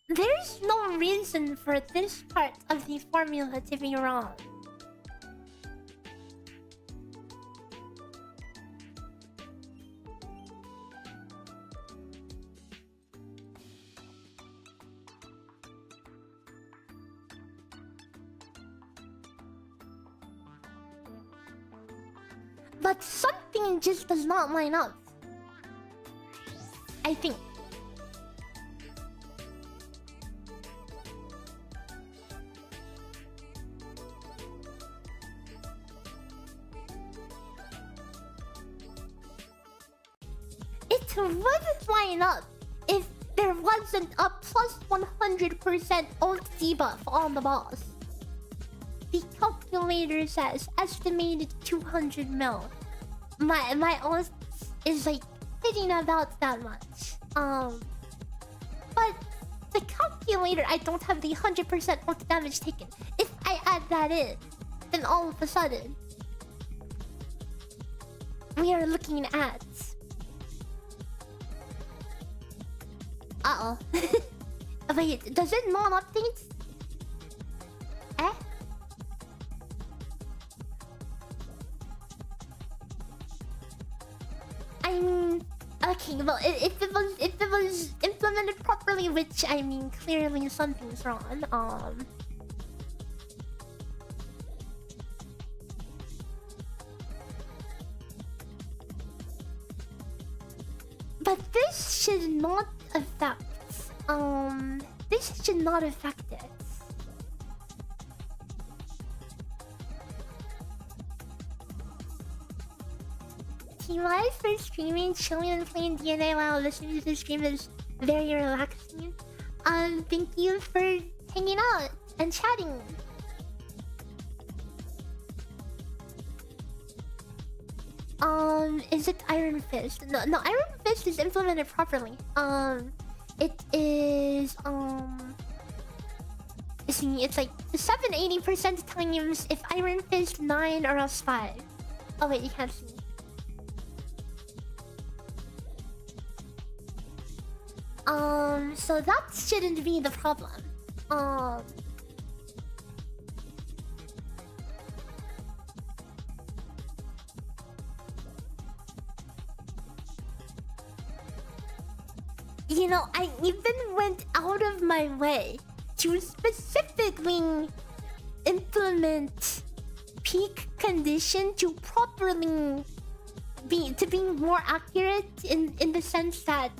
There's no reason for this part of the formula to be wrong. But something just does not line up. I think. It would line up if there wasn't a plus 100% ult debuff on the boss. The calculator says estimated 200 mil. My ult is like hitting about that much. But the calculator, I don't have the 100% ult damage taken. If I add that in, then all of a sudden we are looking at. Wait, does it not update? Eh? I mean, okay, well, if it was implemented properly, which I mean, clearly something's wrong. But this should not affect. This should not affect it. TY for streaming, chilling, and playing DNA while listening to the stream is very relaxing. Thank you for hanging out and chatting. Is it Iron Fist? No, Iron Fist is implemented properly. It is see, it's like 780% times if Iron Fist 9 or else 5. Oh wait, you can't see. So that shouldn't be the problem. You know, I even went out of my way to specifically implement peak condition to properly be more accurate in the sense that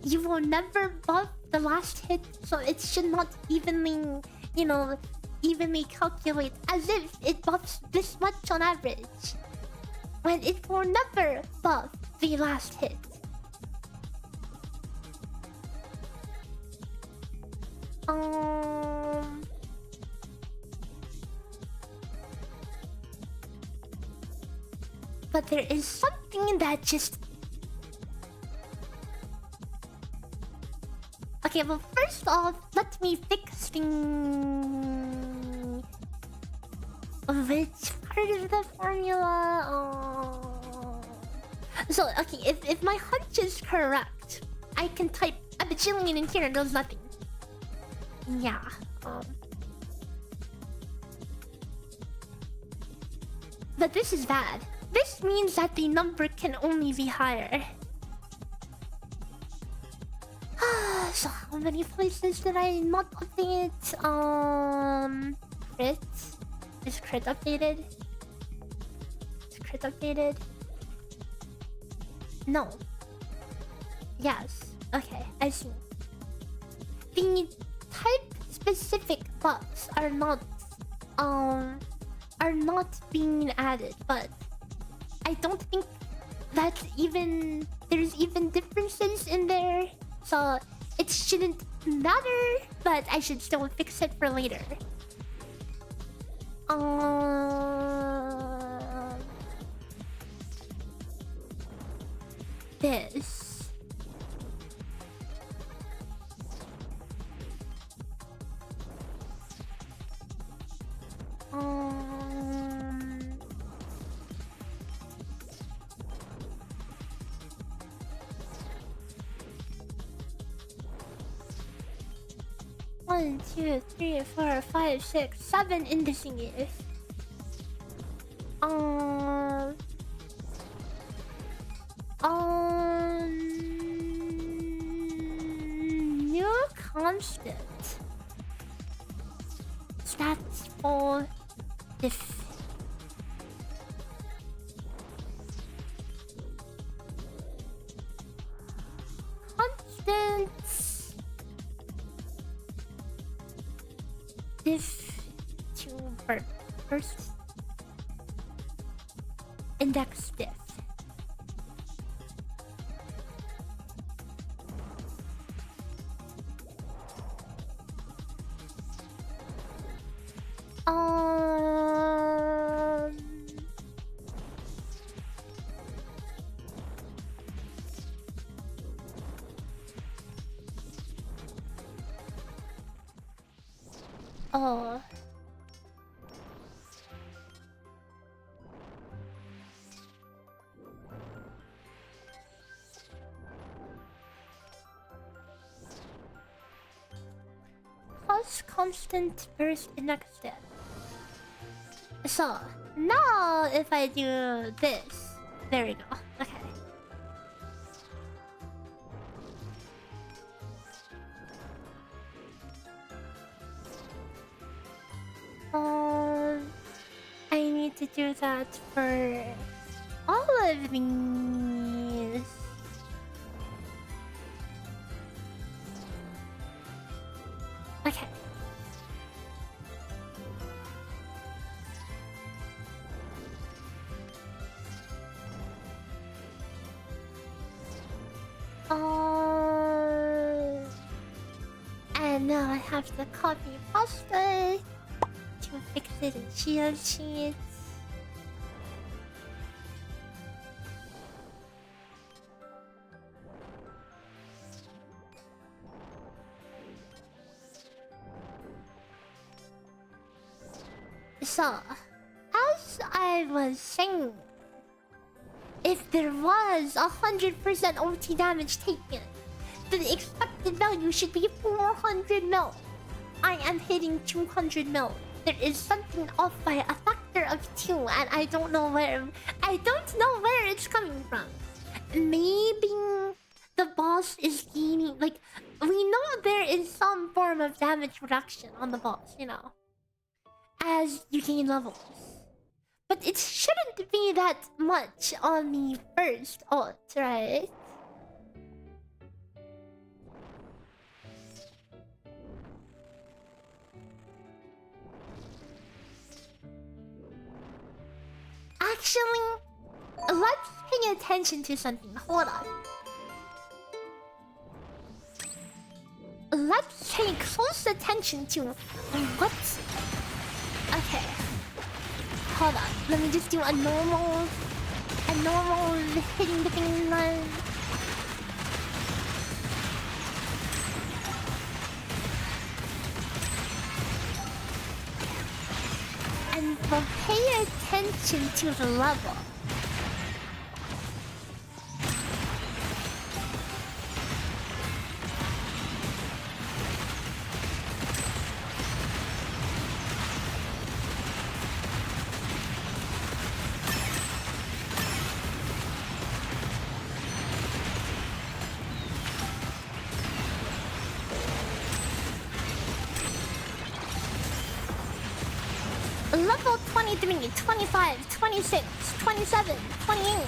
you will never buff the last hit, so it should not evenly, you know, evenly calculate as if it buffs this much on average, when it will never buff the last hit. But there is something that just... Okay, well, first off, let me fix predicting which part of the formula. So okay, if my hunch is correct, I can type a bajillion in here and does nothing. Yeah. But this is bad. This means that the number can only be higher. So how many places did I not update? Crit? Is crit updated? Is crit updated? No. Yes. Okay, I see. The type specific buffs are not being added, but I don't think that there's even differences in there, so it shouldn't matter, but I should still fix it for later. This. 1, 2, 3, 4, 5, 6, 7 indexing is. New constant. Stats for diff. Constants. Diff to first. Index diff. Oh. Plus constant burst index diff. So now if I do this, there we go. Okay. I need to do that for all of these. Okay. And now I have to copy pasta to fix it in chia sheets. So, as I was saying, if there was 100% OT damage taken, the expected value should be 400 mil. I am hitting 200 mil. There is something off by a factor of 2, and I don't know where it's coming from. Maybe the boss is gaining, like, we know there is some form of damage reduction on the boss, you know, as you gain levels. But it shouldn't be that much on the first ult, right? Actually, let's pay attention to something. Hold on. Let's pay close attention to what... Okay. Hold on. Let me just do a normal hitting the thing run. but pay attention to the level. Level 23, 25, 26, 27, 28,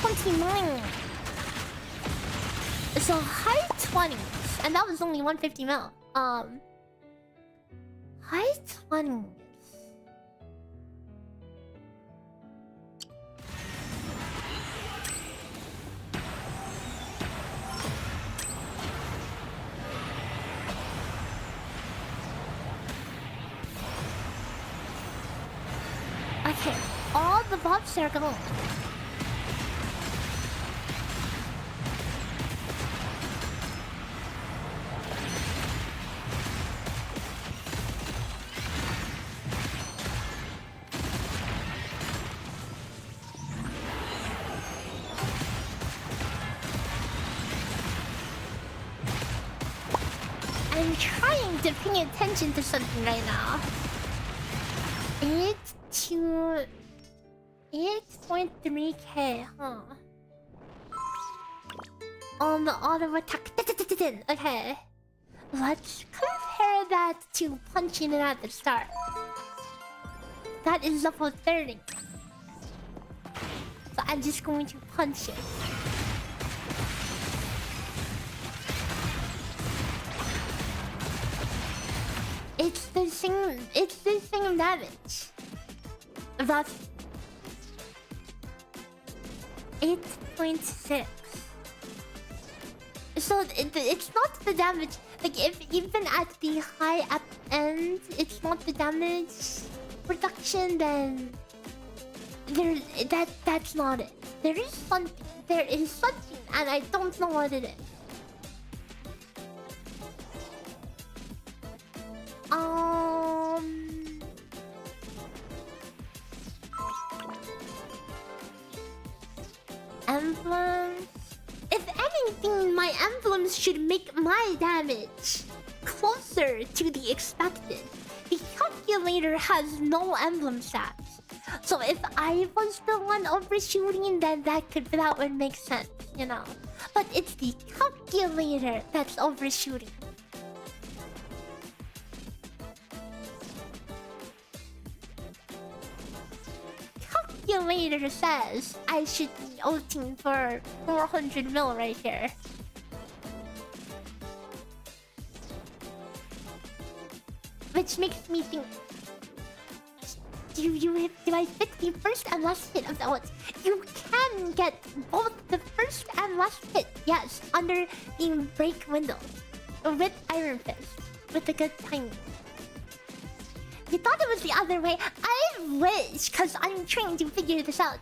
29. So high 20s, and that was only 150 mil. High 20s. Okay, all the buffs are gone. I'm trying to pay attention to something right now. It's 8.3k, huh? On the auto attack. Okay. Let's compare that to punching it at the start. That is level 30. So I'm just going to punch it. It's the same damage. That's 8.6. So it's not the damage. Like if even at the high up end, it's not the damage reduction. Then that's not it. There is something. There is something, and I don't know what it is. Emblems. If anything, my emblems should make my damage closer to the expected. The calculator has no emblem stats. So if I was the one overshooting, then that would make sense, you know. But it's the calculator that's overshooting. Calculator says I should be ulting for 400 mil right here. Which makes me think, do I fit the first and last hit of the ult? You can get both the first and last hit, yes, under the break window. With Iron Fist. With a good timing. You thought it was the other way? I wish, because I'm trying to figure this out.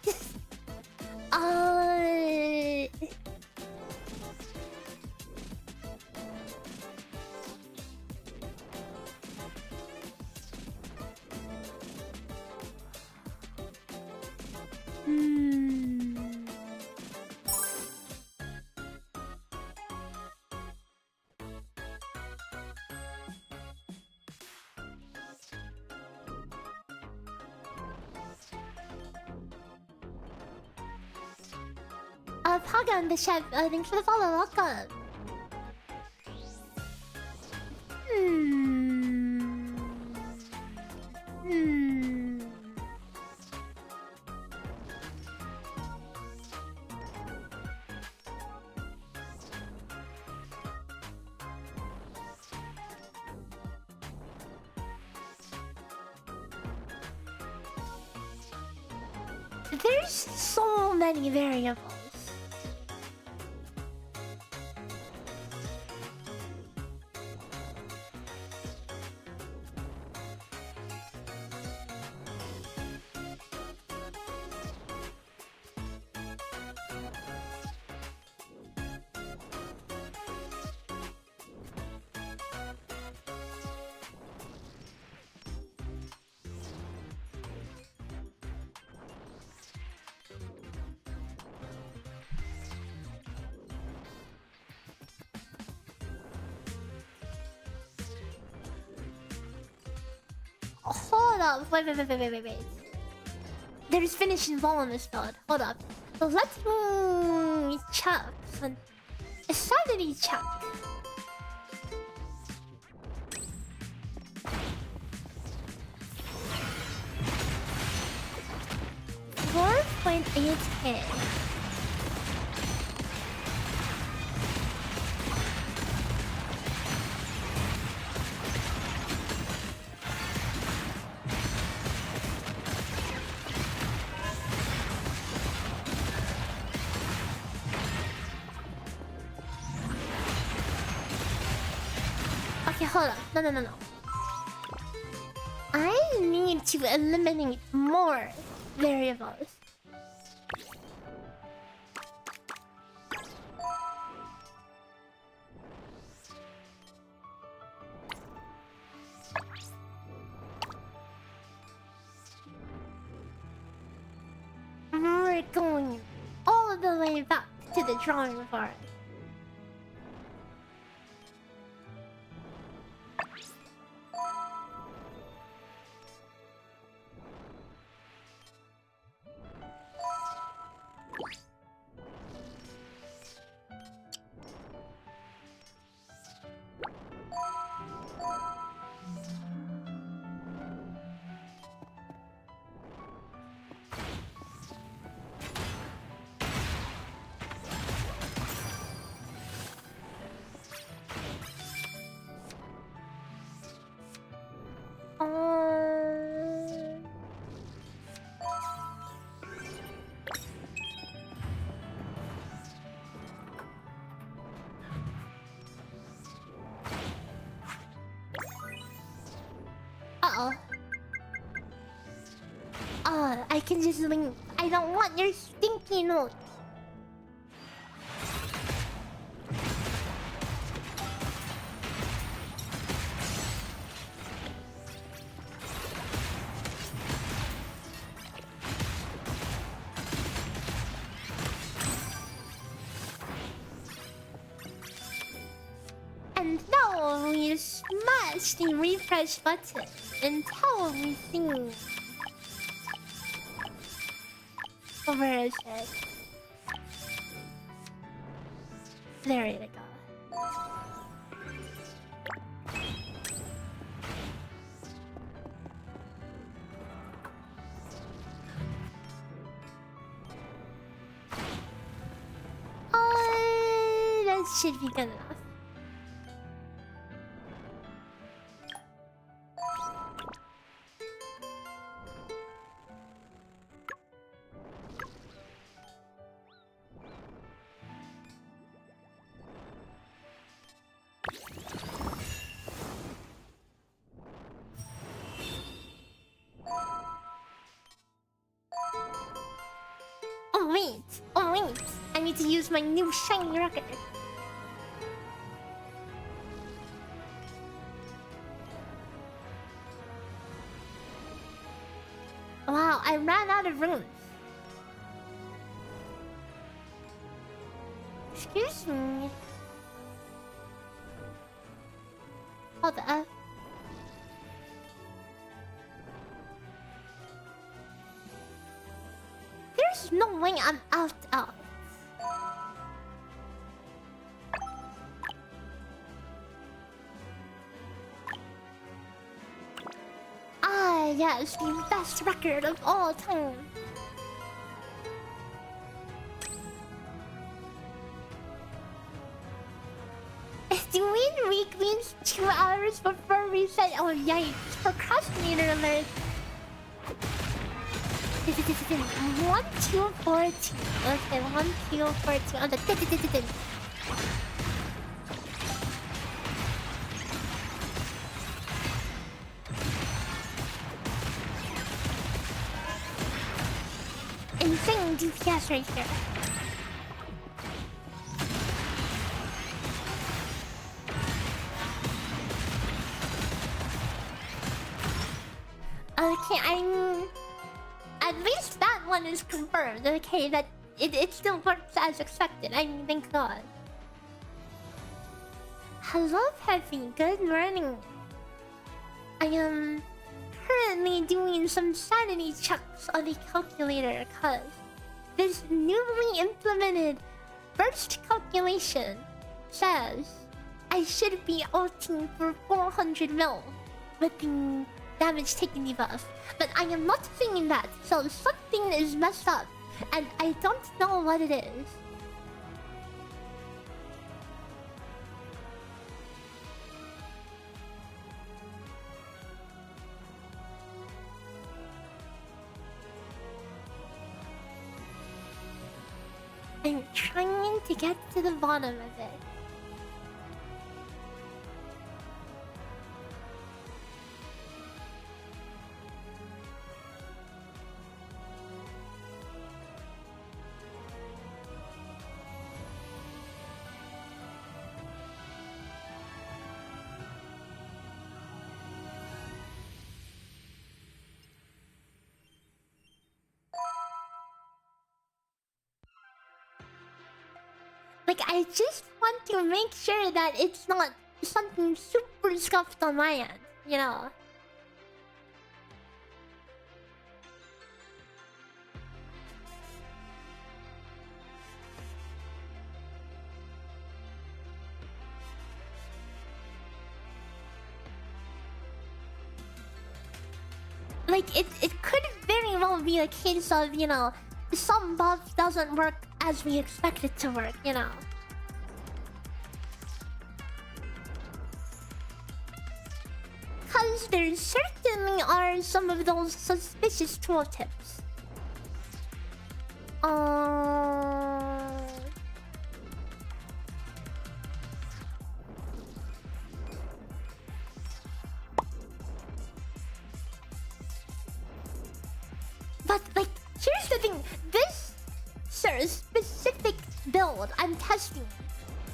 Pagan the chef, thanks for the follow, welcome. There's so many variables. Hold up. Wait. There's finishing ball in this build. Hold up. So let me check. Strategy check. $4.8K. Okay, hold on. No. I need to eliminate more variables. We're going all the way back to the drawing board. Uh-oh. I can just link. I don't want your stinky notes. And now we smash the refresh button until we see. Where is it? There we go. That should be good enough. Oh wait! I need to use my new shiny record. Wow, I ran out of runes. Excuse me. Hold up. There's no way I'm out of. Ah, yes, the best record of all time. The win week means 2 hours before reset. Oh, yikes. Procrastinator alert. 1, 2, 4, 2. Okay, 1, 2, 4, 2. On the insane DPS right here. Okay, at least that one is confirmed. Okay, that it still works as expected. I mean, thank God. Hello, Peppy. Good morning. I am definitely doing some sanity checks on the calculator, cause this newly implemented burst calculation says I should be ulting for 400 mil with the damage taken debuff. But I am not seeing that, so something is messed up, and I don't know what it is. I'm trying to get to the bottom of it. Like, I just want to make sure that it's not something super scuffed on my end, you know? Like, it could very well be a case of, you know, some buff doesn't work as we expect it to work, you know. Cause there certainly are some of those suspicious tooltips. But like, here's the thing. This specific build I'm testing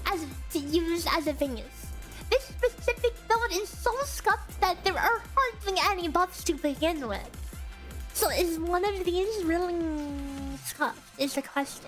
as to use as a Venus. This specific build is so scuffed that there are hardly any buffs to begin with. So is one of these really scuffed is the question.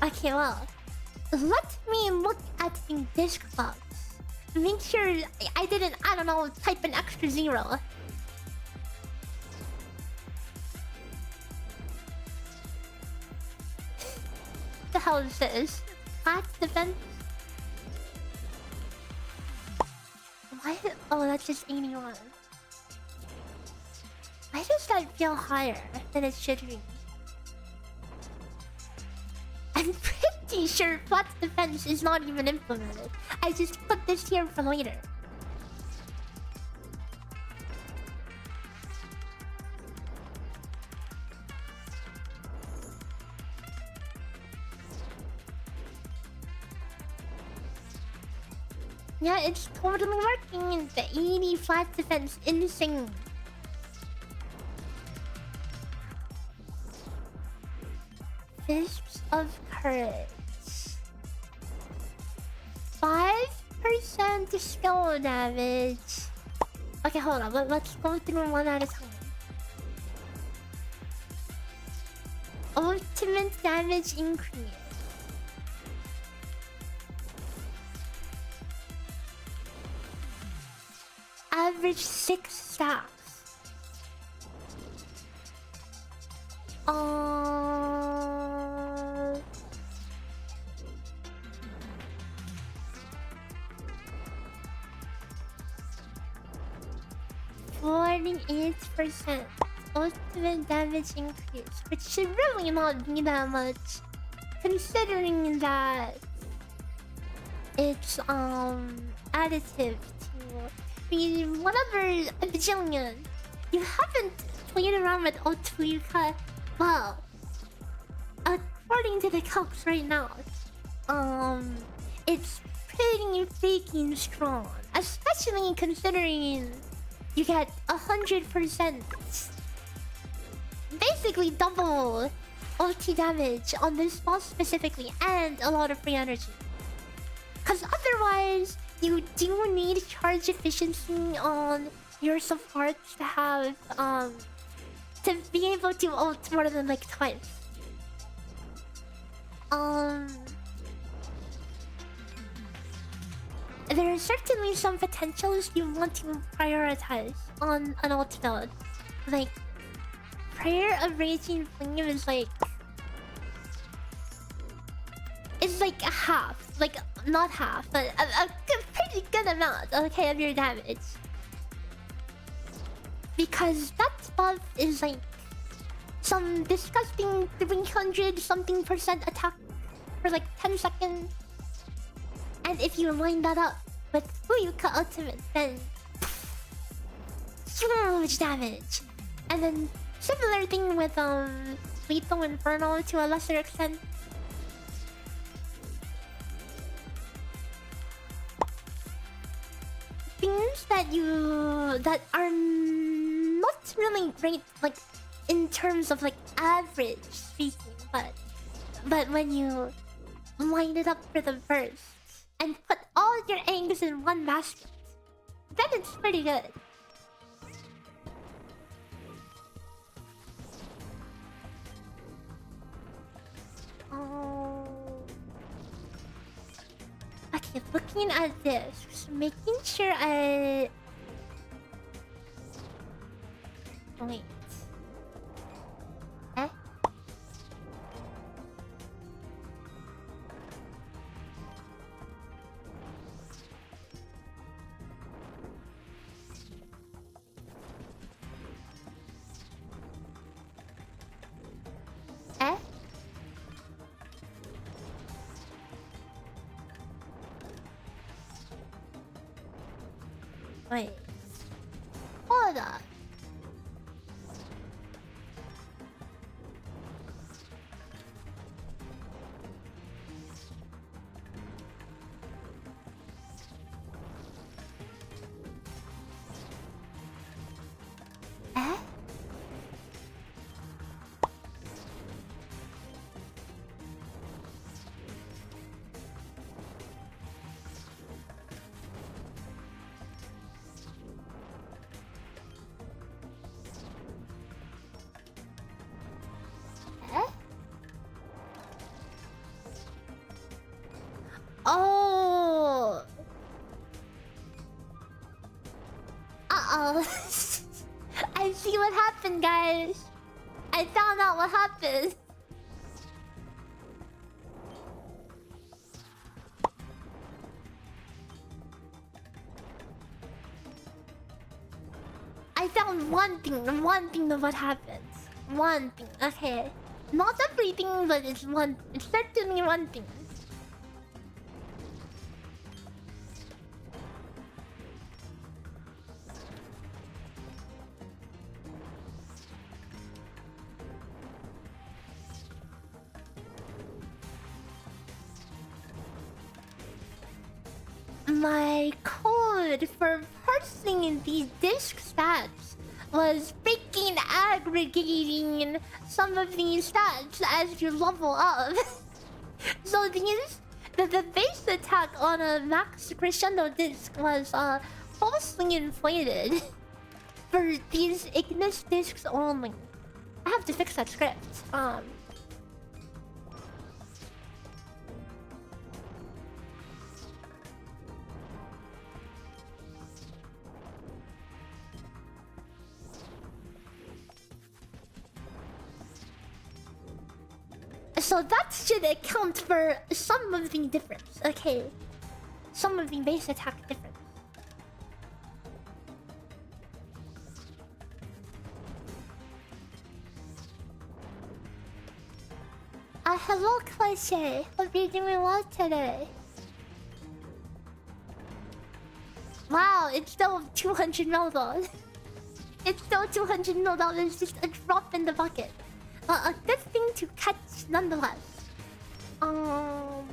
Okay, well, let me look at the disc box. Make sure I didn't, I don't know, type an extra zero. The hell is this? Flat defense? Why? Oh, that's just 81. Why does that feel higher than it should be? I'm pretty sure flat defense is not even implemented. I just put this here for later. Yeah, it's totally working. The 80 flat defense, insane. Fists of Courage. 5% skill damage. Okay, hold on. Let's go through one at a time. Ultimate damage increase. Average 6 stacks. 48% ultimate damage increase, which should really not be that much, considering that it's additive to whatever a bajillion. You haven't played around with Fuyuka. Well, according according to the calcs right now, it's pretty freaking strong. Especially considering you get 100%, basically double ULTI damage on this boss specifically, and a lot of free energy. Cause otherwise, you do need charge efficiency on your supports to have to be able to ult more than like twice. There are certainly some potentials you want to prioritize on an ult build. Like, Prayer of Raging Flame is like... It's like a half. Like, not half, but a pretty good amount, okay, of your damage. Because that buff is like... some disgusting 300 something % attack for like 10 seconds. And if you line that up with Fuyuka ultimate, then huge damage. And then similar thing with Lethal Inferno to a lesser extent. Things that are not really great, like in terms of like average speaking, but when you line it up for the burst and put all your eggs in one basket, then it's pretty good. Oh. Okay, looking at this, just making sure I... Wait. Eh? Eh? Wait. Hold on. Eh? Oh. Uh-oh. I see what happened, guys. I found out what happened. I found one thing of what happened. One thing, okay. Not everything, but it's certainly one thing. My code for parsing these disk stats was freaking aggregating some of these stats as you level up. So the base attack on a max crescendo disc was falsely inflated for these Ignis discs only. I have to fix that script. So that should account for some of the difference, okay? Some of the base attack difference. Hello, Cliche. Hope you're doing well today. Wow, it's still 200 mil though. It's still 200 mil. That was just a drop in the bucket. A good thing to catch nonetheless. Um.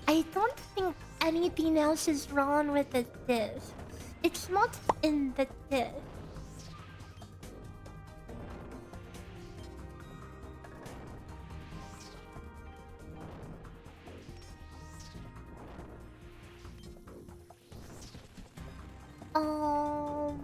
I don't think anything else is wrong with the disc. It's not in the disc. Um.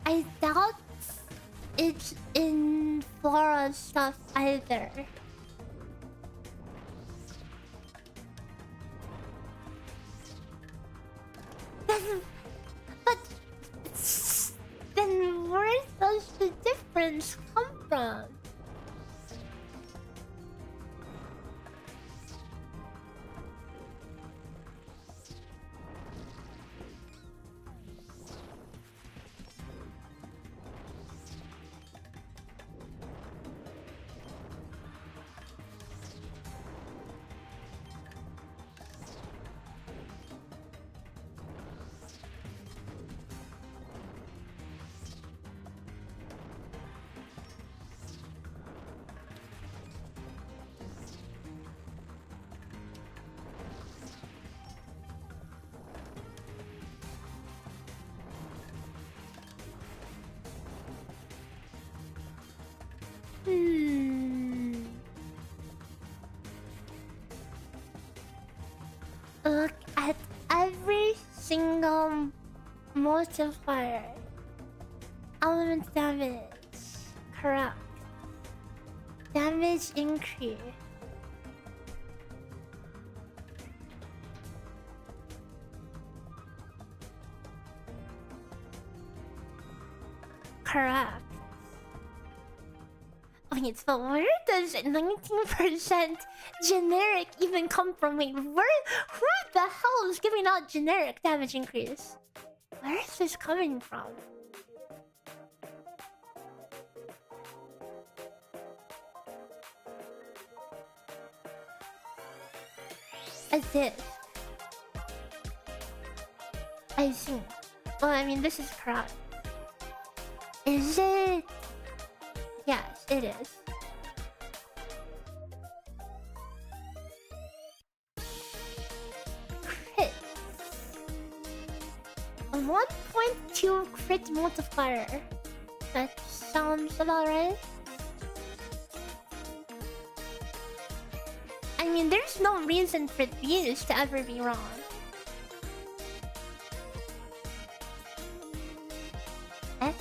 I doubt it's in Flora's stuff either. But then where does the difference come from? Look at every single multiplier. Element damage. Correct. Damage increase. Correct. Wait, so where does 19% generic even come from? Wait, who the hell is giving out generic damage increase? Where is this coming from? A disc. I see. Well, I mean, this is correct. Is it? Yes, it is. Crit. 1.2 crit multiplier. That sounds about right. I mean, there's no reason for these to ever be wrong. Eh?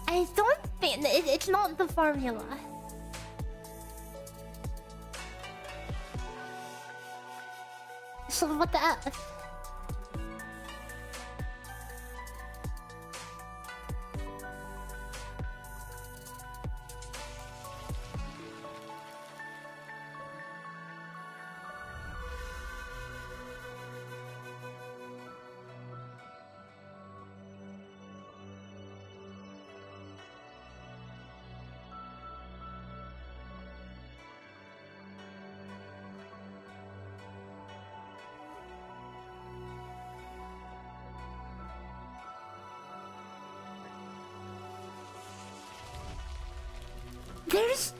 I don't think it's not the formula. So what the F? There's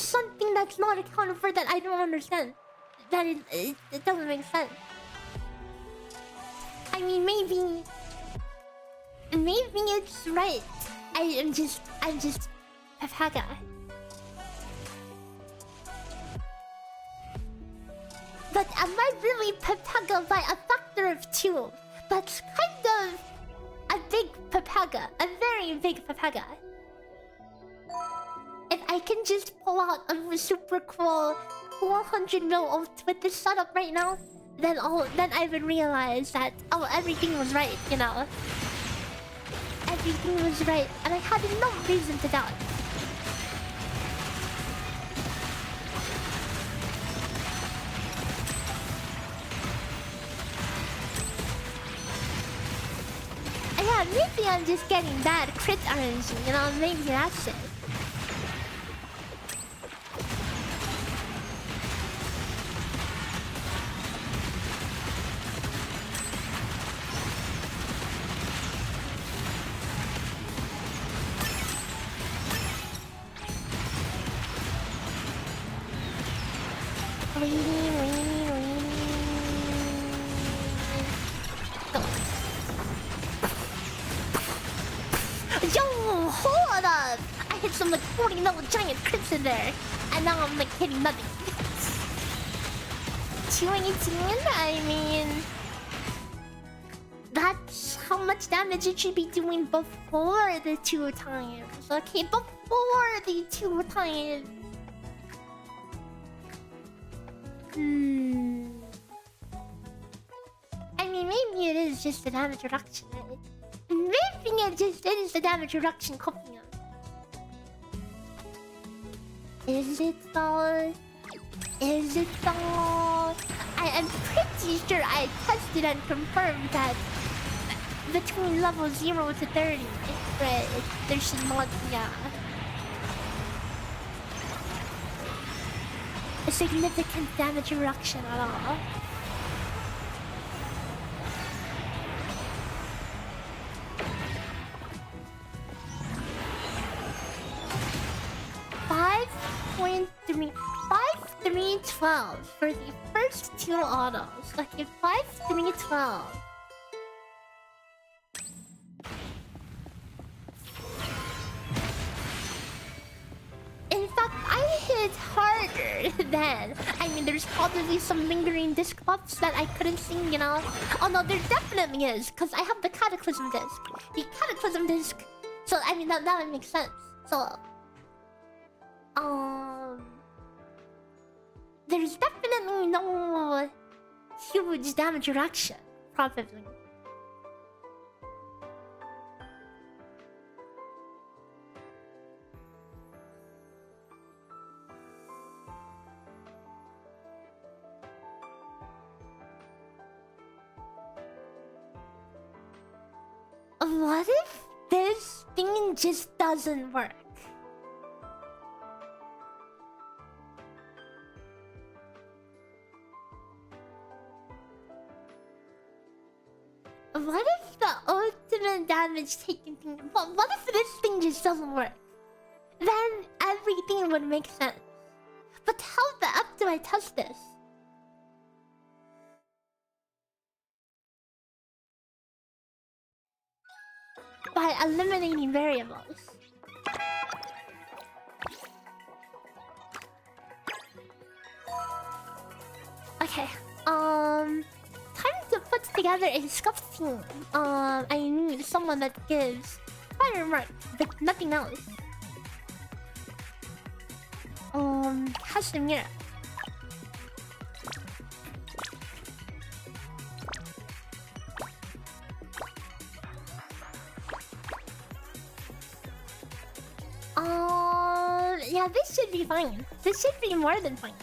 something that's not accounted for that I don't understand. That it doesn't make sense. I mean, maybe it's right. I'm just Papaga. But am I really Papaga by a factor of 2? That's kind of a big Papaga, a very big Papaga. If I can just pull out a super cool 400 mil ult with this setup right now, then I would realize that everything was right, you know. Everything was right, and I had no reason to doubt. Yeah, maybe I'm just getting bad crit RNG, you know, maybe that's it. Yo, hold up! I hit some like 40 level giant crits in there, and now I'm like hitting nothing. 218? I mean, that's how much damage it should be doing before the 2 times. Okay, before the 2 times. I mean, maybe it is just the damage reduction, right? Maybe it is the damage reduction copying up. Is it though? Is it though? I am pretty sure I tested and confirmed that between level 0 to 30, right, there should not be a significant damage reduction at all. .3 5312 for the first 2 autos. Okay, 5312. In fact, I hit harder than. I mean, there's probably some lingering disc buffs that I couldn't see, you know? Oh no, there definitely is, because I have the Cataclysm disc. The Cataclysm disc. So, I mean, that would make sense. So, there's definitely no huge damage reduction, probably. What if this thing just doesn't work? What if the ultimate damage taking thing... What if this thing just doesn't work? Then everything would make sense. But how the F do I test this? By eliminating variables. Okay, time to put together a scuff team. I need someone that gives fire mark, but nothing else. Casimir. Yeah, this should be fine. This should be more than fine.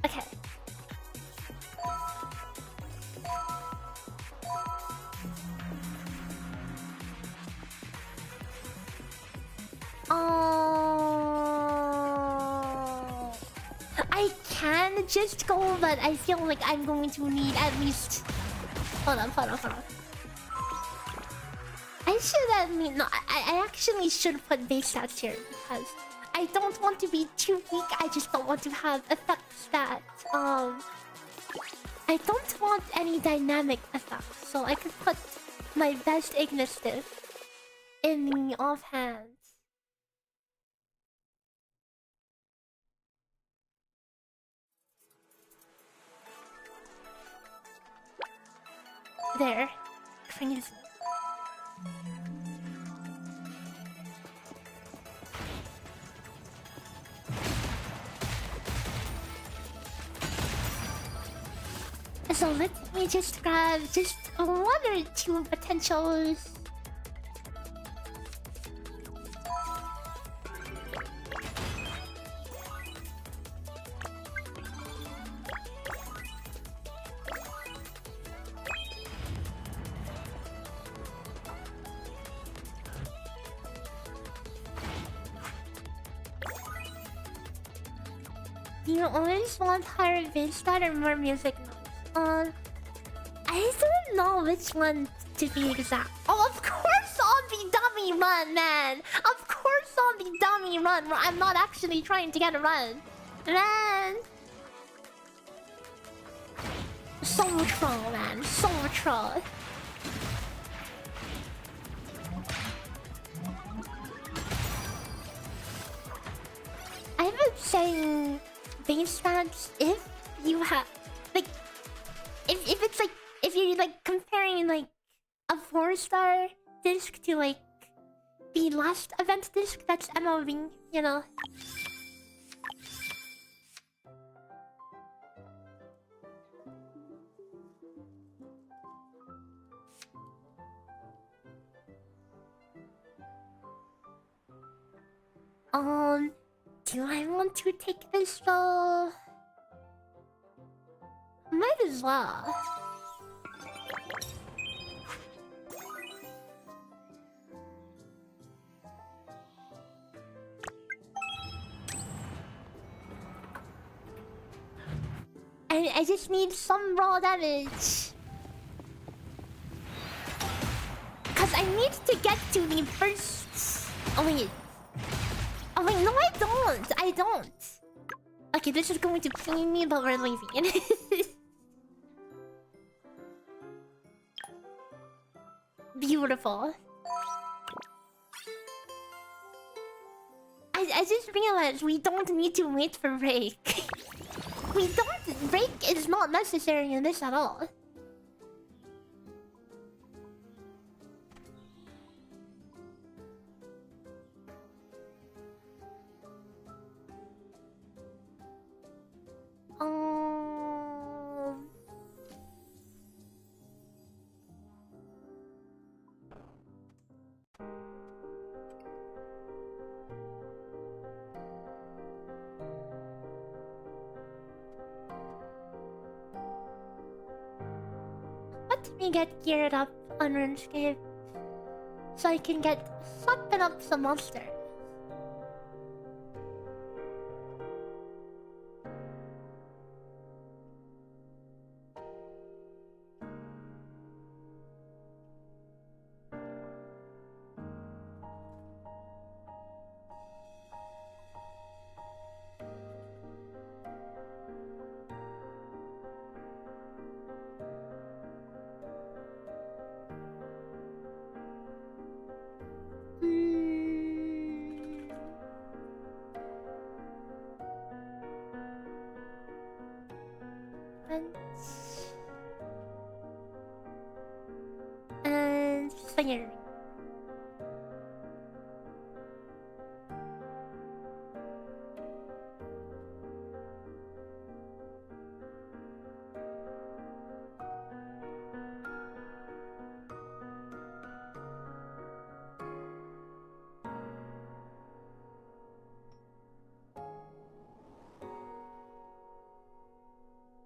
Okay. I can just go, but I feel like I'm going to need at least... Hold on. I should admit, no, I actually should put base stats here because I don't want to be too weak. I just don't want to have effects that I don't want any dynamic effects, so I could put my best Ignis disc in the offhand. There. Crazy. So let me just grab just one or two potentials. Do you always want higher bass stat or more music notes? I don't know which one to be exact. Oh, of course on the dummy run, man! Of course on the dummy run where I'm not actually trying to get a run. Man! So troll, man. So troll. I've been saying base stats if you have... Like... If it's like... If you're like comparing like a 4-star disc to like the last event disc that's MLV, you know. Do I want to take this though? Might as well. I just need some raw damage. Cause I need to get to the first... Oh wait. Oh wait, no I don't! I don't! Okay, this is going to pain me, but we're leaving it. Beautiful. I just realized we don't need to wait for break. We don't... Break is not necessary in this at all. Let me get geared up on RuneScape so I can get something up some monsters. And fire.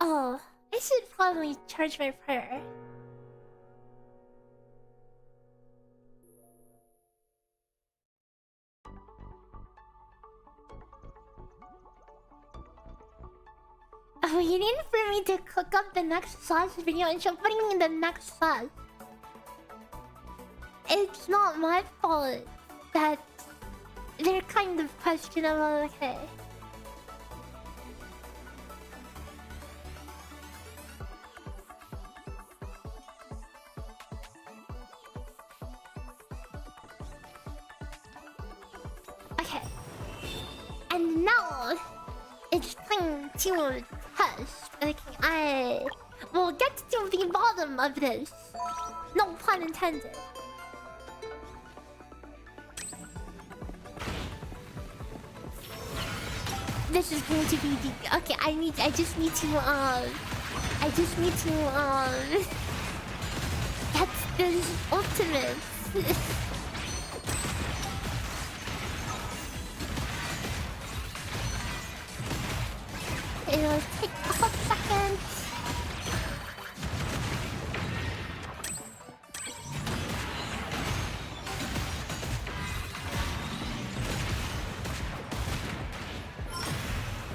Oh, I should probably charge my prayer. Waiting for me to cook up the next sauce video and she'll putting me in the next sauce. It's not my fault that They're kind of questionable, okay. Okay. And now it's time to test. Okay, I will get to the bottom of this. No pun intended. This is going to be the... Okay, I just need to, that's this ultimate. It'll take a couple seconds.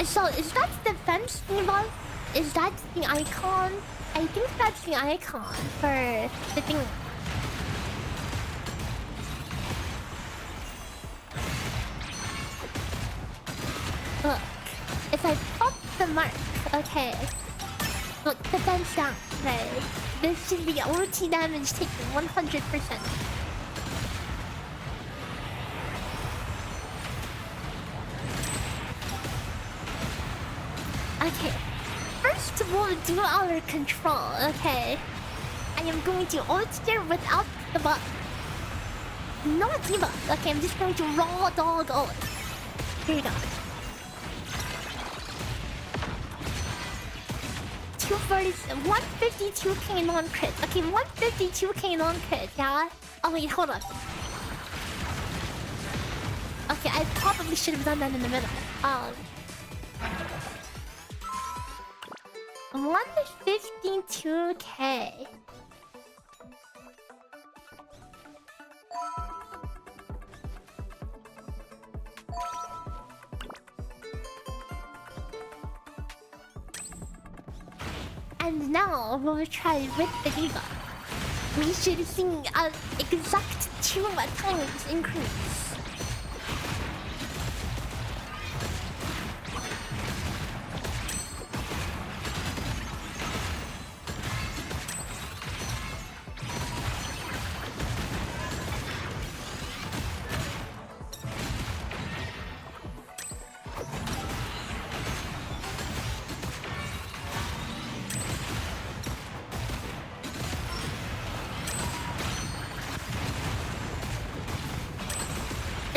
So, is that the fence debuff? Is that the icon? I think that's the icon for the thing. Look, if I pop the mark, okay. Look, the fence down, right? There should be ULTI damage taken 100%. Okay, first we'll do our control, okay? I am going to ult here without the buff. No debuff, okay, I'm just going to raw dog ult. Here we go. 152k non-crit. Okay, 152k non-crit, yeah? Oh wait, hold on. Okay, I probably should have done that in the middle. 152k. And now we'll try with the Diva. We should see an exact 2 times increase.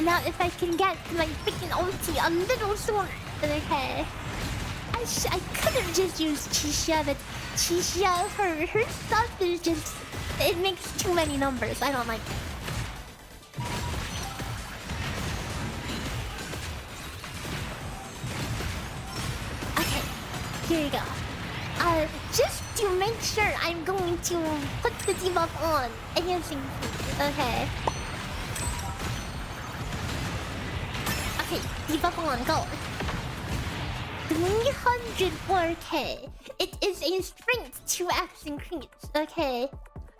Now if I can get my freaking ulti a little sooner, okay. I could have just used Chisha, but Chisha, her stuff is just... It makes too many numbers, I don't like it. Okay, here you go. Just to make sure I'm going to put the debuff on against him, okay. Okay, debuff on, go. 304k. It is a strength 2x increase, okay.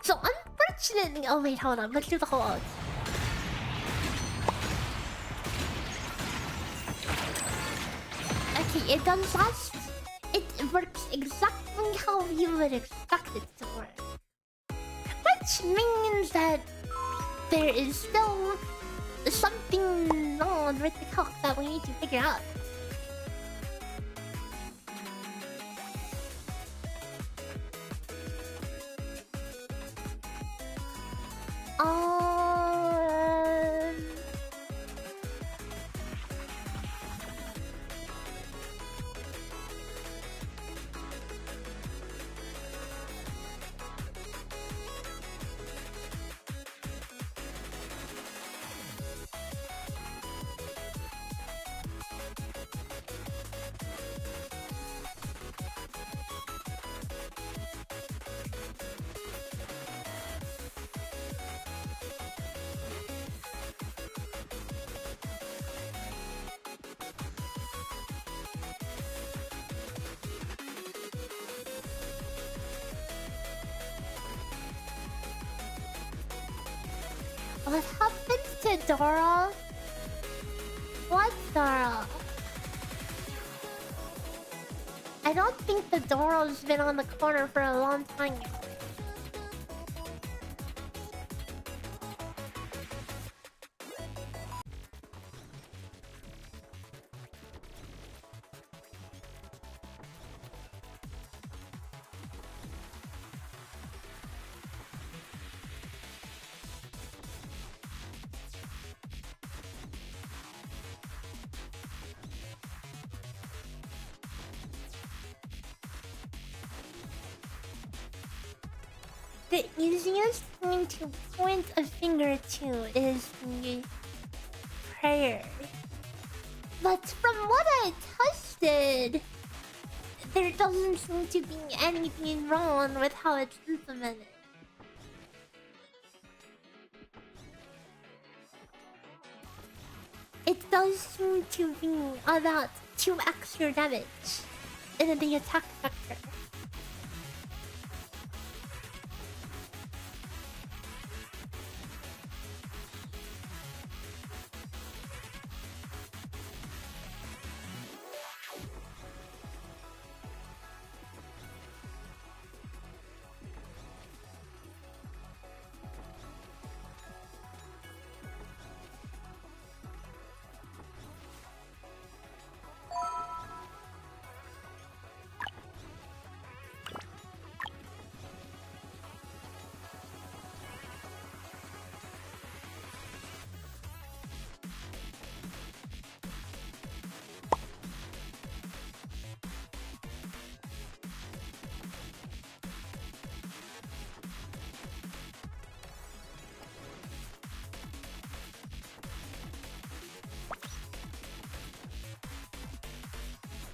So unfortunately... Oh wait, hold on, let's do the whole ult. Okay, it does last. It works exactly how you would expect it to work. Which means that there is still something wrong with the cock that we need to figure out. What happens to Dora What, Dora? I don't think the Doro's been on the corner for a long time. The easiest thing to point a finger to is the prayer. But from what I tested, there doesn't seem to be anything wrong with how it's implemented. It does seem to be about 2x your damage in the attack vector.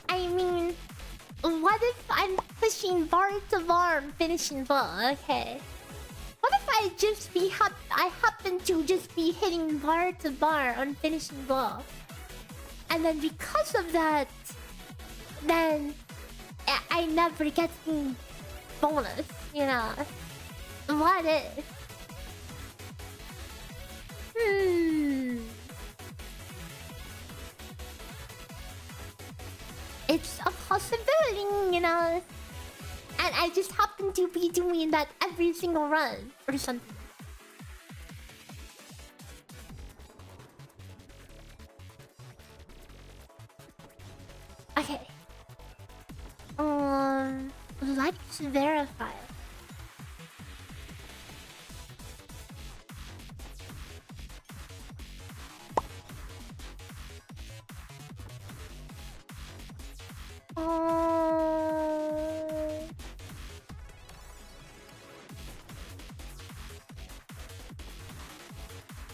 I mean, what if I'm pushing bar to bar, finishing ball? Okay. What if I happen to just be hitting bar to bar on finishing ball, and then because of that, then I never get the bonus. You know? What if? It's a possibility, you know. And I just happen to be doing that every single run or something. Okay. Let's verify.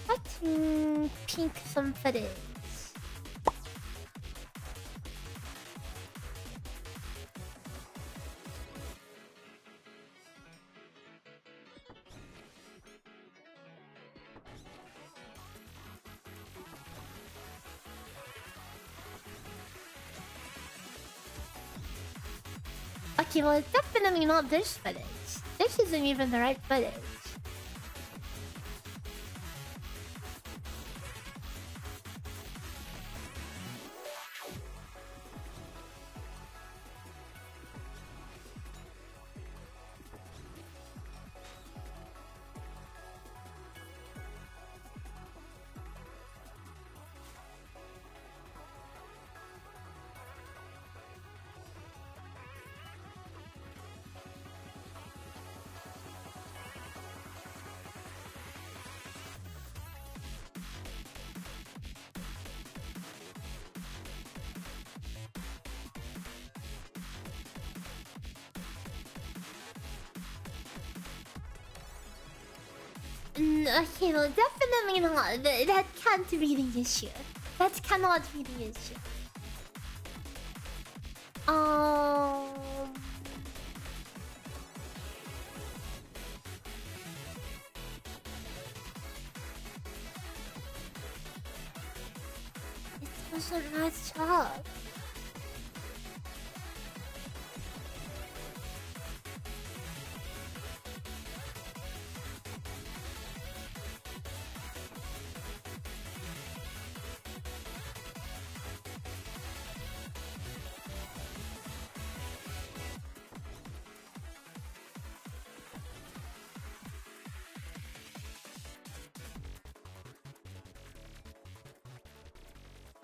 Let's peek some footage. Okay, well, it's definitely not this footage. This isn't even the right footage. Okay, well, definitely not. That can't be the issue. That cannot be the issue. It doesn't match up.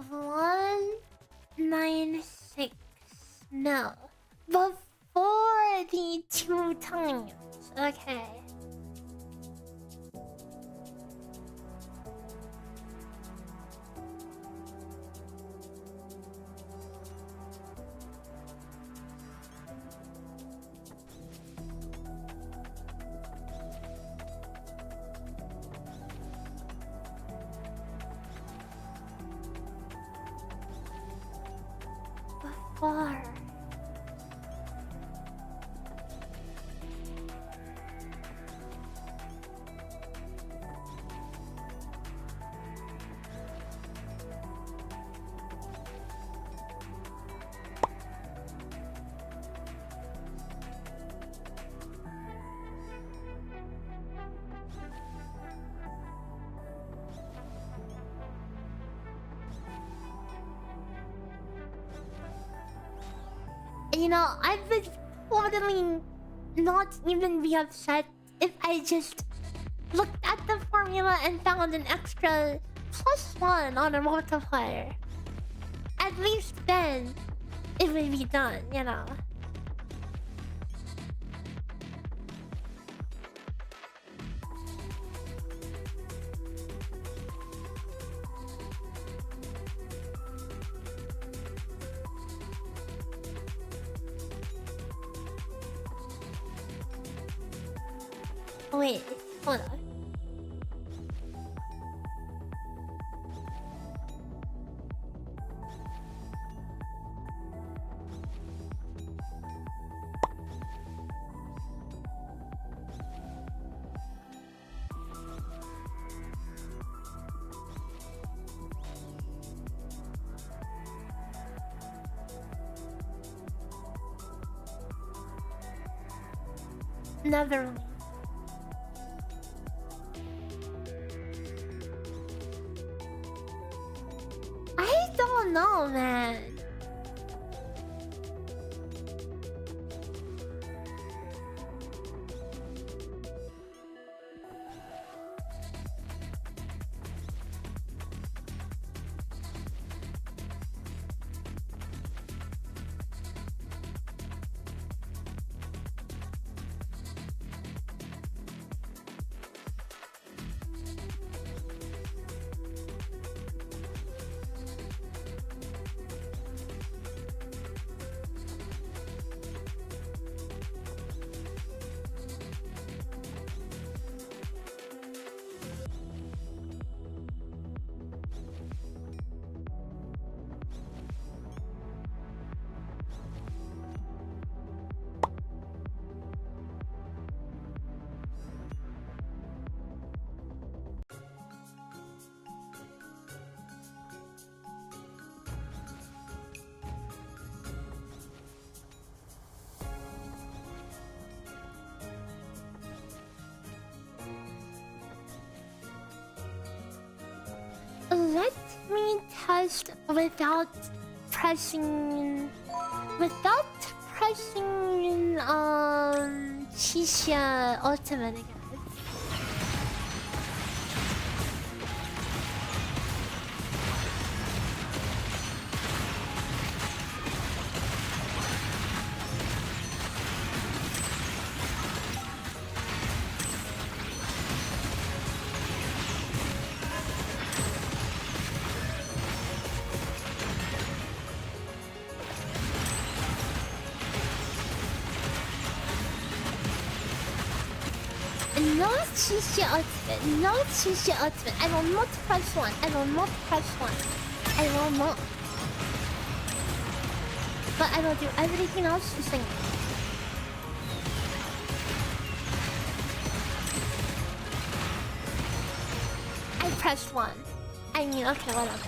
196 mil before the 2 times. Okay. Before. You know, I would totally not even be upset if I just looked at the formula and found an extra +1 on a multiplier. At least then, it would be done, you know. Wait, hold on. Never mind. I don't know, man. Let me test without pressing Shisha Ultimate again. No Shisha Ultimate. I will not press 1. I will not press 1. I will not. But I will do everything else the same. I pressed 1. I mean, okay, whatever.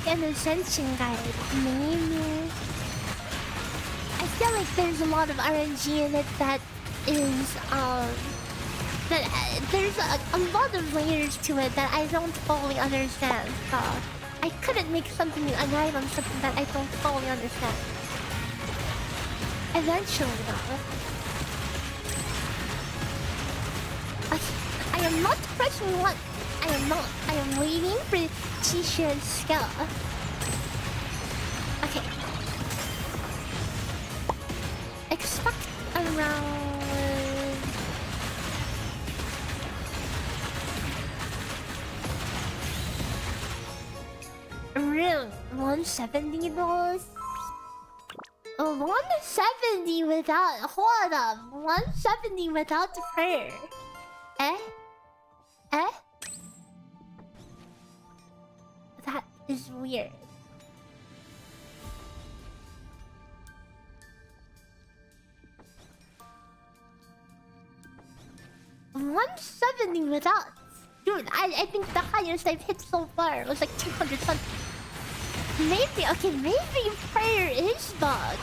An ascension guide, maybe. I feel like there's a lot of RNG in it that is that there's a lot of layers to it that I don't fully understand. I couldn't make something an item something that I don't fully understand. Eventually, though. I am not pressing what. I am not. I am waiting for T-shirt's skill. Okay. Expect around. Really? $170? Oh, 170 without. Hold up. 170 without the prayer. Eh? Eh? That is weird. $170 without. Dude, I think the highest I've hit so far was like 200 something. Maybe, okay, maybe prayer is bugged.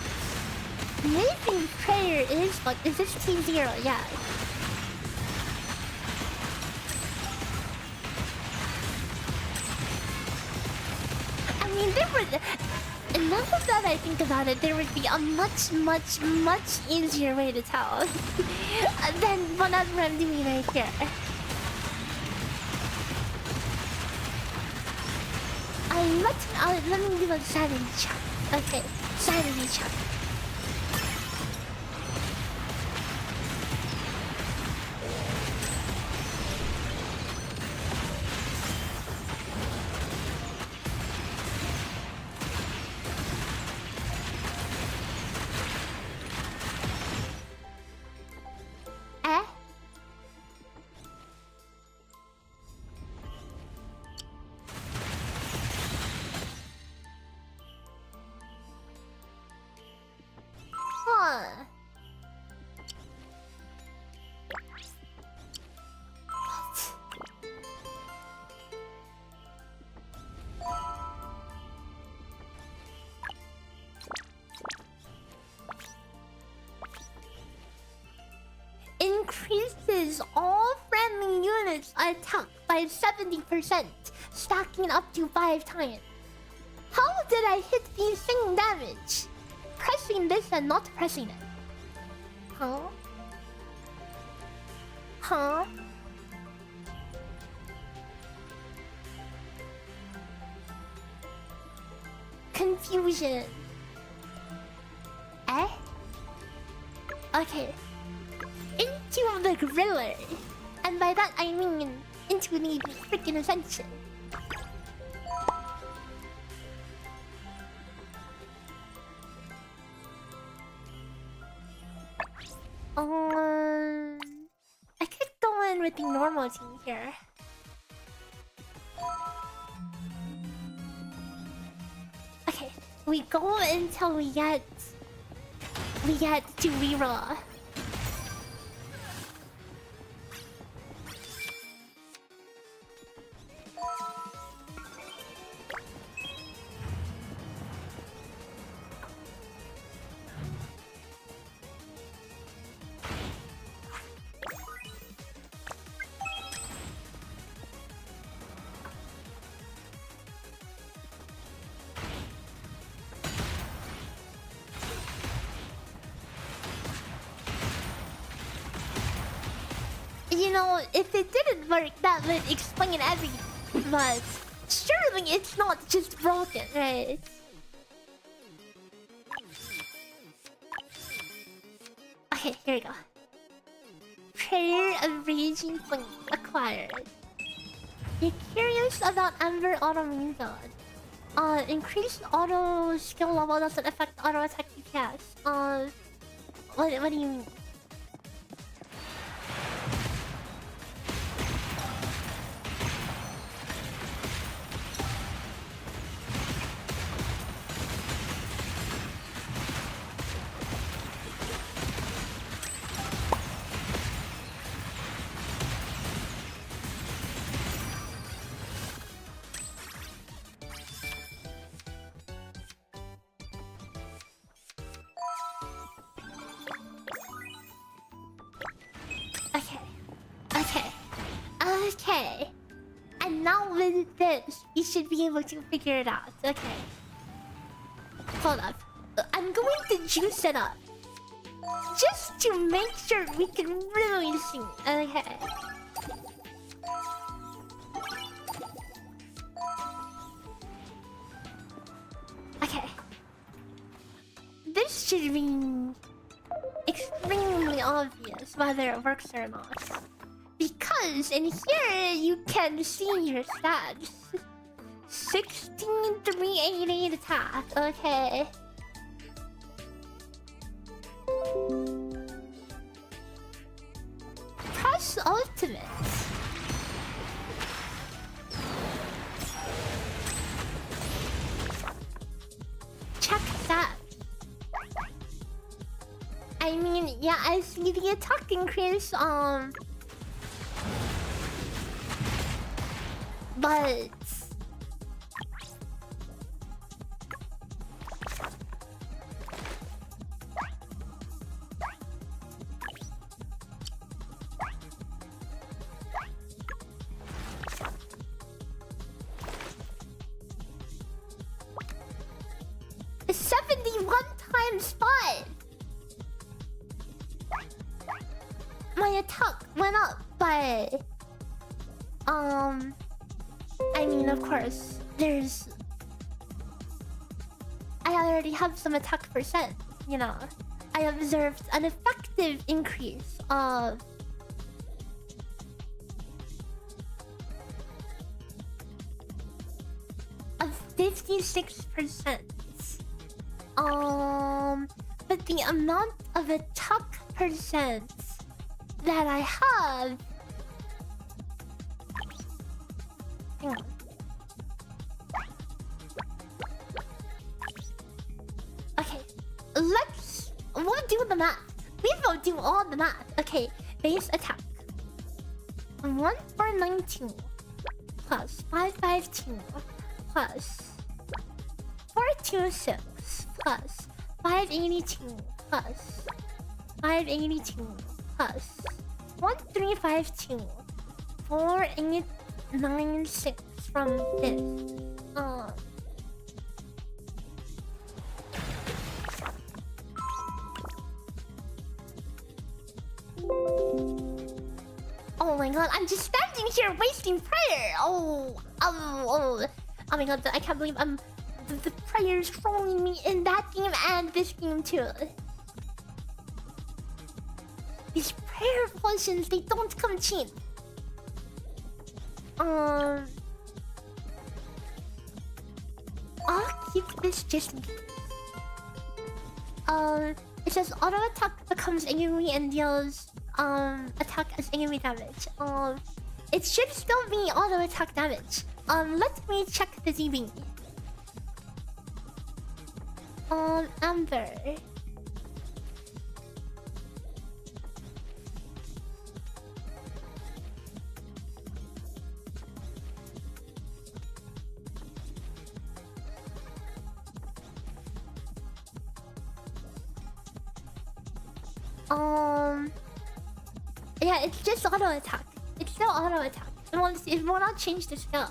Maybe prayer is bugged. Is this T0? Yeah. I mean, there would... Now that I think about it, there would be a much easier way to tell than whatever I'm doing right here. Let me do a sanity check. Okay, sanity check. Increases all friendly units attack by 70%, stacking up to 5 times. How did I hit the same damage? Pressing this and not pressing it. Huh? Huh? Confusion. Eh? Okay. Into the griller. And by that I mean into the freaking ascension. I could go in with the normal team here. Okay, we go until we get to reroll. You know, if it didn't work, that would explain everything. But surely it's not just broken, right? Okay, here we go. Prayer of Raging Flame acquired. You're curious about Ember Auto Main Zone. Increased auto skill level doesn't affect auto attack DPS. What do you mean? Okay. And now with this, you should be able to figure it out. Okay. Hold up. I'm going to juice it up. Just to make sure we can really see. Okay. Okay. This should be extremely obvious whether it works or not. Because in here you can see your stats. 16,388 attack. Okay. Press ultimate. Check that. I mean, yeah, I see the attack increase, but it's 71 times 5. My attack went up by I mean, of course, there's I already have some attack percent, you know. I observed an effective increase of 56%. But the amount of attack percent that I have. Hang on. Okay, we'll do the math. We will do all the math. Okay, base attack 1492 plus 552 plus 426 plus 582 plus 582 plus 1352 4896 from this. Oh my god, I'm just standing here wasting prayer. Oh my god, I can't believe the prayer's throwing me in that game and this game too. These prayer potions, they don't come cheap. I'll keep this just in case. It says auto attack becomes AoE and deals attack as AoE damage. It should still be auto attack damage. Let me check the ZB. Amber. Yeah, it's just auto attack. It's still auto attack. It will not change the skill.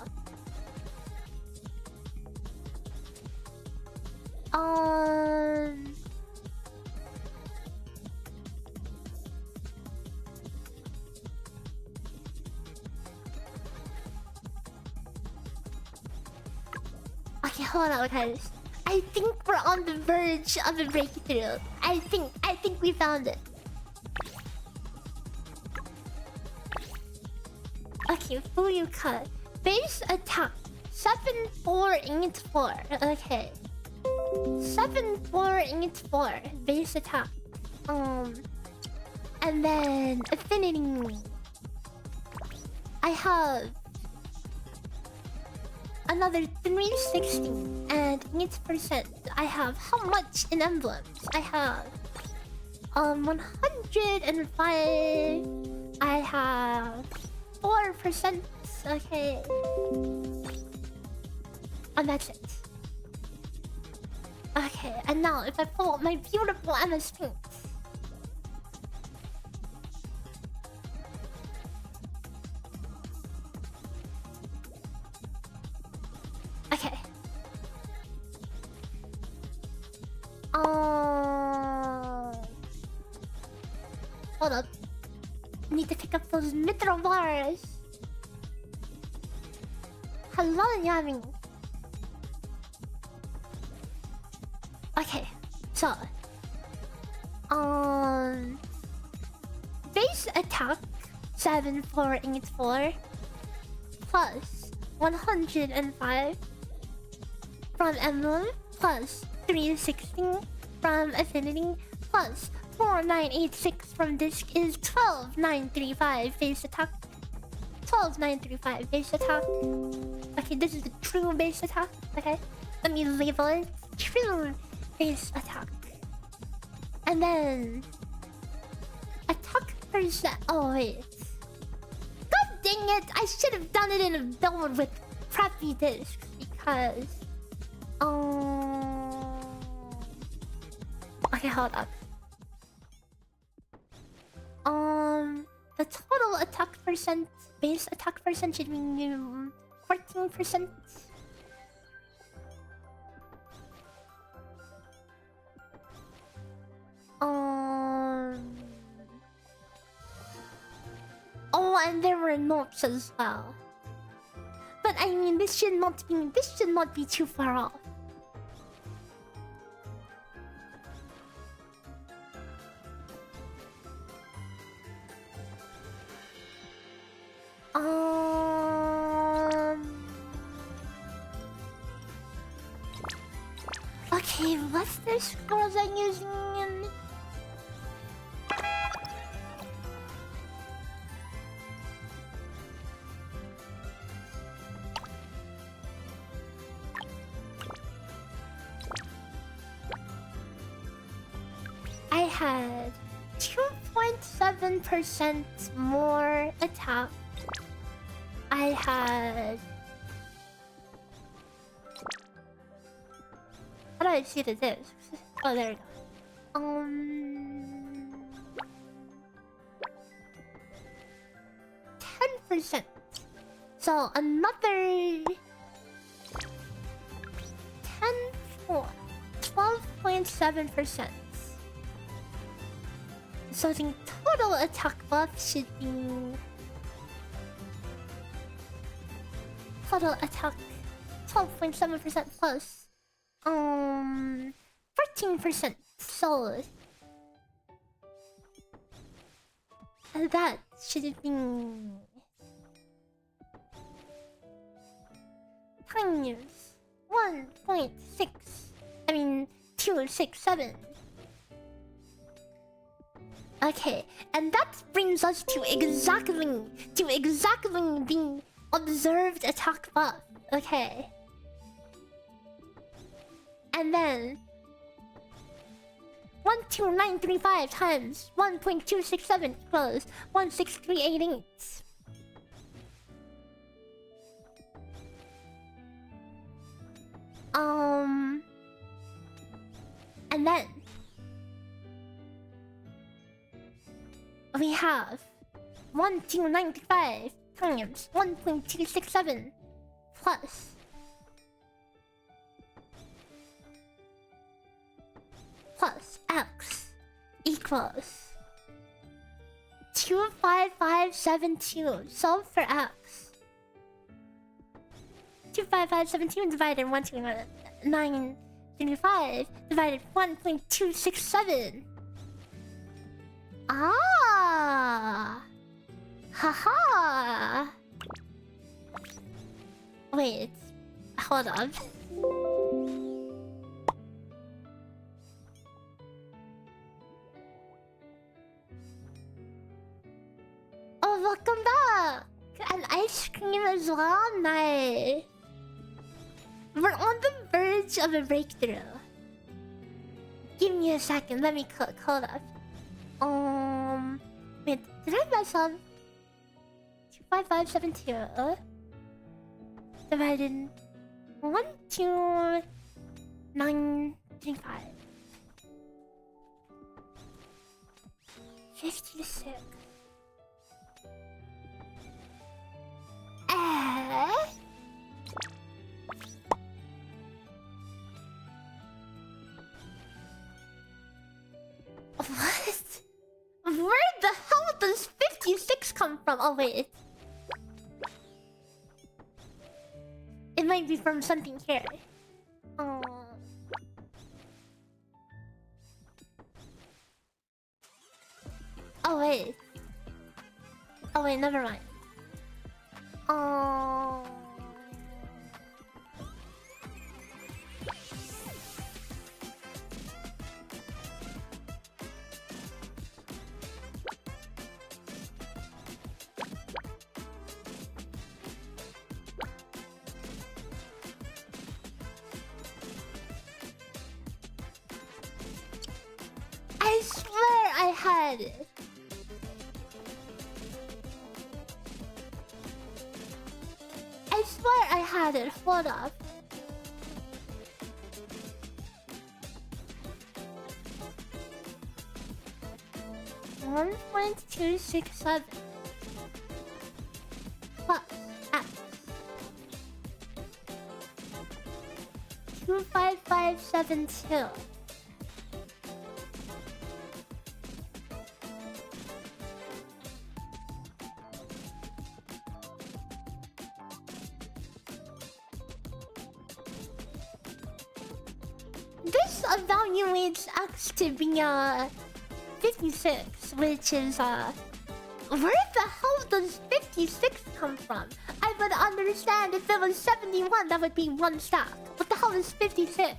Okay, hold on, guys. I think we're on the verge of a breakthrough. I think we found it. Okay, Fuyuka. Base attack 7484. Okay. 7484 base attack. And then affinity. I have another 360 and 8%. I have how much in emblems? I have 105. I have 4%. Okay. And that's it. Okay, and now if I pull up my beautiful MS Paint. Hold up. Need to pick up those mithril bars. Hello, Yami. Okay, so base attack 7,484 plus 105 from emblem plus 360 from affinity plus 4986 from disc is 12,935 base attack. 12,935 base attack. Okay, this is the true base attack. Okay, let me label it true base attack. And then attack percent. Oh wait. God dang it! I should have done it in a build with crappy discs because okay, hold up. The total attack percent, base attack percent should be 14%. Oh, and there were notes as well. But I mean, this should not be too far off. Okay, what's the scrolls I'm using? I had 2.7% more attack. I had... How do I see the discs? Oh, there we go. 10%. So another 12.7%. So the total attack buff should be total attack 12.7% plus 14%. So that should be times 1.6. I mean 267. Okay, and that brings us to exactly the observed attack buff. Okay. And then 12935 times 1.267 equals 16388. And then we have 12935 times 1.267 plus x equals 25572. Solve for x. 25572 divided 12935 divided 1.267. Ah! Haha! Wait, hold on. Oh, welcome back! An ice cream as well? Nice. We're on the verge of a breakthrough. Give me a second, let me cook. Hold up. Wait, did I mess up? 25572 divided 12935 56. come from? Oh wait. It might be from something here. Oh. Oh wait. Oh wait, never mind. Oh. I swear I had it. I swear I had it. Hold up. One point two six seven plus X 25572. This evaluates X to be 56, which is where the hell does 56 come from? I would understand if it was 71, that would be one stack. What the hell is 56?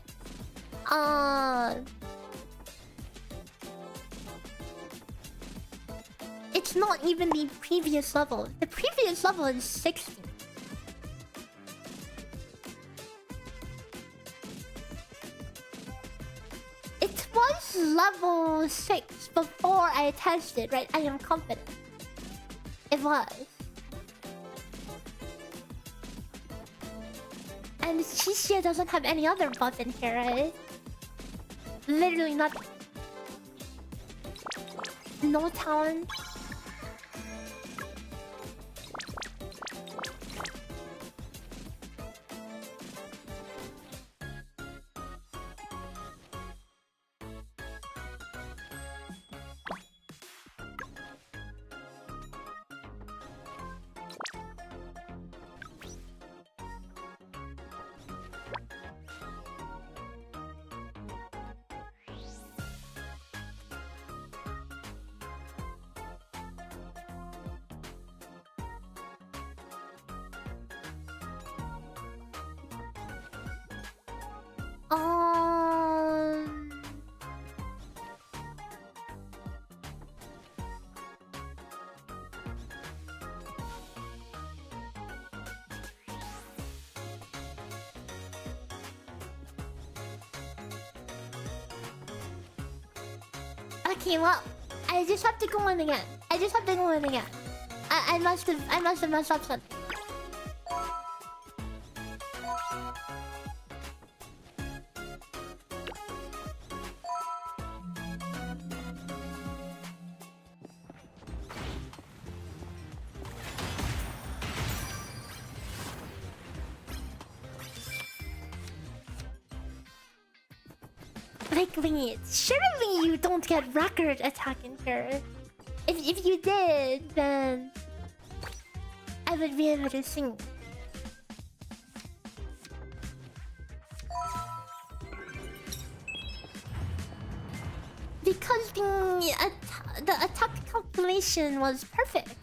It's not even the previous level. The previous level is 60. It was level 6 before I tested, right? I am confident. It was. And Shishia doesn't have any other buff in here, right? Literally not. No talent. Okay, well, I just have to go in again. I must have messed up something. Like, wait, surely you don't get record attack in here. If you did, then I would be able to sing. Because the attack calculation was perfect.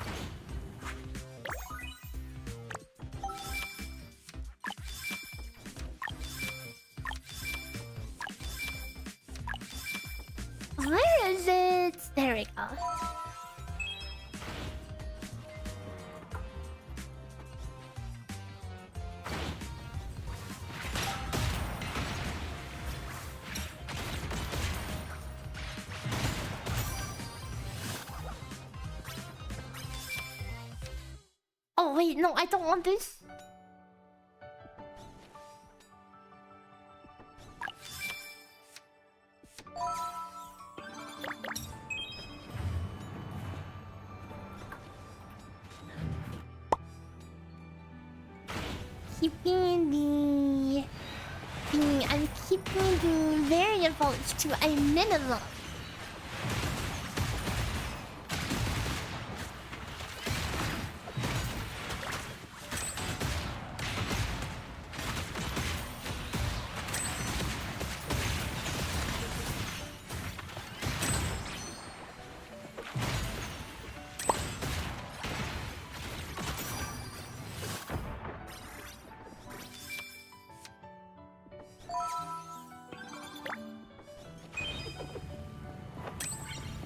Where is it? There we go. Oh wait, no, I don't want this. I'm keeping the variables to a minimum.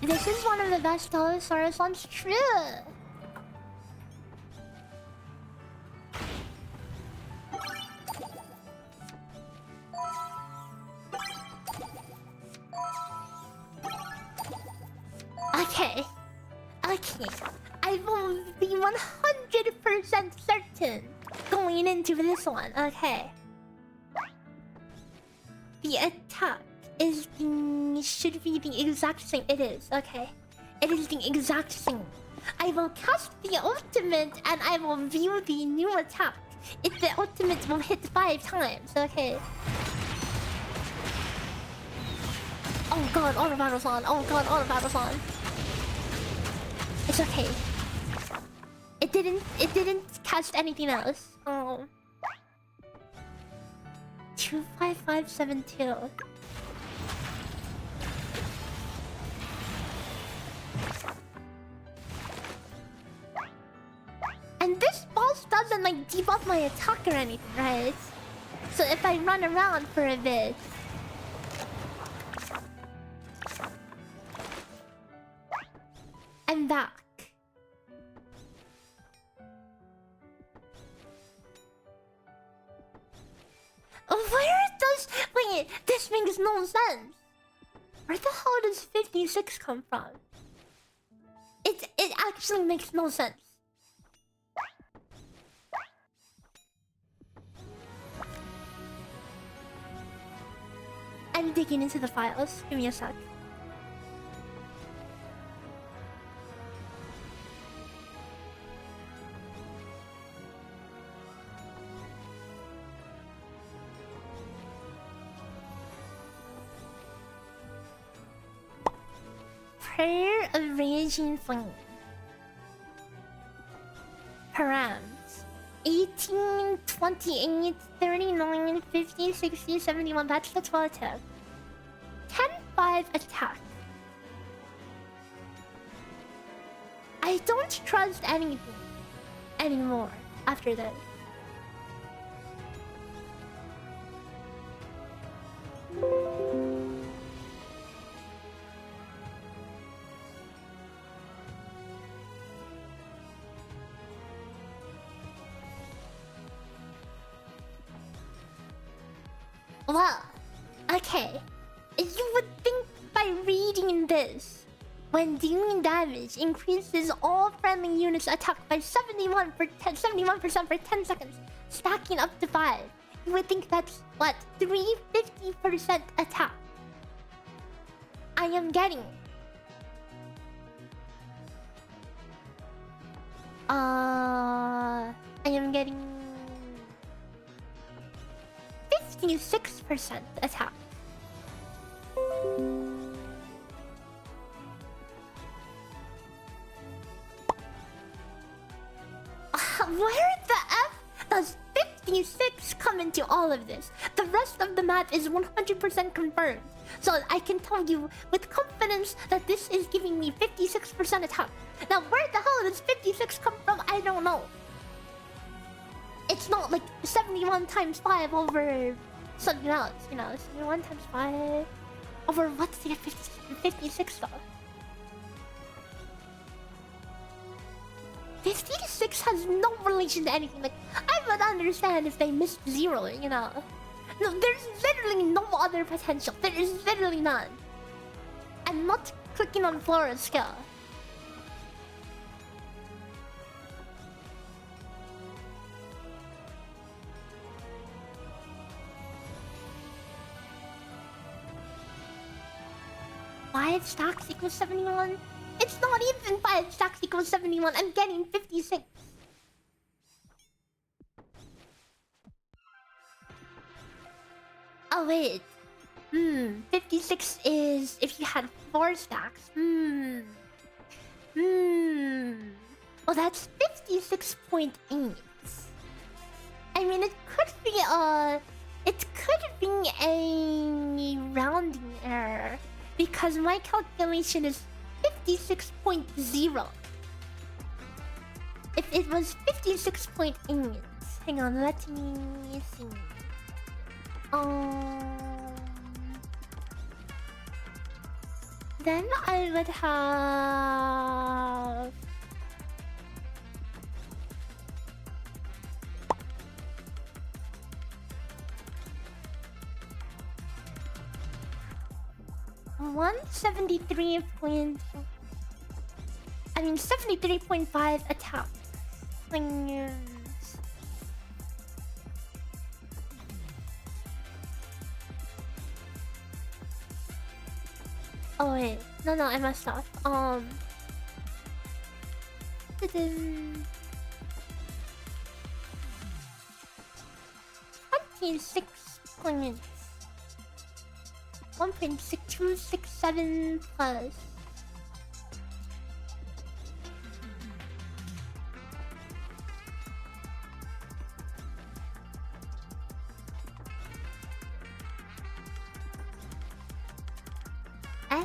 This is one of the best Stella Sora songs, true. Okay. Okay. I will be 100% certain going into this one. Okay. The attack should be the exact same. It is. Okay. It is the exact same. I will cast the ultimate and I will view the new attack. If the ultimate will hit 5 times. Okay. Oh god, auto battle's on. Oh god, auto battle's on. It's okay. It didn't cast anything else. Oh. 25572. And this boss doesn't like debuff my attack or anything, right? So if I run around for a bit. And back. Where does... Wait, this makes no sense. Where the hell does 56 come from? It actually makes no sense. I'm digging into the files. Give me a sec. Prayer of Raging Flame. Params. 18, 28, 39, 50, 60, 71. That's the 12 attack. 10-5 attack. I don't trust anything anymore after this. Well, okay. You would think by reading this, when dealing damage increases all friendly units attack by 71% for 10 seconds, stacking up to 5. You would think that's what, 350% attack. I am getting. I am getting 56% attack. Where the F does 56 come into all of this? The rest of the math is 100% confirmed. So I can tell you with confidence that this is giving me 56% attack. Now where the hell does 56 come from? I don't know. It's not like 71 times 5 over something else, you know. 71 times 5 over what's the 56 though? 56 has no relation to anything. Like, I would understand if they missed 0, you know. No, there's literally no other potential. There is literally none. I'm not clicking on Flora's skill. Five stacks equals 71? It's not even 5 stacks equals 71. I'm getting 56. Oh wait. 56 is if you had 4 stacks. Well, that's 56.8. I mean, it could be a rounding error because my calculation is 56.0. If it was 56.8, hang on, let me see. Then I would have... $173 I mean 73.5 attack. Things. Oh wait, no, I messed up. 26 points. 1.6267 plus. Eh?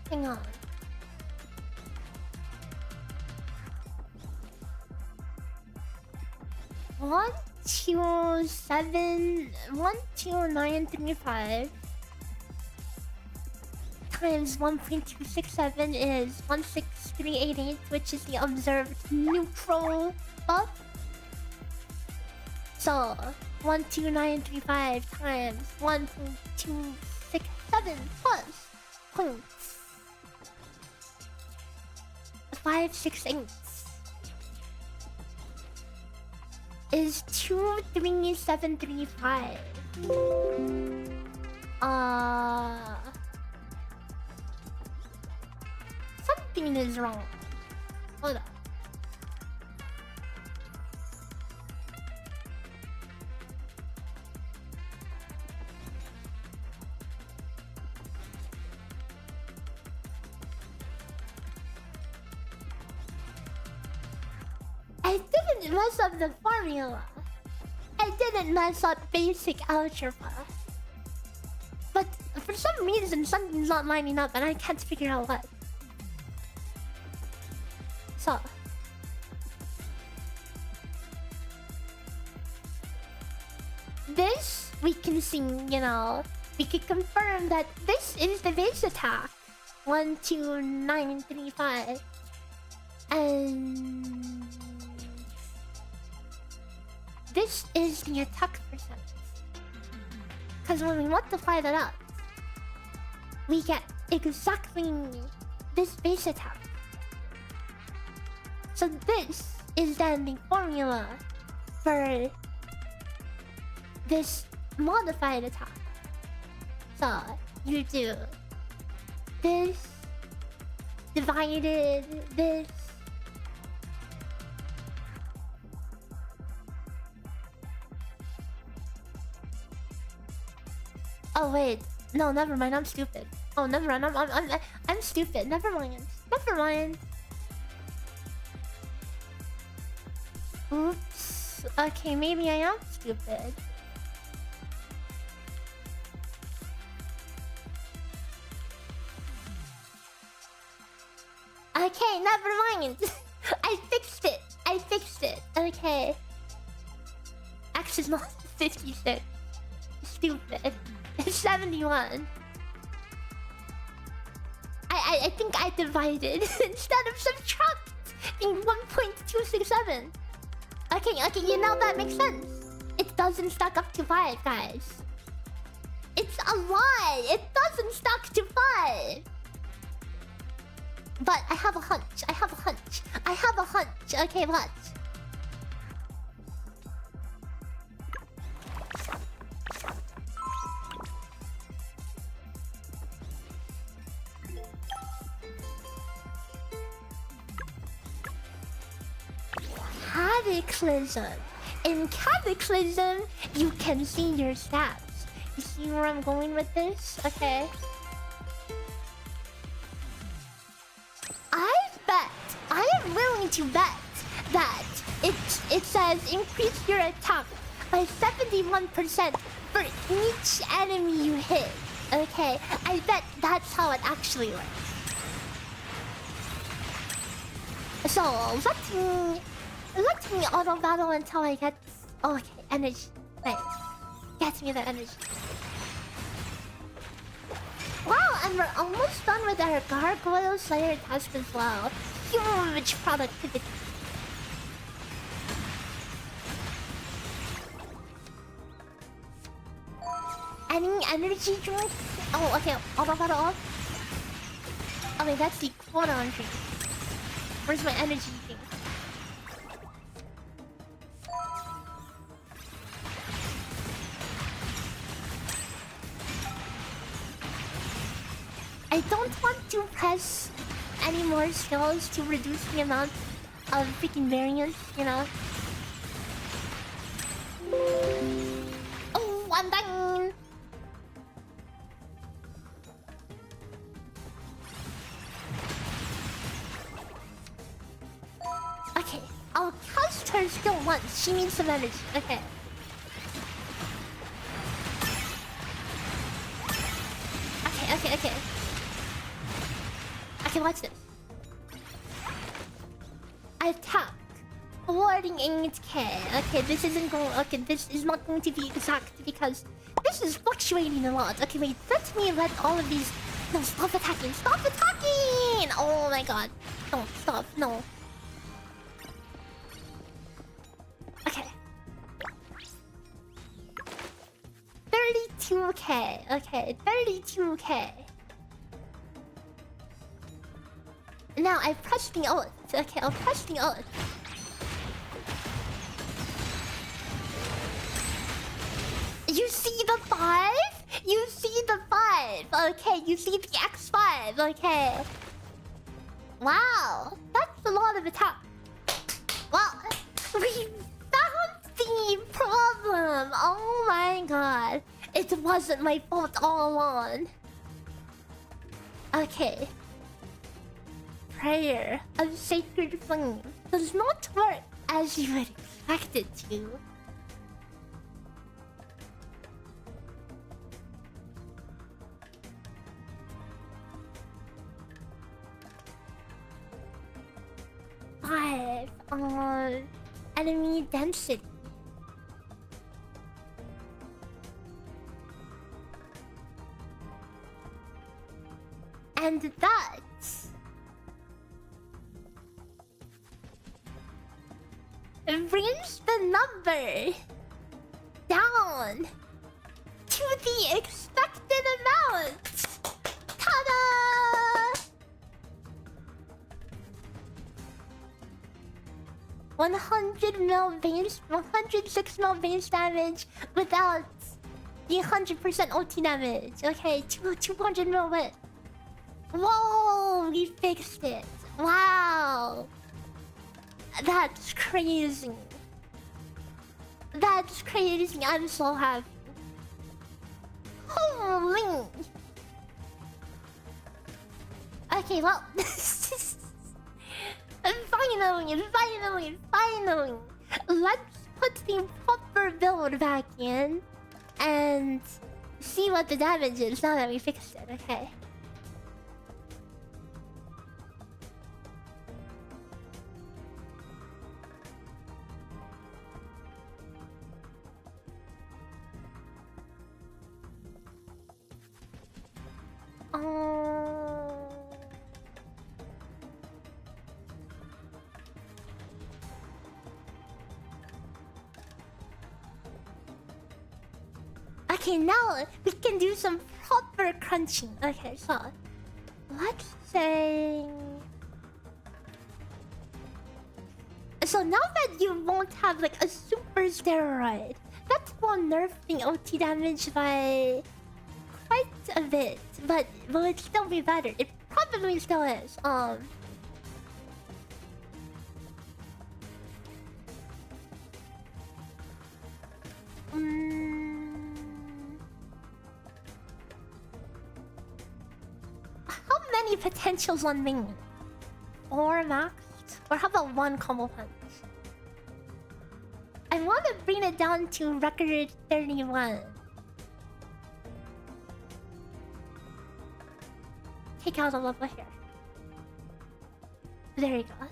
Hang on. One, 12935 times 1.267 is 16388, which is the observed neutral buff. So 12935 times 1.267 plus points 568 is 23735. Something is wrong. Hold up. I didn't mess up the formula. I didn't mess up basic algebra. But for some reason, something's not lining up and I can't figure out what. So. This, we can see, you know, we can confirm that this is the base attack. 12935. And... this is the attack percent. Because when we multiply that up, we get exactly this base attack. So this is then the formula for this modified attack. So you do this divided this. Oh wait, no, never mind. I'm stupid. Oh, never mind. I'm stupid. Never mind. Never mind. Oops. Okay, maybe I am stupid. Okay, never mind. I fixed it. Okay. X is not 56. Stupid. It's 71. I think I divided instead of subtracting 1.267. Okay, you know that makes sense. It doesn't stack up to 5, guys. It's a lie. It doesn't stack to 5. But I have a hunch. Okay, what? Cataclysm. In Cataclysm, you can see your stats. You see where I'm going with this? Okay. I am willing to bet that it says increase your attack by 71% for each enemy you hit. Okay, I bet that's how it actually works. So let me Let me auto battle until I get... Oh, okay, energy. Nice. Get me the energy. Wow, and we're almost done with our Gargoyle Slayer task as well. Huge productivity. Any energy drink? Oh, okay, auto battle off. Okay, that's the quota drink. Where's my energy drink? I don't want to press any more skills to reduce the amount of freaking variance, you know? Oh, I'm dying! Okay, I'll cast her skill once. She needs some energy. Okay. Okay. Okay, watch this. Attack. Warding 8k. Okay, this isn't going... Okay, this is not going to be exact because this is fluctuating a lot. Okay, wait. Let all of these... No, stop attacking. Stop attacking! Oh my god. No, stop. No. Okay. 32k. Okay, 32k. Now I press the ult. Okay, I'll press the ult. You see the 5? You see the 5. Okay, you see the X5. Okay. Wow, that's a lot of attack. Well, we found the problem. Oh my god. It wasn't my fault all along. Okay. Prayer of Sacred Flame does not work as you would expect it to. Five on enemy density. And that brings the number down to the expected amount. Ta-da! 100 mil base, 106 mil base damage without the 100% OT damage. Okay, 200 mil width. Whoa, we fixed it. Wow. That's crazy. That's crazy. I'm so happy. Holy. Okay, well. Finally. Let's put the proper build back in and see what the damage is now that we fixed it. Okay. Okay, now we can do some proper crunching. Okay, so let's say... So now that you won't have like a super steroid, that will nerf the OT damage by quite a bit. But will it still be better? It probably still is. How many potentials on main? 4 maxed? Or how about 1 combo punch? I want to bring it down to record 31. Take out a level here. There you go.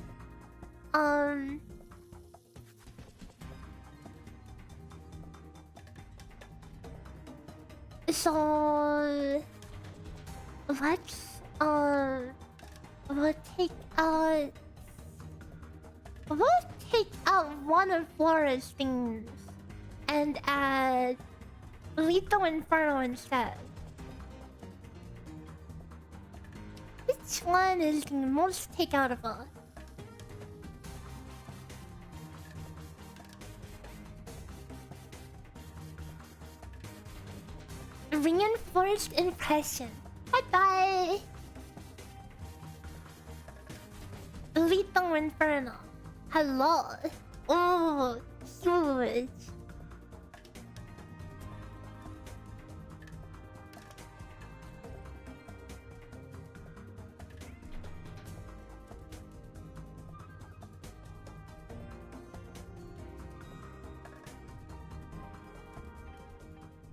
So let's we'll take out one of Flora's things and add Lethal Inferno instead. Which one is the most takeoutable? Reinforced impression. Bye-bye. Lethal Inferno. Hello. Oh, huge.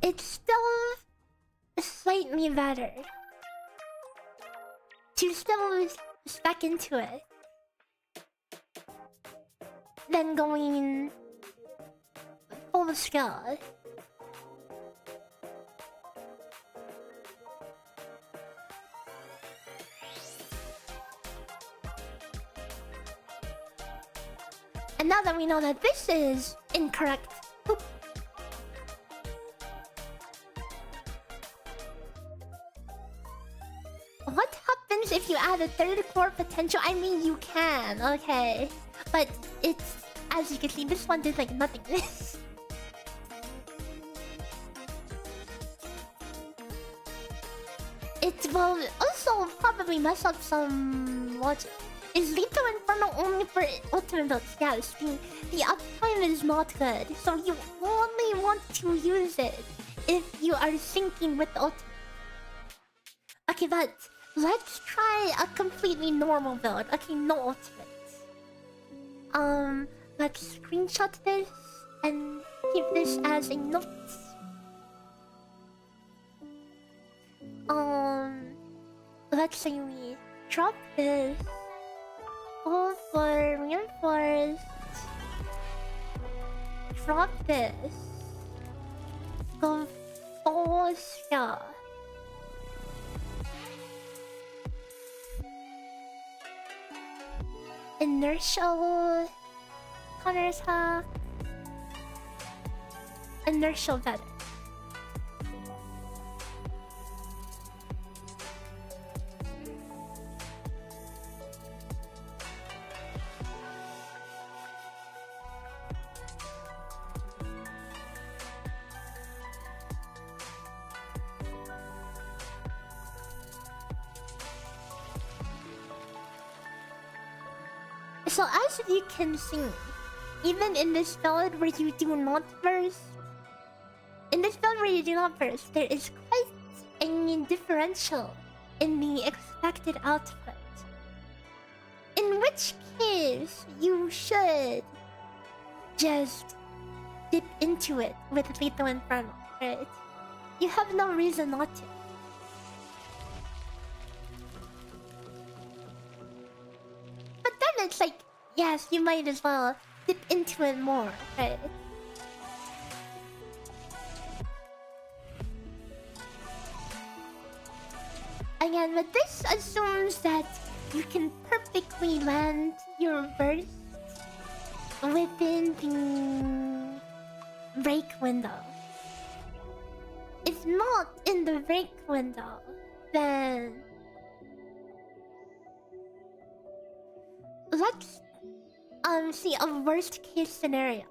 It's still slightly better to still spec into it than going full scale. And now that we know that this is incorrect, boop. What happens if you add a third core potential? I mean, you can, okay. But it's, as you can see, this one did like nothing. It will also probably mess up some logic. Is Lethal Inferno only for ultimate builds? Yes, the uptime is not good. So you only want to use it if you are syncing with the ultimate. Okay, but let's try a completely normal build. Okay, no ultimate. Let's screenshot this and keep this as a note. Let's say we drop this. Go for reinforced. Drop this. Go full scale. Inertial counterattack. Inertial better. So as you can see, even in this build where you do not burst, there is quite a differential in the expected output. In which case, you should just dip into it with Lethal Inferno, right? You have no reason not to. But then it's like, yes, you might as well dip into it more, right? Again, but this assumes that you can perfectly land your burst within the break window. If not in the break window, then let's see a worst case scenario.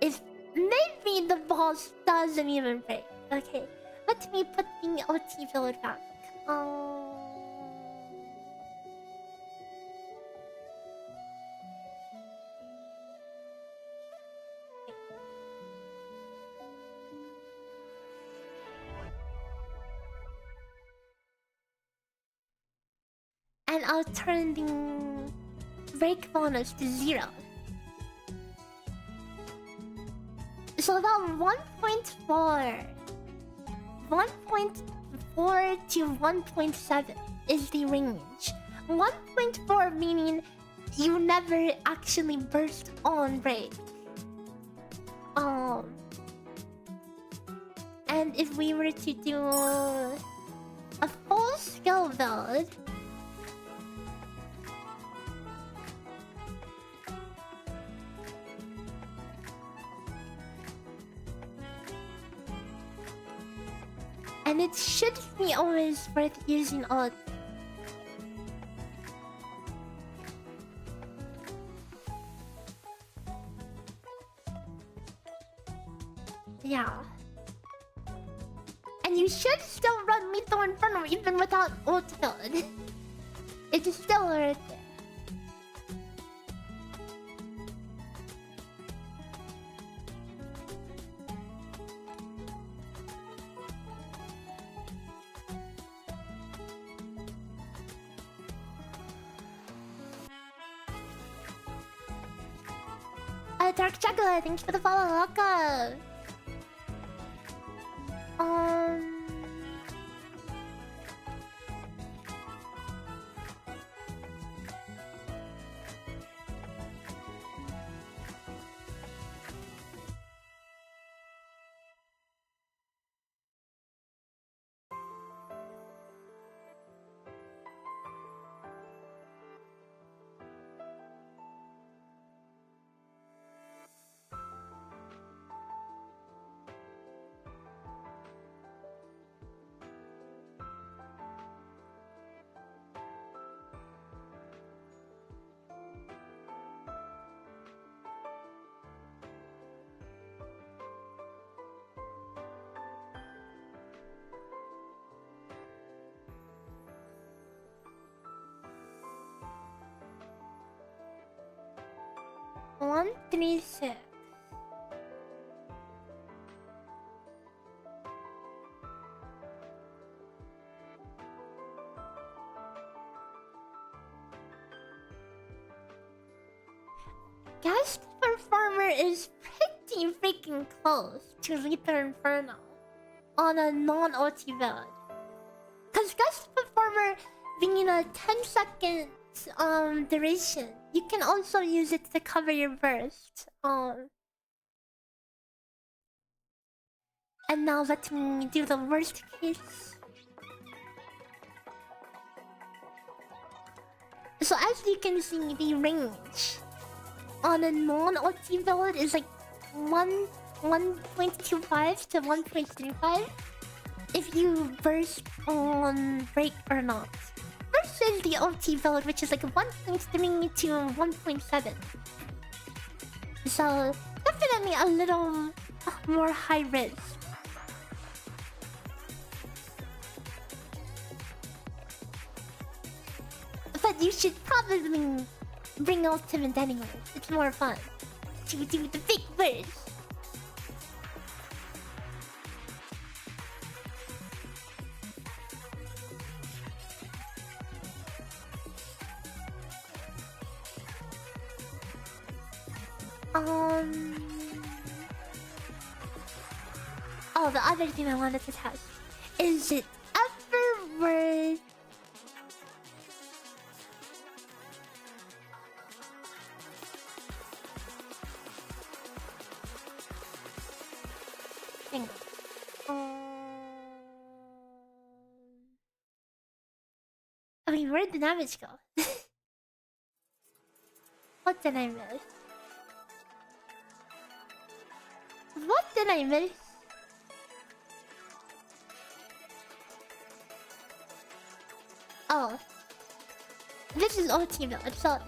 If maybe the boss doesn't even break. Okay, let me put the OT build back. And I'll turn the break bonus to 0. So about 1.4 to 1.7 is the range. 1.4 meaning you never actually burst on break. And And if we were to do a full skill build, and it should be always worth using ult. Yeah. And you should still run Mito Inferno even without ult build. It is still worth it. Dark Juggler, thank you for the follow. Welcome. One, 3, 6. Guest Performer is pretty freaking close to Lethal Inferno on a non-OT build. Cause Guest Performer being a 10-second duration, you can also use it to cover your burst. And now let me do the worst case. So as you can see, the range on a non-OT build is like 1.25 to 1.35 if you burst on break or not. Versus the OT build, which is like 1.3 to 1.7. So definitely a little more high risk. But you should probably bring Ultimate anyway. It's more fun to do the big burst. Oh, the other thing I wanted to test. Is it ever worth... Hang on. I mean, where'd the damage go? What did I miss? What did I miss? Oh. This is OT build, so...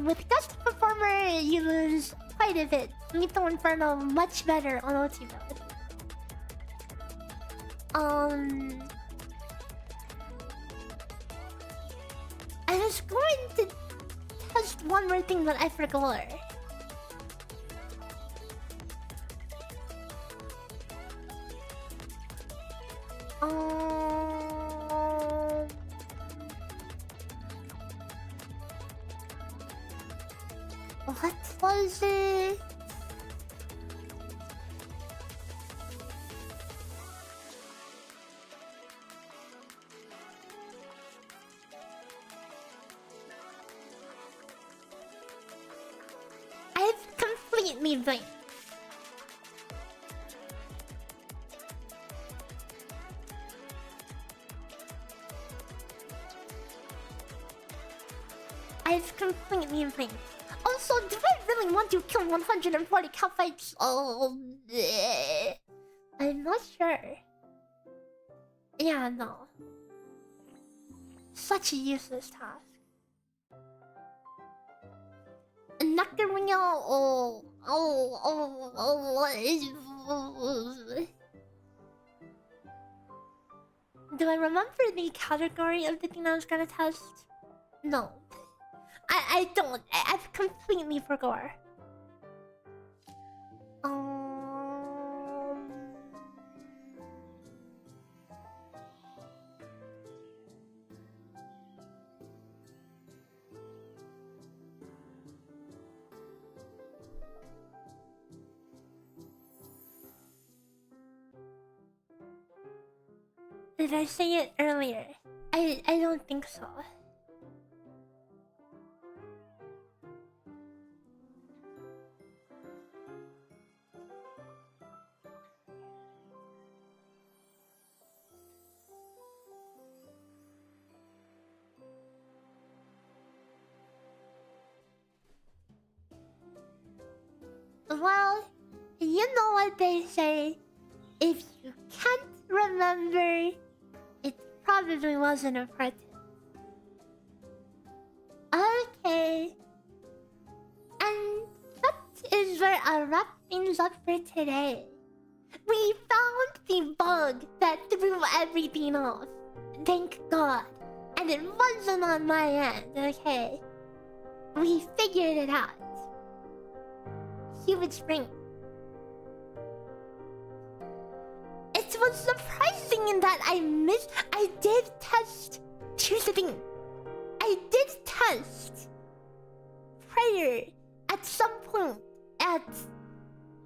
with Guest Performer, you lose quite a bit. Lethal Inferno much better on OT build. I was going to test one more thing, but I forgot. What was it? I've completely blanked. want to kill 140 catfights. Oh, I'm not sure. Yeah, no. Such a useless task. Nakarino. Do I remember the category of the thing I was gonna test? No. I don't. I've completely forgot. Did I say it earlier? I don't think so. Well, you know what they say. If you can't remember, it probably wasn't important. Okay. And that is where I wrap things up for today. We found the bug that threw everything off. Thank God. And it wasn't on my end, okay? We figured it out. Huge spring. It was surprising in that I did test. Here's the thing. I did test prayer at some point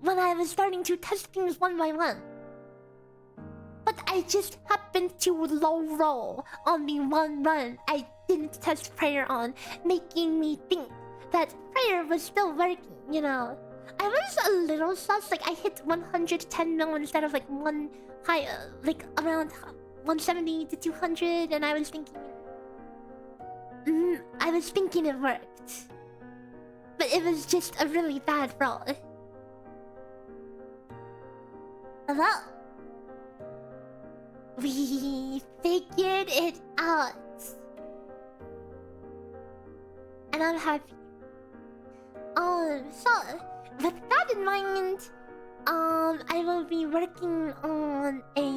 when I was starting to test things one by one. But I just happened to low roll on the one run I didn't test prayer on, making me think that prayer was still working, you know. I was a little sus, like I hit 110 mil instead of like one high, like around 170 to 200, and I was thinking it worked. But it was just a really bad roll. Well, we figured it out. And I'm happy. So, with that in mind, I will be working on a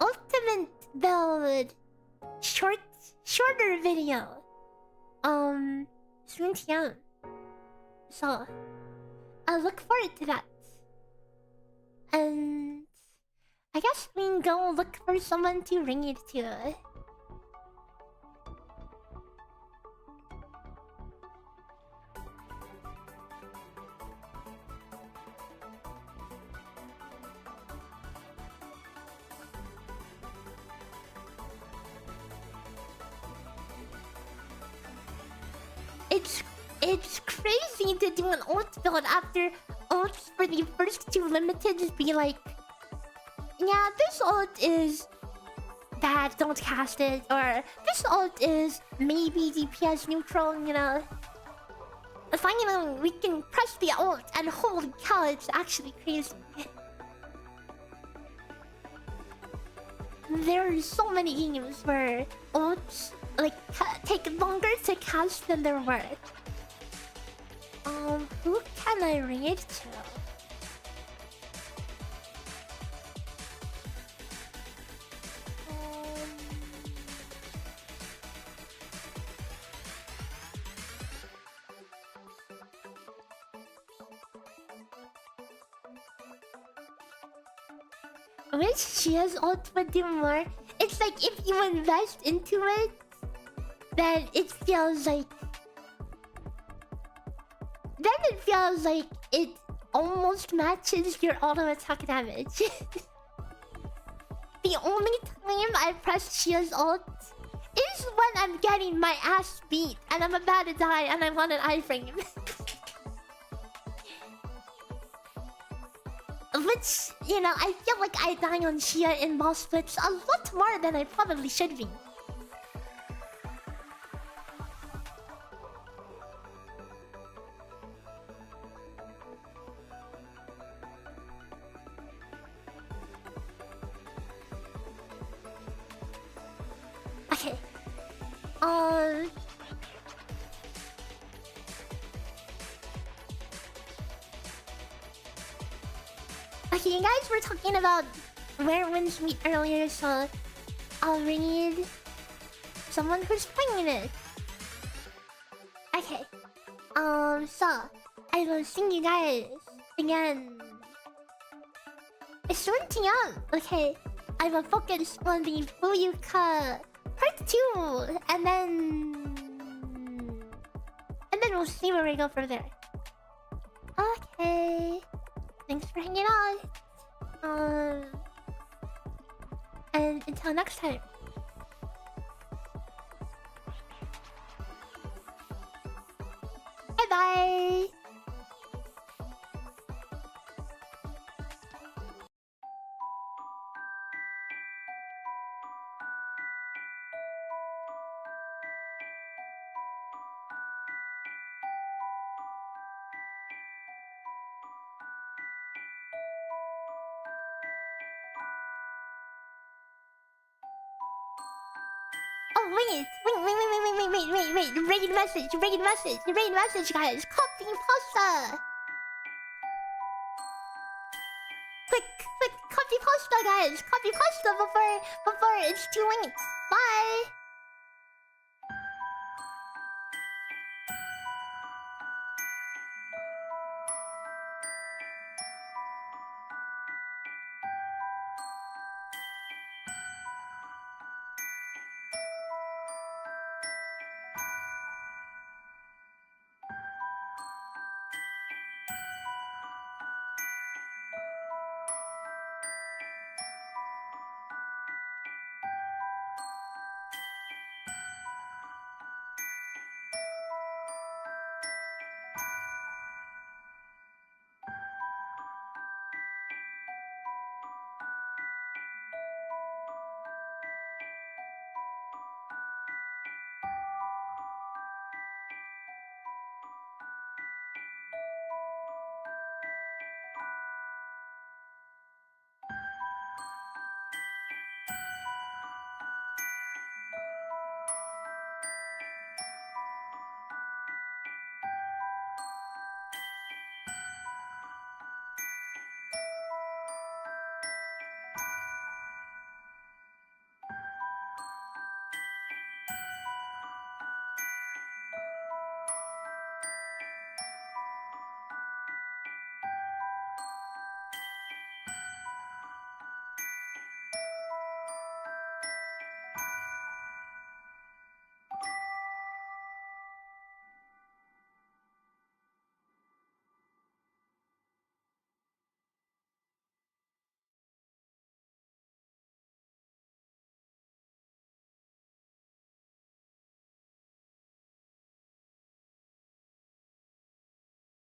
ultimate build shorter video. Soon to come. So, I look forward to that. And I guess we can go look for someone to ring it to. It's crazy to do an ult build after ults for the first two limiteds be like, yeah, this ult is bad, don't cast it, or this ult is maybe DPS neutral, you know. Finally, we can press the ult and holy cow, it's actually crazy. There are so many games where ults like take longer to cast than their worth. Who can I ring it to? Which Shia's ult would do more? It's like if you invest into it, then it feels like it almost matches your auto attack damage. The only time I press Shia's ult is when I'm getting my ass beat and I'm about to die and I want an iframe. Which, you know, I feel like I die on Shia in boss splits a lot more than I probably should be. Okay, you guys were talking about where winds meet earlier, so I'll read someone who's playing it. Okay. So I will sing you guys again. It's 20 up. Okay. I will focus on the Fuyuka part 2, and then we'll see where we go from there. Okay. Thanks for hanging out. And until next time. Bye bye. Oh wait! Read message, guys. Copy pasta. Quick, copy pasta, guys. Copy pasta before it's too late. Bye.